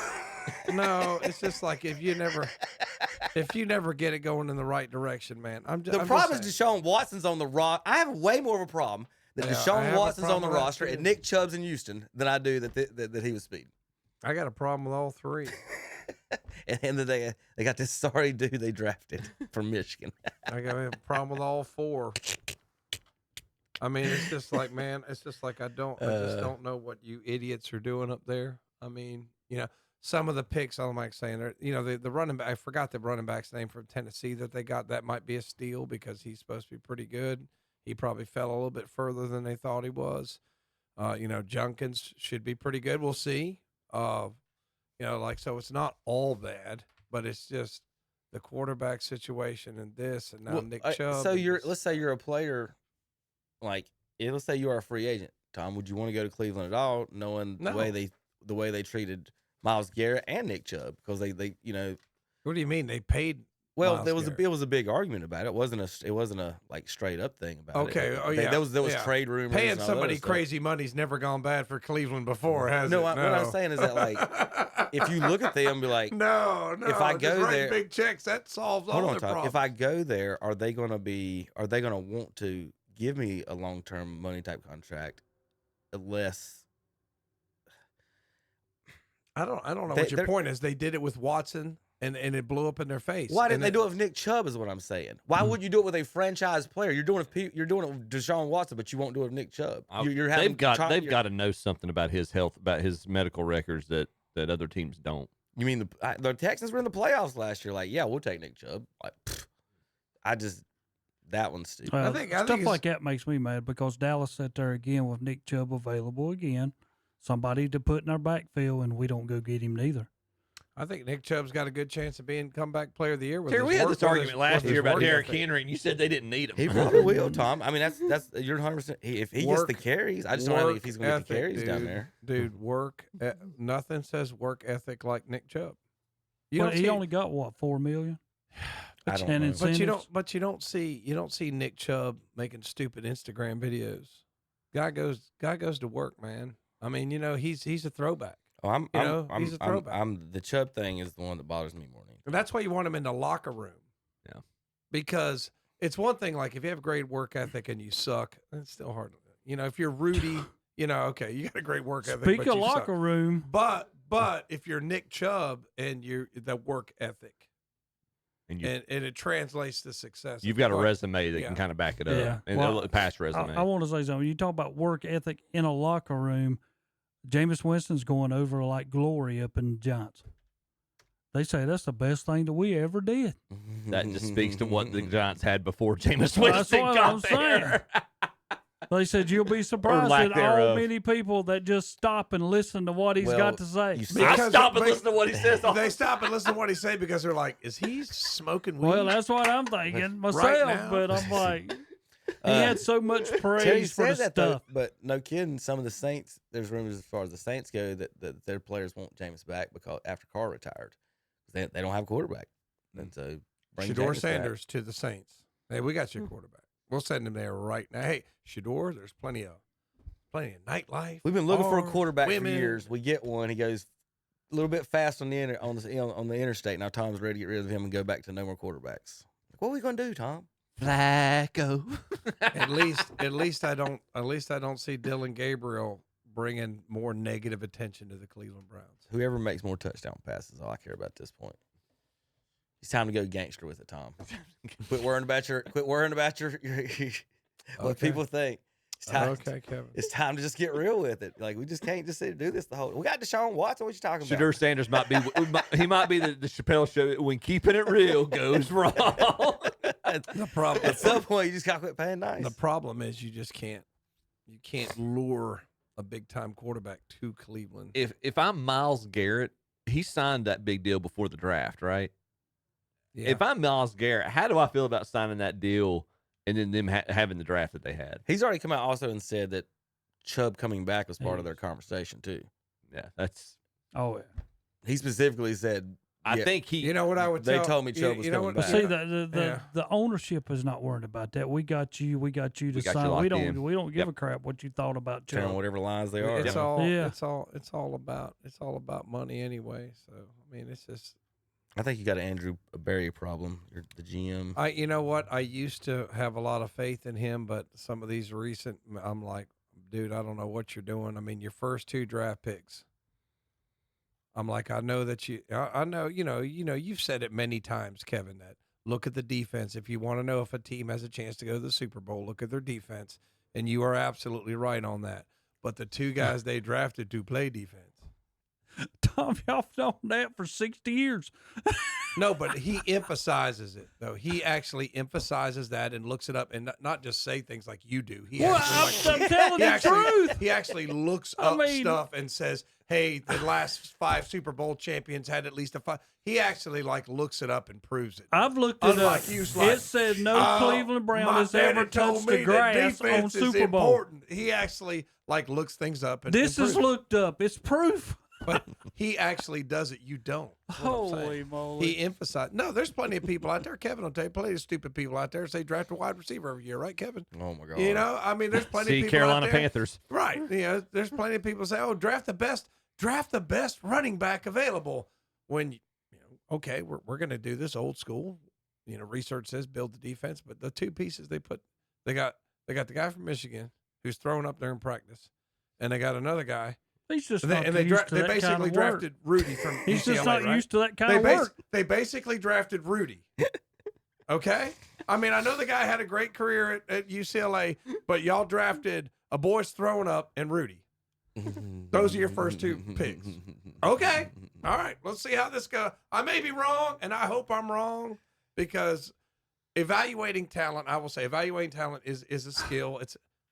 No, it's just like if you never get it going in the right direction, man. The problem is Deshaun Watson's on the roster. I have way more of a problem that Deshaun Watson's on the roster and Nick Chubb's in Houston than I do that he was speeding. I got a problem with all three. At the end of the day, they got this sorry dude they drafted from Michigan. I got a problem with all 4. I mean, it's just like, man, I just don't know what you idiots are doing up there. I mean, some of the picks, I don't like saying, the running back, I forgot the running back's name from Tennessee that they got. That might be a steal because he's supposed to be pretty good. He probably fell a little bit further than they thought he was. Junkins should be pretty good. We'll see. So it's not all bad, but it's just the quarterback situation and this, and now Nick Chubb. So let's say you're a player, let's say you are a free agent, Tom. Would you want to go to Cleveland at all, knowing the way they treated Myles Garrett and Nick Chubb, because they What do you mean they paid? Well, Myles it was a big argument about it. It wasn't a straight up thing about it. Okay. Oh yeah. There was trade rumors. Paying somebody crazy money's never gone bad for Cleveland before, has it? No, what I'm saying is that if you look at them, and be like, no. If I go there, big checks, that solves all their problems. If I go there, are they going to want to give me a long term money type contract? Unless I don't know what your point is. They did it with Watson. And it blew up in their face. Why didn't they do it with Nick Chubb? Is what I'm saying. Why would you do it with a franchise player? You're doing it with Deshaun Watson, but you won't do it with Nick Chubb. They've got to know something about his health, about his medical records that other teams don't. You mean the Texans were in the playoffs last year? Like, yeah, we'll take Nick Chubb. That one's stupid. I think stuff like that makes me mad because Dallas sat there again with Nick Chubb available again, somebody to put in our backfield, and we don't go get him neither. I think Nick Chubb's got a good chance of being comeback player of the year. We had this argument last year about Derrick Henry, and you said they didn't need him. He probably will, Tom. I mean, that's you're 100%. If he gets the carries, I just don't know if he's going to get the carries down there. Dude, nothing says work ethic like Nick Chubb. He only got what, $4 million? I don't know. But you don't see Nick Chubb making stupid Instagram videos. Guy goes to work, man. I mean, he's a throwback. Oh, he's a throwback. The Chubb thing is the one that bothers me more than anything. And that's why you want him in the locker room. Yeah. Because it's one thing, like, if you have great work ethic and you suck, it's still hard. If you're Rudy, okay, you got a great work ethic. Speak but of you locker suck. room. But if you're Nick Chubb and you're the work ethic, and it translates to success. You've got a resume that can kind of back it up. Yeah. And a past resume. I want to say something. You talk about work ethic in a locker room. Jameis Winston's going over like glory up in the Giants. They say that's the best thing that we ever did. That just speaks to what the Giants had before Jameis Winston That's what got I'm there. saying. They said you'll be surprised lack at how thereof. many people that just stop and listen to what he's got to say. I stop and listen to what he says. They stop and listen to what he says because they're like, is he smoking weed? Well, that's what I'm thinking myself, Right now? but I'm like, he had so much Terry praise for the said that, though, stuff. but no kidding. Some of the Saints, there's rumors as far as the Saints go that their players want Jameis back because after Carr retired, they don't have a quarterback, and so bring Shador Jameis Sanders to the Saints. Hey, we got your quarterback. We'll send him there right now. Hey, Shador, there's plenty of nightlife. We've been looking for a bars, quarterback women. for years. We get one. He goes a little bit fast on the interstate. Now Tom's ready to get rid of him and go back to no more quarterbacks. What are we gonna do, Tom? Flacco. At least I don't see Dylan Gabriel bringing more negative attention to the Cleveland Browns. Whoever makes more touchdown passes is all I care about at this point. It's time to go gangster with it, Tom. Quit worrying about your what people think. It's time, Okay, Kevin. It's time to just get real with it. Like, we just can't just sit do this the whole. We got Deshaun Watson. What you talking about? Shador Sanders might be the Chappelle Show when keeping it real goes wrong. The problem At some point, you just got to quit paying nice. The problem is you just can't lure a big time quarterback to Cleveland. If I'm Myles Garrett, he signed that big deal before the draft, right? Yeah. If I'm Myles Garrett, how do I feel about signing that deal and then them having the draft that they had? He's already come out also and said that Chubb coming back was part of their conversation too. Yeah, that's. Oh yeah. He specifically said. I think he. You know what I would. They tell, told me Chubb was coming back. See, the ownership is not worried about that. We got you. We got you to sign. We don't give a crap what you thought about Turn Chubb. whatever lines they are. It's all about money anyway. So I mean, it's just. I think you got an Andrew Berry problem. You're the GM. You know what? I used to have a lot of faith in him, but some of these recent, I'm like, dude, I don't know what you're doing. I mean, your first 2 draft picks. I'm like, I know that I know, you've said it many times, Kevin, that look at the defense. If you want to know if a team has a chance to go to the Super Bowl, look at their defense. And you are absolutely right on that. But the 2 guys they drafted to play defense. Tom, y'all known that for 60 years. No, but he emphasizes it, though. He actually emphasizes that and looks it up and not just say things like you do. I'm telling the truth. He actually looks up stuff and says, hey, the last 5 Super Bowl champions had at least a 5. He actually looks it up and proves it. I've looked it up. It said no Cleveland Brown has ever touched the grass on Super Bowl. Important. He actually looks things up. And this is looked up. It's proof. But he actually does it. You don't. Holy moly. He emphasized. No, there's plenty of people out there. Kevin will tell you, plenty of stupid people out there say draft a wide receiver every year, right, Kevin? Oh, my God. I mean, there's plenty of people Carolina out there. Panthers. Right. There's plenty of people say, oh, draft the best running back available. When, okay, we're going to do this old school. Research says build the defense, but the 2 pieces they got the guy from Michigan who's throwing up there in practice, and they got another guy. He's just They basically drafted Rudy from He's UCLA, just not right? used to that kind of work. They basically drafted Rudy. Okay? I mean, I know the guy had a great career at UCLA, but y'all drafted a boy's throwing up and Rudy. Those are your first 2 picks. Okay. All right. Let's see how this goes. I may be wrong, and I hope I'm wrong, because evaluating talent, I will say evaluating talent is a skill.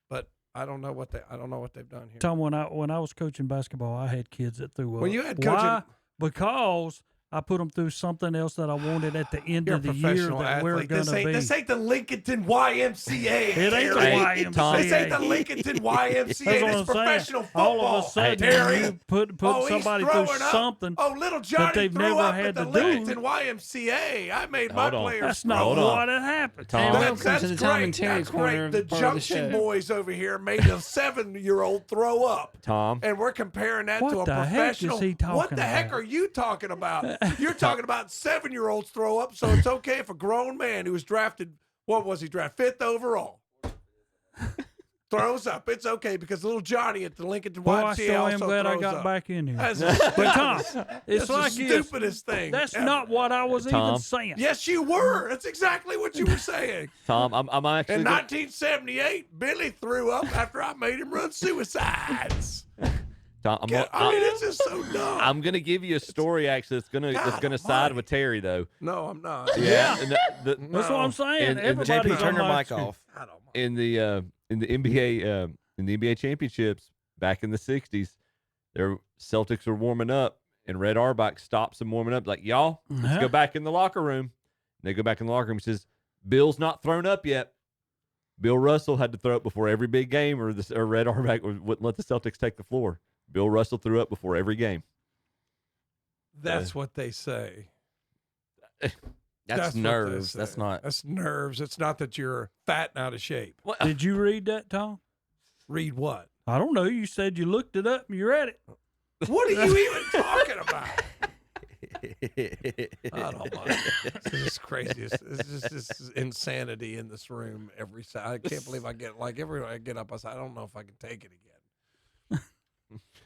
But I don't know what they've done here. Tom, when I was coaching basketball, I had kids that threw up. When you had Why? coaching, Because I put them through something else that I wanted at the end You're of the a year professional that we're athlete. going to be. This ain't the Lincolnton YMCA. It ain't the Terry. YMCA. This ain't the Lincolnton YMCA. That's This what I'm professional saying. football. All of a sudden, Terry. you put he's somebody through throwing up. something little Johnny that they've threw never up had at the to do. Lincolnton YMCA. I made my Hold on. players. That's not throw up. what had happened. Tom. That's Welcome to the Tom and Terry That's corner great. The part of the Junction show. boys over here made a 7-year-old throw up. Tom. And we're comparing that What to a the heck is professional. he talking What the heck about? are you talking about? You're talking about 7-year-olds throw up, so it's okay if a grown man who was drafted, what was he drafted? 5th overall. Throws up. It's okay because little Johnny at the Lincoln Boy, I YMCA sure also am glad I throws got up. back in here. That's But Tom, it's that's like the this. stupidest thing. That's ever. not what I was even Tom. saying. Yes, you were. That's exactly what you were saying. Tom, I'm actually. In 1978, Billy threw up after I made him run suicides. Tom, I mean, it's just so dumb. I'm gonna give you a story actually that's gonna side with Terry though. No, I'm not. Yeah, Yeah. That's what I'm saying. Everybody's JP, turn your on my mic off. in the NBA championships back in the '60s. Their Celtics were warming up, and Red Auerbach stops them warming up. Like, y'all, let's go back in the locker room. And they go back in the locker room. He says, "Bill's not thrown up yet." Bill Russell had to throw up before every big game, or Red Auerbach wouldn't let the Celtics take the floor. Bill Russell threw up before every game. That's what they say. That's what they nerves. say. That's not. That's nerves. It's not that you're fat and out of shape. Did you read that, Tom? Read what? I don't know. You said you looked it up and you read it. What are you even talking about? I don't know. This is crazy. This is insanity in this room every side. I can't believe I get every I get up. I say I don't know if I can take it again.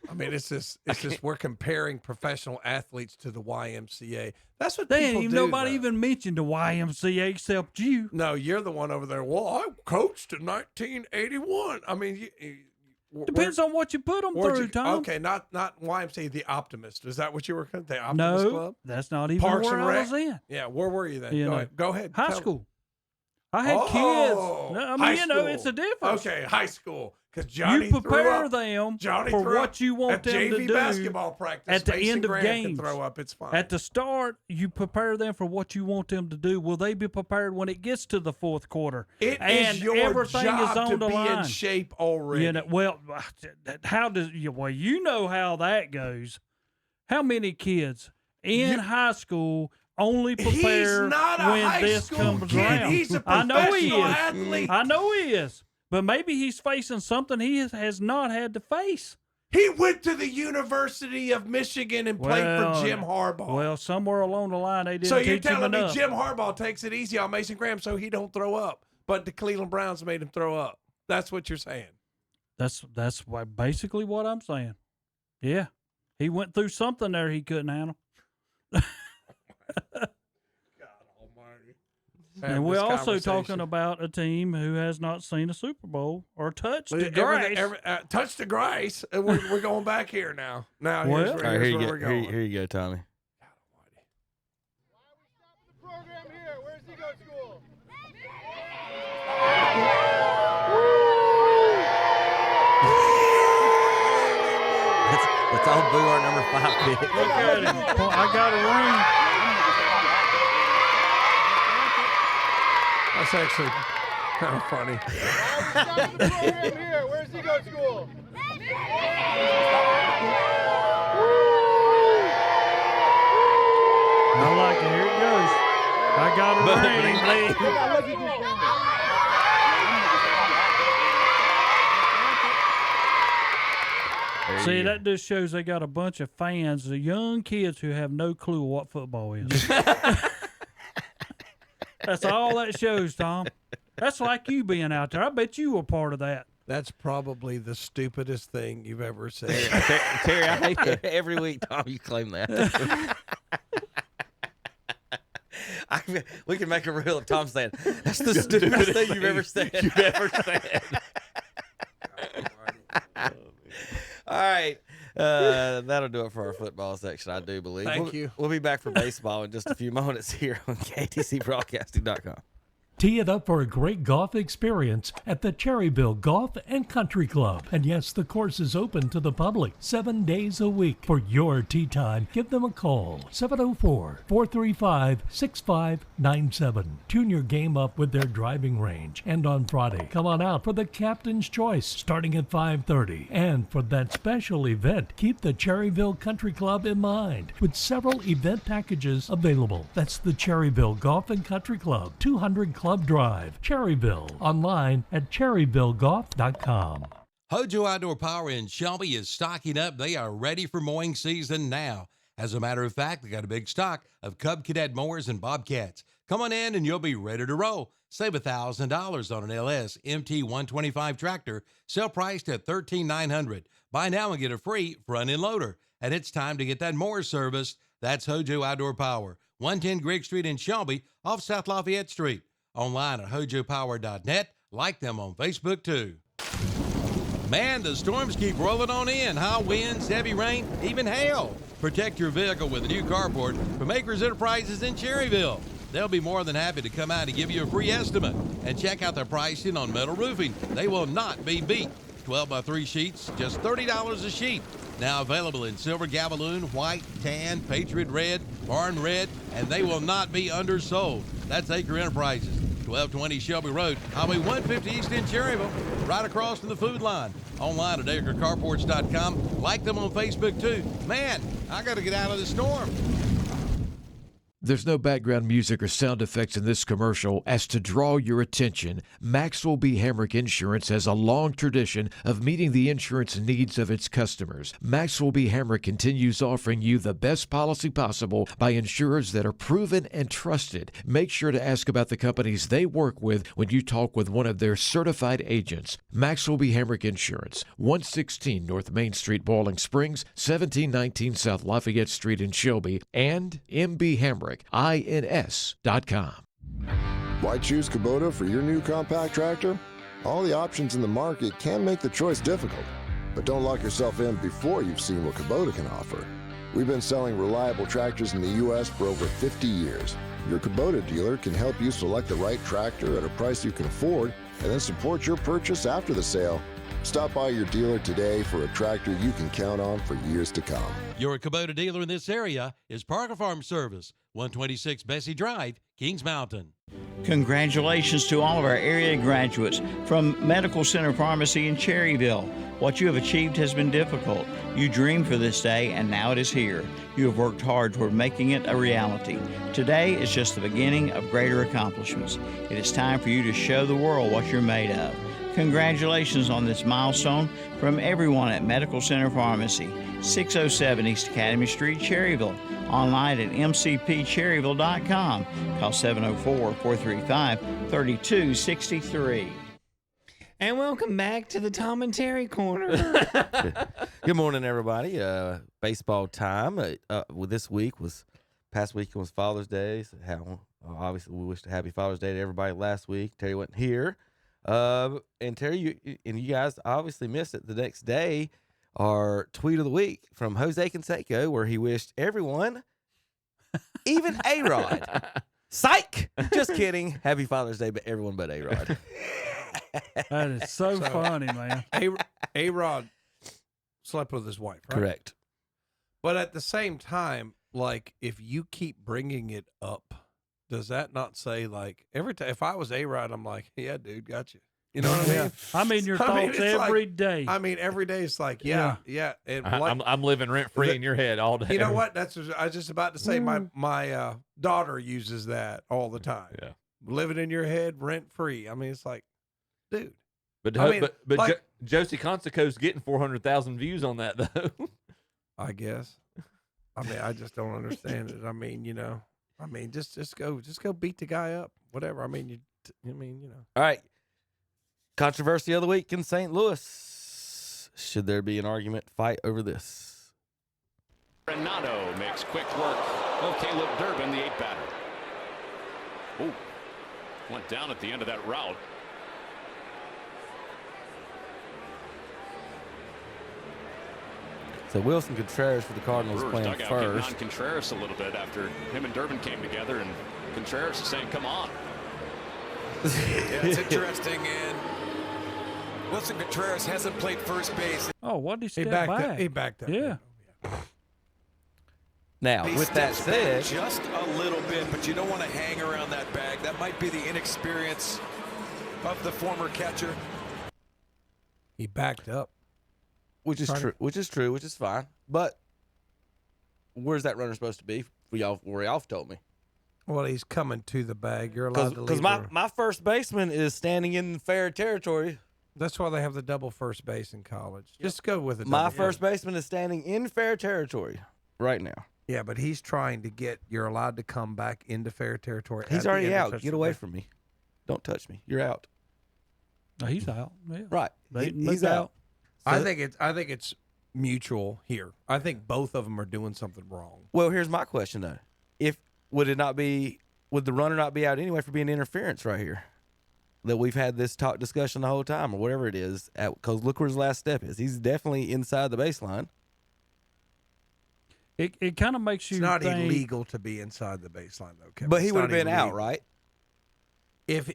I mean, it's just we're comparing professional athletes to the YMCA. That's what They people ain't even do, nobody though. even mentioned the YMCA except you. No, you're the one over there. Well, I coached in 1981. I mean, Depends on what you put them through, Tom. Okay, not YMCA, the Optimist. Is that what you were? The Optimist No, Club? that's not even Parks where and I Rec? was in. Yeah, where were you then? You know, Go ahead. High Tell me. school. I had kids. I mean, high you know, school. it's a difference. Okay, high school. Because Johnny You prepare threw up. them Johnny for threw what up you want at them to JV do basketball practice. at the Mason end of Graham can games. throw up. It's fine. At the start, you prepare them for what you want them to do. Will they be prepared when it gets to the fourth quarter? It and is your everything job is on to the be line. in shape already. You know, well, how does you? Well, you know how that goes. How many kids in high school only prepare He's not a when high this school comes kid. around? He's a I know he professional is. athlete. I know he is. But maybe he's facing something he has not had to face. He went to the University of Michigan and played for Jim Harbaugh. Well, somewhere along the line they didn't So you're teach him telling me enough. Jim Harbaugh takes it easy on Mason Graham so he don't throw up, but the Cleveland Browns made him throw up. That's what you're saying. That's basically what I'm saying. Yeah, he went through something there he couldn't handle. And we're also talking about a team who has not seen a Super Bowl or touched the grass. Touch the grass. We're going back here now. Now here's All where, right, here's where we're going. here you go, Tommy. Let's all boo our number 5 pick. Look at him. I got a ring. That's actually kind of funny. Where's he go to school? I like it. Here it goes. I got a ring. See, that just shows they got a bunch of fans, the young kids who have no clue what football is. That's all that shows, Tom. That's like you being out there. I bet you were part of that. That's probably the stupidest thing you've ever said. Terry, I hate that. Every week, Tom, you claim that. We can make a reel of Tom saying, that's the stupidest thing you've ever said. All right. That'll do it for our football section, I do believe. Thank you. We'll be back for baseball in just a few moments here on KTCBroadcasting.com. Tee it up for a great golf experience at the Cherryville Golf and Country Club. And yes, the course is open to the public 7 days a week. For your tee time, give them a call, 704-435-6597. Tune your game up with their driving range. And on Friday, come on out for the Captain's Choice starting at 5:30. And for that special event, keep the Cherryville Country Club in mind with several event packages available. That's the Cherryville Golf and Country Club, 200 Club Drive, Cherryville. Online at cherryvillegolf.com. Hojo Outdoor Power in Shelby is stocking up. They are ready for mowing season now. As a matter of fact, they got a big stock of Cub Cadet mowers and Bobcats. Come on in and you'll be ready to roll. Save $1,000 on an LS MT125 tractor, sell priced at $13,900. Buy now and get a free front end loader. And it's time to get that mower serviced. That's Hojo Outdoor Power, 110 Grigg Street in Shelby, off South Lafayette Street. Online at hojopower.net. Like them on Facebook too. Man, the storms keep rolling on in. High winds, heavy rain, even hail. Protect your vehicle with a new carport from Acres Enterprises in Cherryville. They'll be more than happy to come out and give you a free estimate. And check out their pricing on metal roofing. They will not be beat. 12x3 sheets, just $30 a sheet. Now available in silver gabaloon, white, tan, patriot red, barn red, and they will not be undersold. That's Acre Enterprises, 1220 Shelby Road, Highway 150 East in Cherryville, right across from the food line. Online at acrecarports.com. Like them on Facebook too. Man, I got to get out of the storm. There's no background music or sound effects in this commercial as to draw your attention. Maxwell B. Hamrick Insurance has a long tradition of meeting the insurance needs of its customers. Maxwell B. Hamrick continues offering you the best policy possible by insurers that are proven and trusted. Make sure to ask about the companies they work with when you talk with one of their certified agents. Maxwell B. Hamrick Insurance, 116 North Main Street, Boiling Springs, 1719 South Lafayette Street in Shelby, and MB Hamrick. INS.com. Why choose Kubota for your new compact tractor? All the options in the market can make the choice difficult, but don't lock yourself in before you've seen what Kubota can offer. We've been selling reliable tractors in the U.S. for over 50 years. Your Kubota dealer can help you select the right tractor at a price you can afford and then support your purchase after the sale. Stop by your dealer today for a tractor you can count on for years to come. Your Kubota dealer in this area is Parker Farm Service, 126 Bessie Drive, Kings Mountain. Congratulations to all of our area graduates from Medical Center Pharmacy in Cherryville. What you have achieved has been difficult. You dreamed for this day, and now it is here. You have worked hard toward making it a reality. Today is just the beginning of greater accomplishments. It is time for you to show the world what you're made of. Congratulations on this milestone from everyone at Medical Center Pharmacy, 607 East Academy Street, Cherryville. Online at mcpcherryville.com. Call 704-435-3263. And welcome back to the Tom and Terry Corner. Good morning, everybody. Baseball time. This week was, past week was Father's Day. So obviously, we wished a happy Father's Day to everybody last week. Terry wasn't here. And Terry, you guys obviously missed it. The next day, our tweet of the week from Jose Canseco, where he wished everyone, even A-Rod, psych, just kidding, happy Father's Day, but everyone but A-Rod. That is so funny, man. A-Rod slept with his wife, right? Correct. But at the same time, like, if you keep bringing it up, does that not say, like, every time, if I was A-Rod, I'm like, yeah, dude, got you. You know what I mean? I mean, your thoughts every day. I mean, every day it's like, yeah. And I'm living rent free in your head all day. You know what? That's what I was just about to say. My daughter uses that all the time. Yeah, living in your head, rent free. I mean, it's like, dude. But like, Josie Conseco's getting 400,000 views on that though. I guess. I mean, I just don't understand it. I mean, you know. Just go beat the guy up. Whatever. I mean, you know. All right. Controversy of the week in St. Louis. Should there be an argument, fight over this? Renato makes quick work of Caleb Durbin, the 8th batter. Ooh, went down at the end of that route. So Wilson Contreras for the Cardinals Brewers playing dugout first. On Contreras a little bit after him and Durbin came together, and Contreras is saying, "Come on." Yeah, it's interesting. And Wilson Contreras hasn't played first base. Oh, what did he step backed back? up. He backed up. Yeah. Now, He with that steps back said, just a little bit, but you don't want to hang around that bag. That might be the inexperience of the former catcher. He backed up. which is true, which is fine. But where's that runner supposed to be? For y'all, where y'all told me. Well, he's coming to the bag. You're allowed to leave. Because my first baseman is standing in fair territory. That's why they have the double first base in college. Just go with it. My first baseman is standing in fair territory right now. Yeah, but he's trying to get. You're allowed to come back into fair territory. He's at the already end of out. touch Get the away base. from me. Don't touch me. You're out. No, he's out. Yeah. Right. He's out. I think it's mutual here. I think both of them are doing something wrong. Well, here's my question though: would the runner not be out anyway for being interference right here? That we've had this discussion the whole time, or whatever it is, because look where his last step is. He's definitely inside the baseline. It kind of makes you. It's not think, illegal to be inside the baseline though, Kevin. But he It's would have not been out, illegal. right?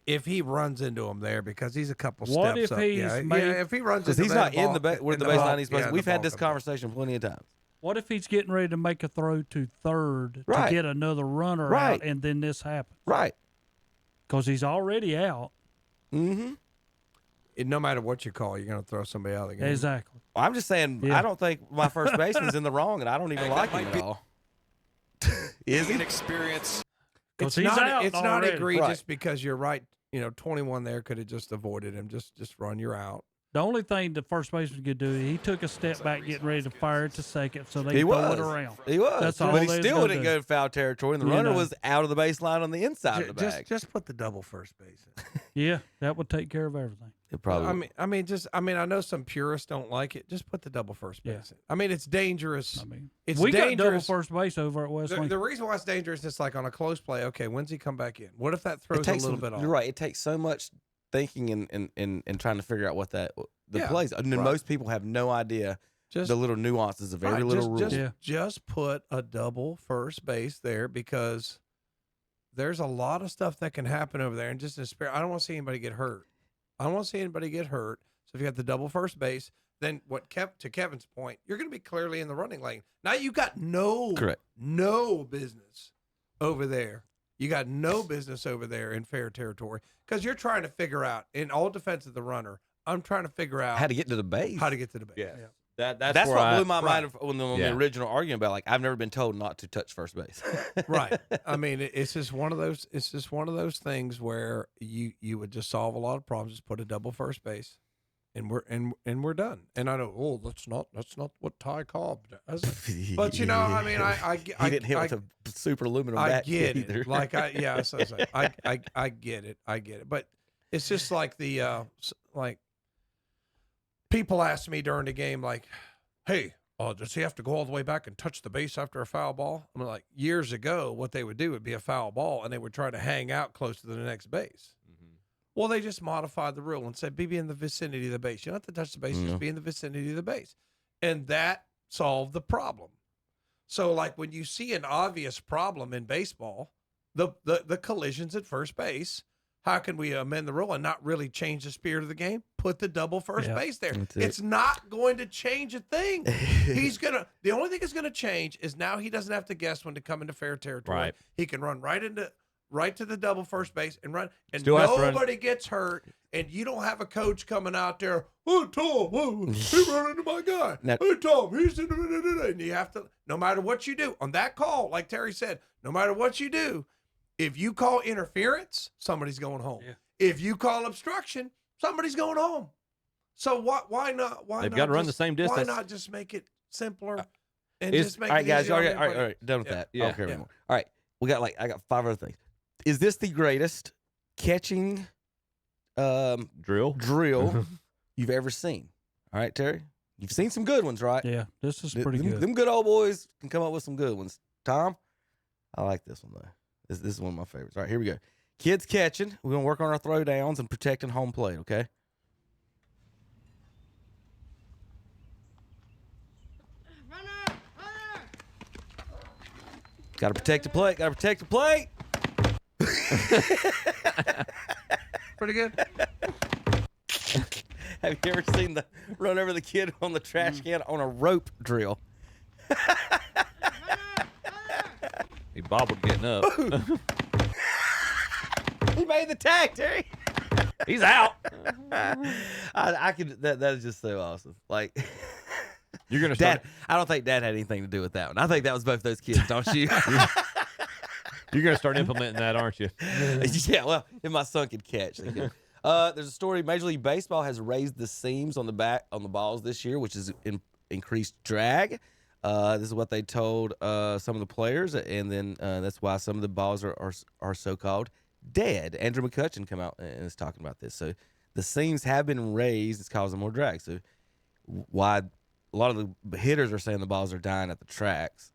If he runs into him there because he's a couple What steps if up. he's Yeah, made- if he runs Because into he's that not in the ball- where the ball- baseline he's supposed yeah, to. We've the had ball this comes out. conversation plenty of times. What if he's getting ready to make a throw to third Right. to get another runner Right. out, and then this happens? Right. Because he's already out. Mm-hmm. No matter what you call, you're going to throw somebody out of the game. Exactly. I'm just saying, Yeah. I don't think my first baseman's in the wrong, and I don't even like him at all. Is he? Inexperience. It's he's not. out It's not already. egregious Right. because you're right. 21 there could have just avoided him. Just run. You're out. The only thing the first baseman could do, he took a step back, getting ready to fire it to second, so they He throw was. it around. He was. That's all but he they was still gonna didn't do. go to foul territory, and the You runner know. was out of the baseline on the inside of the bag. Just put the double first base in. Yeah, that would take care of everything. It probably. I know some purists don't like it. Just put the double first base in. I mean, it's dangerous. It's we got double dangerous. first base over at West Lincoln. The reason why it's dangerous is like on a close play. Okay, when's he come back in? What if that throws a little bit off? You're right. It takes so much thinking and trying to figure out what the Yeah, plays. And then right. most people have no idea the little nuances of every Right, little rule. Just put a double first base there because there's a lot of stuff that can happen over there. And just in spirit, I don't want to see anybody get hurt. I don't want to see anybody get hurt. So if you got the double first base, then to Kevin's point, you're going to be clearly in the running lane. Now you got no business over there. You got no business over there in fair territory because you're trying to figure out, in all defense of the runner, I'm trying to figure out How to get to the base. How to get to the base. Yeah. That's where what I- blew my Right. mind on the Yeah. original argument about I've never been told not to touch first base. Right. I mean, it's just one of those. It's just one of those things where you would just solve a lot of problems. Just put a double first base, and we're done. And I know, that's not what Ty Cobb does. But I mean, he didn't hit with a super aluminum I bat get either. it. Like I get it. I get it. But it's just like like people ask me during the game, like, "Hey, does he have to go all the way back and touch the base after a foul ball?" I'm like, years ago, what they would do would be a foul ball, and they would try to hang out close to the next base. Well, they just modified the rule and said, be in the vicinity of the base. You don't have to touch the base, just be in the vicinity of the base. And that solved the problem. So, like, when you see an obvious problem in baseball, the collisions at first base, how can we amend the rule and not really change the spirit of the game? Put the double first base there. That's it. It's not going to change a thing. The only thing that's going to change is now he doesn't have to guess when to come into fair territory. Right. He can run right to the double first base and run, and Still has to run. nobody gets hurt, and you don't have a coach coming out there, "Oh, Tom, he ran into my guy. Now- Hey, Tom, he's in the," and you have to, no matter what you do on that call, like Terry said, no matter what you do, if you call interference, somebody's going home. Yeah. If you call obstruction, somebody's going home. So why not? They've got to run the same distance. Why not just make it simpler and Is- just make all right, it guys. easier All on right, all right, everybody? all right. Done with that. I don't care Yeah. anymore. All right. We got I got 5 other things. Is this the greatest catching drill you've ever seen? All right, Terry? You've seen some good ones, right? Yeah, this is pretty good. Them good old boys can come up with some good ones. Tom? I like this one, though. This is one of my favorites. All right, here we go. Kids catching. We're going to work on our throw downs and protecting home plate, okay? Got to protect the plate. Got to protect the plate. Pretty good. Have you ever seen the run over the kid on the trash can on a rope drill? He bobbled getting up. He made the tag, Terry. He's out. I could. That is just so awesome. Like you're gonna Dad. I don't think Dad had anything to do with that one. I think that was both those kids, don't you? You're gonna start implementing that, aren't you? Yeah. Well, if my son could catch. There's a story. Major League Baseball has raised the seams on the balls this year, which is increased drag. This is what they told some of the players, and then that's why some of the balls are so-called dead. Andrew McCutcheon come out and is talking about this. So the seams have been raised. It's causing more drag. So why a lot of the hitters are saying the balls are dying at the tracks.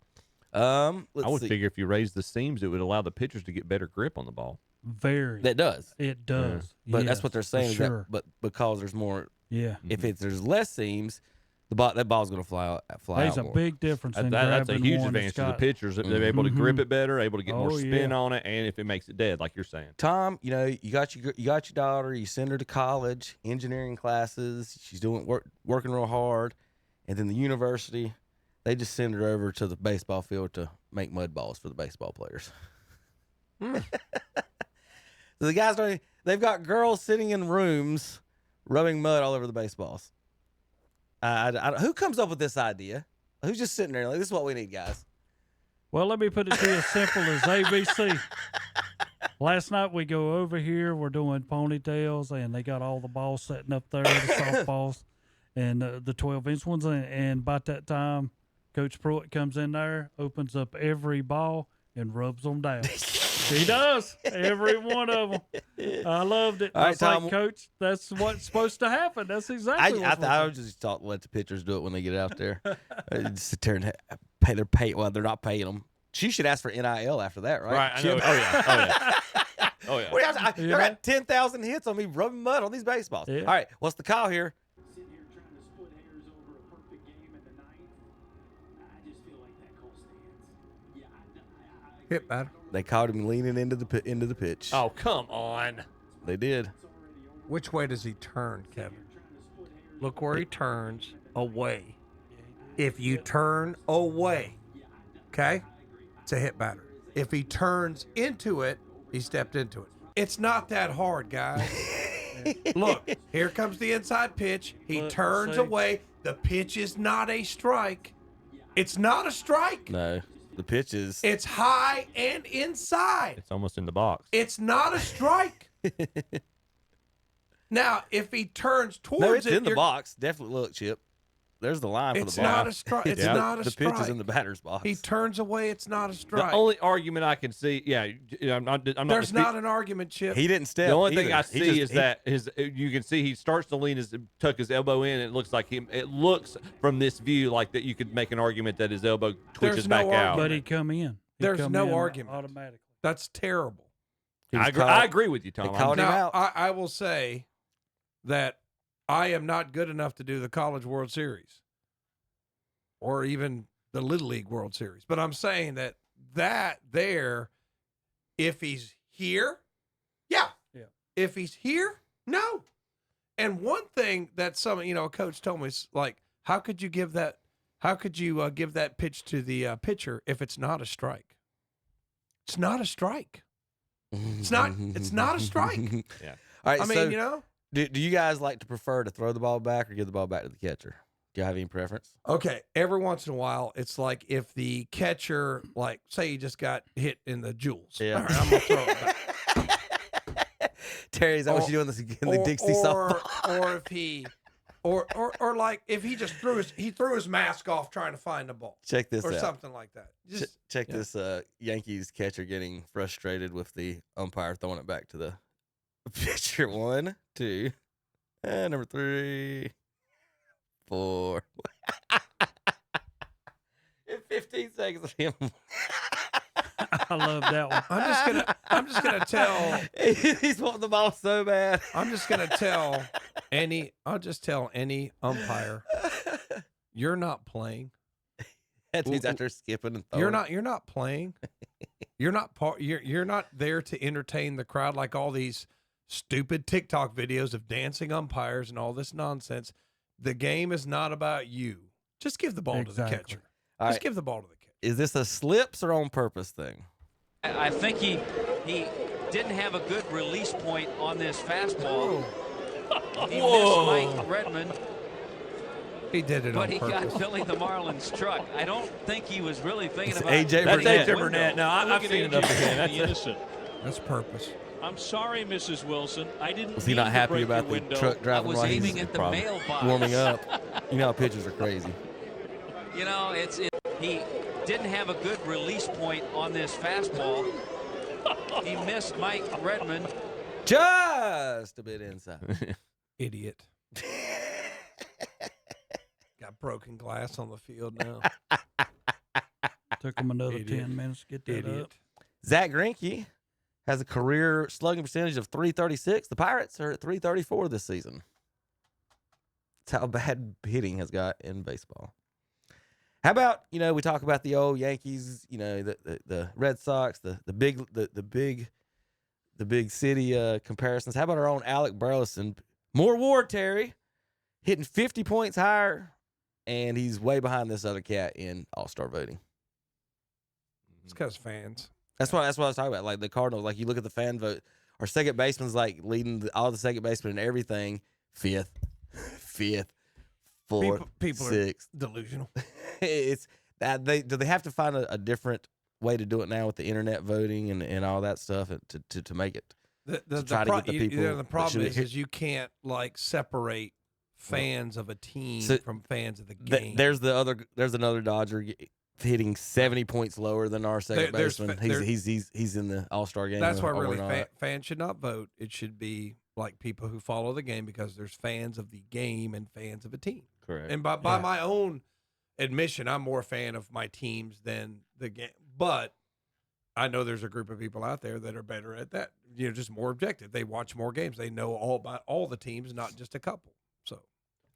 I would figure if you raise the seams, it would allow the pitchers to get better grip on the ball. Very. That does. It does. But Yes, that's what they're saying. Is sure. that, but because there's more. Yeah. If there's less seams, that ball's going to fly out. There's a more. big difference in That's a grabbing huge one advantage that's to the got- pitchers. They're able to grip it better, able to get more Oh, spin yeah. on it, and if it makes it dead, like you're saying. Tom, you got your daughter. You send her to college, engineering classes. She's doing working real hard, and then the university, they just send her over to the baseball field to make mud balls for the baseball players. So the guys don't. They've got girls sitting in rooms, rubbing mud all over the baseballs. Who comes up with this idea? Who's just sitting there like, this is what we need, guys? Well, let me put it to you as simple as ABC. Last night we go over here. We're doing ponytails, and they got all the balls setting up there, the softballs, and the 12-inch ones. And about that time, Coach Pruitt comes in there, opens up every ball, and rubs them down. He does. Every one of them. I loved it. All I right, was like, Tom. Coach, that's what's supposed to happen. That's exactly what's supposed I would just thought let the pitchers do it when they get out there. Just sit there and pay their pay. Well, they're not paying them. She should ask for NIL after that, right? Right, I know. Oh, yeah. Oh, yeah. What do you have I got 10,000 hits on me rubbing mud on these baseballs. Yeah. All right, what's the call here? Hit batter. They caught him leaning into the pitch. Oh, come on. They did. Which way does he turn, Kevin? Look where he turns away. If you turn away, okay, it's a hit batter. If he turns into it, he stepped into it. It's not that hard, guys. Look, here comes the inside pitch. He turns away. The pitch is not a strike. It's not a strike. No, the pitch is. It's high and inside. It's almost in the box. It's not a strike. Now, if he turns towards No, it's it, in the box. Definitely look, Chip. There's the line for It's the ball. not a strike. It's not a the strike. pitch is in the batter's box. He turns away. It's not a strike. The only argument I can see, I'm not. There's not an argument, Chip. He didn't step. The only thing either. I see is that you can see he starts to tuck his elbow in. And it looks like him. It looks from this view like that you could make an argument that his elbow twitches back out. But he come in. There's no argument. Automatically. That's terrible. I agree with you, Tom. Now, I will say that I am not good enough to do the College World Series or even the Little League World Series. But I'm saying that there, if he's here, yeah. If he's here, no. And one thing that a coach told me is like, how could you give that pitch to the pitcher if it's not a strike? It's not a strike. It's not a strike. Yeah. All right. I mean, do you guys like to prefer to throw the ball back or give the ball back to the catcher? Do you have any preference? Okay, every once in a while, it's like if the catcher, like, say you just got hit in the jewels. Yeah. All right, I'm gonna throw it back. Terry, is that what you do in the Dixie softball? Or if he, or like if he just threw his mask off trying to find the ball. Check this or out. something like that. Just Check this Yankees catcher getting frustrated with the umpire throwing it back to the pitcher. 1, 2, number 3, 4. In 15 seconds of him. I love that one. I'm just gonna tell. He's wanting the ball so bad. I'm just gonna tell I'll just tell any umpire, you're not playing. He's out there skipping and throwing. You're not playing. You're not there to entertain the crowd like all these stupid TikTok videos of dancing umpires and all this nonsense. The game is not about you. Just give the ball to the catcher. Just give the ball to the catcher. Is this a slips or on purpose thing? I think he didn't have a good release point on this fastball. He missed Mike Redmond. He did it but on he purpose. got Billy the Marlin's truck. I don't think he was really thinking It's about AJ That's Burnett. AJ Burnett. No, I've seen it up again. The innocent. That's purpose. I'm sorry, Mrs. Wilson. I didn't. Was he mean not to happy break about your the window. truck driving was while he's aiming at the mailbox. warming up? You know how pitchers are crazy. You know, he didn't have a good release point on this fastball. He missed Mike Redmond. Just a bit inside. Idiot. Got broken glass on the field now. Took him another 10 minutes to get that up. Zach Greinke has a career slugging percentage of .336. The Pirates are at .334 this season. That's how bad hitting has got in baseball. How about, we talk about the old Yankees, the Red Sox, the big city comparisons. How about our own Alec Burleson? More WAR, Terry, hitting 50 points higher, and he's way behind this other cat in All-Star voting. It's because fans. That's what I was talking about. Like the Cardinals, like you look at the fan vote, our second baseman's like leading all the second basemen and everything. Fifth, fourth, people sixth. Are delusional. It's that do they have to find a different way to do it now with the internet voting and all that stuff to make it to try to get the people. The problem is you can't separate fans of a team from fans of the game. There's another Dodger hitting 70 points lower than our second baseman. He's in the All-Star game. That's why really fans should not vote. It should be like people who follow the game, because there's fans of the game and fans of a team. Correct. And by my own admission, I'm more a fan of my teams than the game. But I know there's a group of people out there that are better at that. Just more objective. They watch more games. They know all about all the teams, not just a couple. So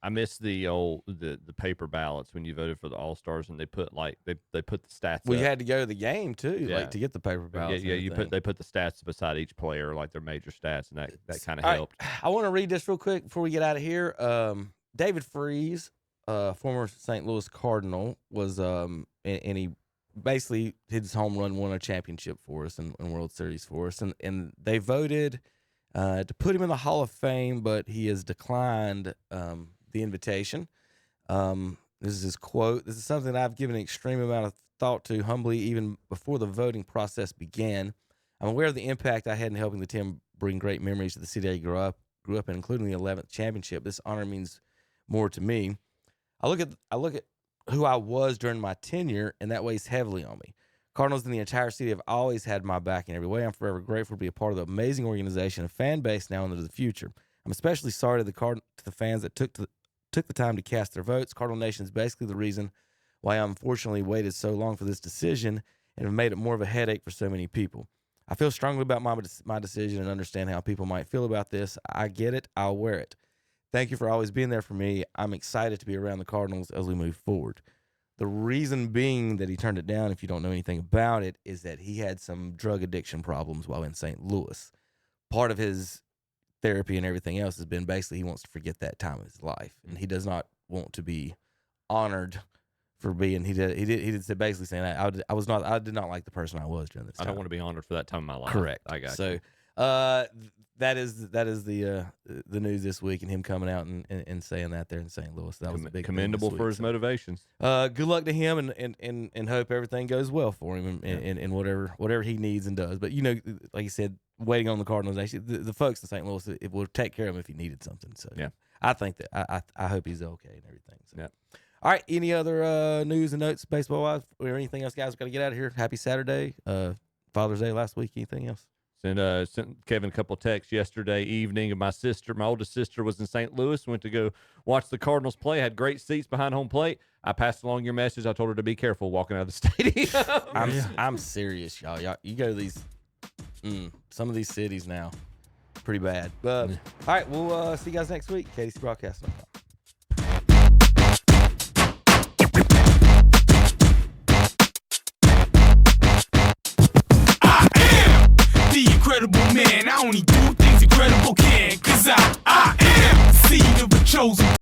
I miss the old the paper ballots when you voted for the All-Stars, and they put they put the stats. Well, up. you had to go to the game too, to get the paper ballots. Yeah, they put the stats beside each player, like their major stats, and that kind of All helped. Right. I want to read this real quick before we get out of here. David Freese, former St. Louis Cardinal, was and he basically his home run won a championship for us and World Series for us, and they voted to put him in the Hall of Fame, but he has declined the invitation. This is his quote. This is something I've given an extreme amount of thought to humbly even before the voting process began. I'm aware of the impact I had in helping the team bring great memories to the city I grew up in, including the 11th championship. This honor means more to me. I look at who I was during my tenure, and that weighs heavily on me. Cardinals and the entire city have always had my back in every way. I'm forever grateful to be a part of the amazing organization and fan base now and into the future. I'm especially sorry to the fans that took the time to cast their votes. Cardinal Nation is basically the reason why I unfortunately waited so long for this decision and have made it more of a headache for so many people. I feel strongly about my decision and understand how people might feel about this. I get it. I'll wear it. Thank you for always being there for me. I'm excited to be around the Cardinals as we move forward. The reason being that he turned it down, if you don't know anything about it, is that he had some drug addiction problems while in St. Louis. Part of his therapy and everything else has been basically he wants to forget that time of his life, and he does not want to be honored for being. He did say basically saying that I did not like the person I was during this time. I don't want to be honored for that time of my life. Correct. I got so. you. That is the news this week, and him coming out and saying that there in St. Louis. That was a big commendable for his motivations. Good luck to him, and hope everything goes well for him and whatever he needs and does. But like you said, waiting on the Cardinals, actually, the folks in St. Louis, it will take care of him if he needed something. So yeah, I think that I hope he's okay and everything. So. Yeah. All right. Any other news and notes baseball wise or anything else, guys? Got to get out of here. Happy Saturday. Father's Day last week. Anything else? Sent Kevin a couple texts yesterday evening. And my oldest sister, was in St. Louis. Went to go watch the Cardinals play. Had great seats behind home plate. I passed along your message. I told her to be careful walking out of the stadium. I'm serious, y'all. You go to these some of these cities now, pretty bad. But all right, we'll see you guys next week. KDC Broadcasting. The incredible man, I only do things incredible. Josie.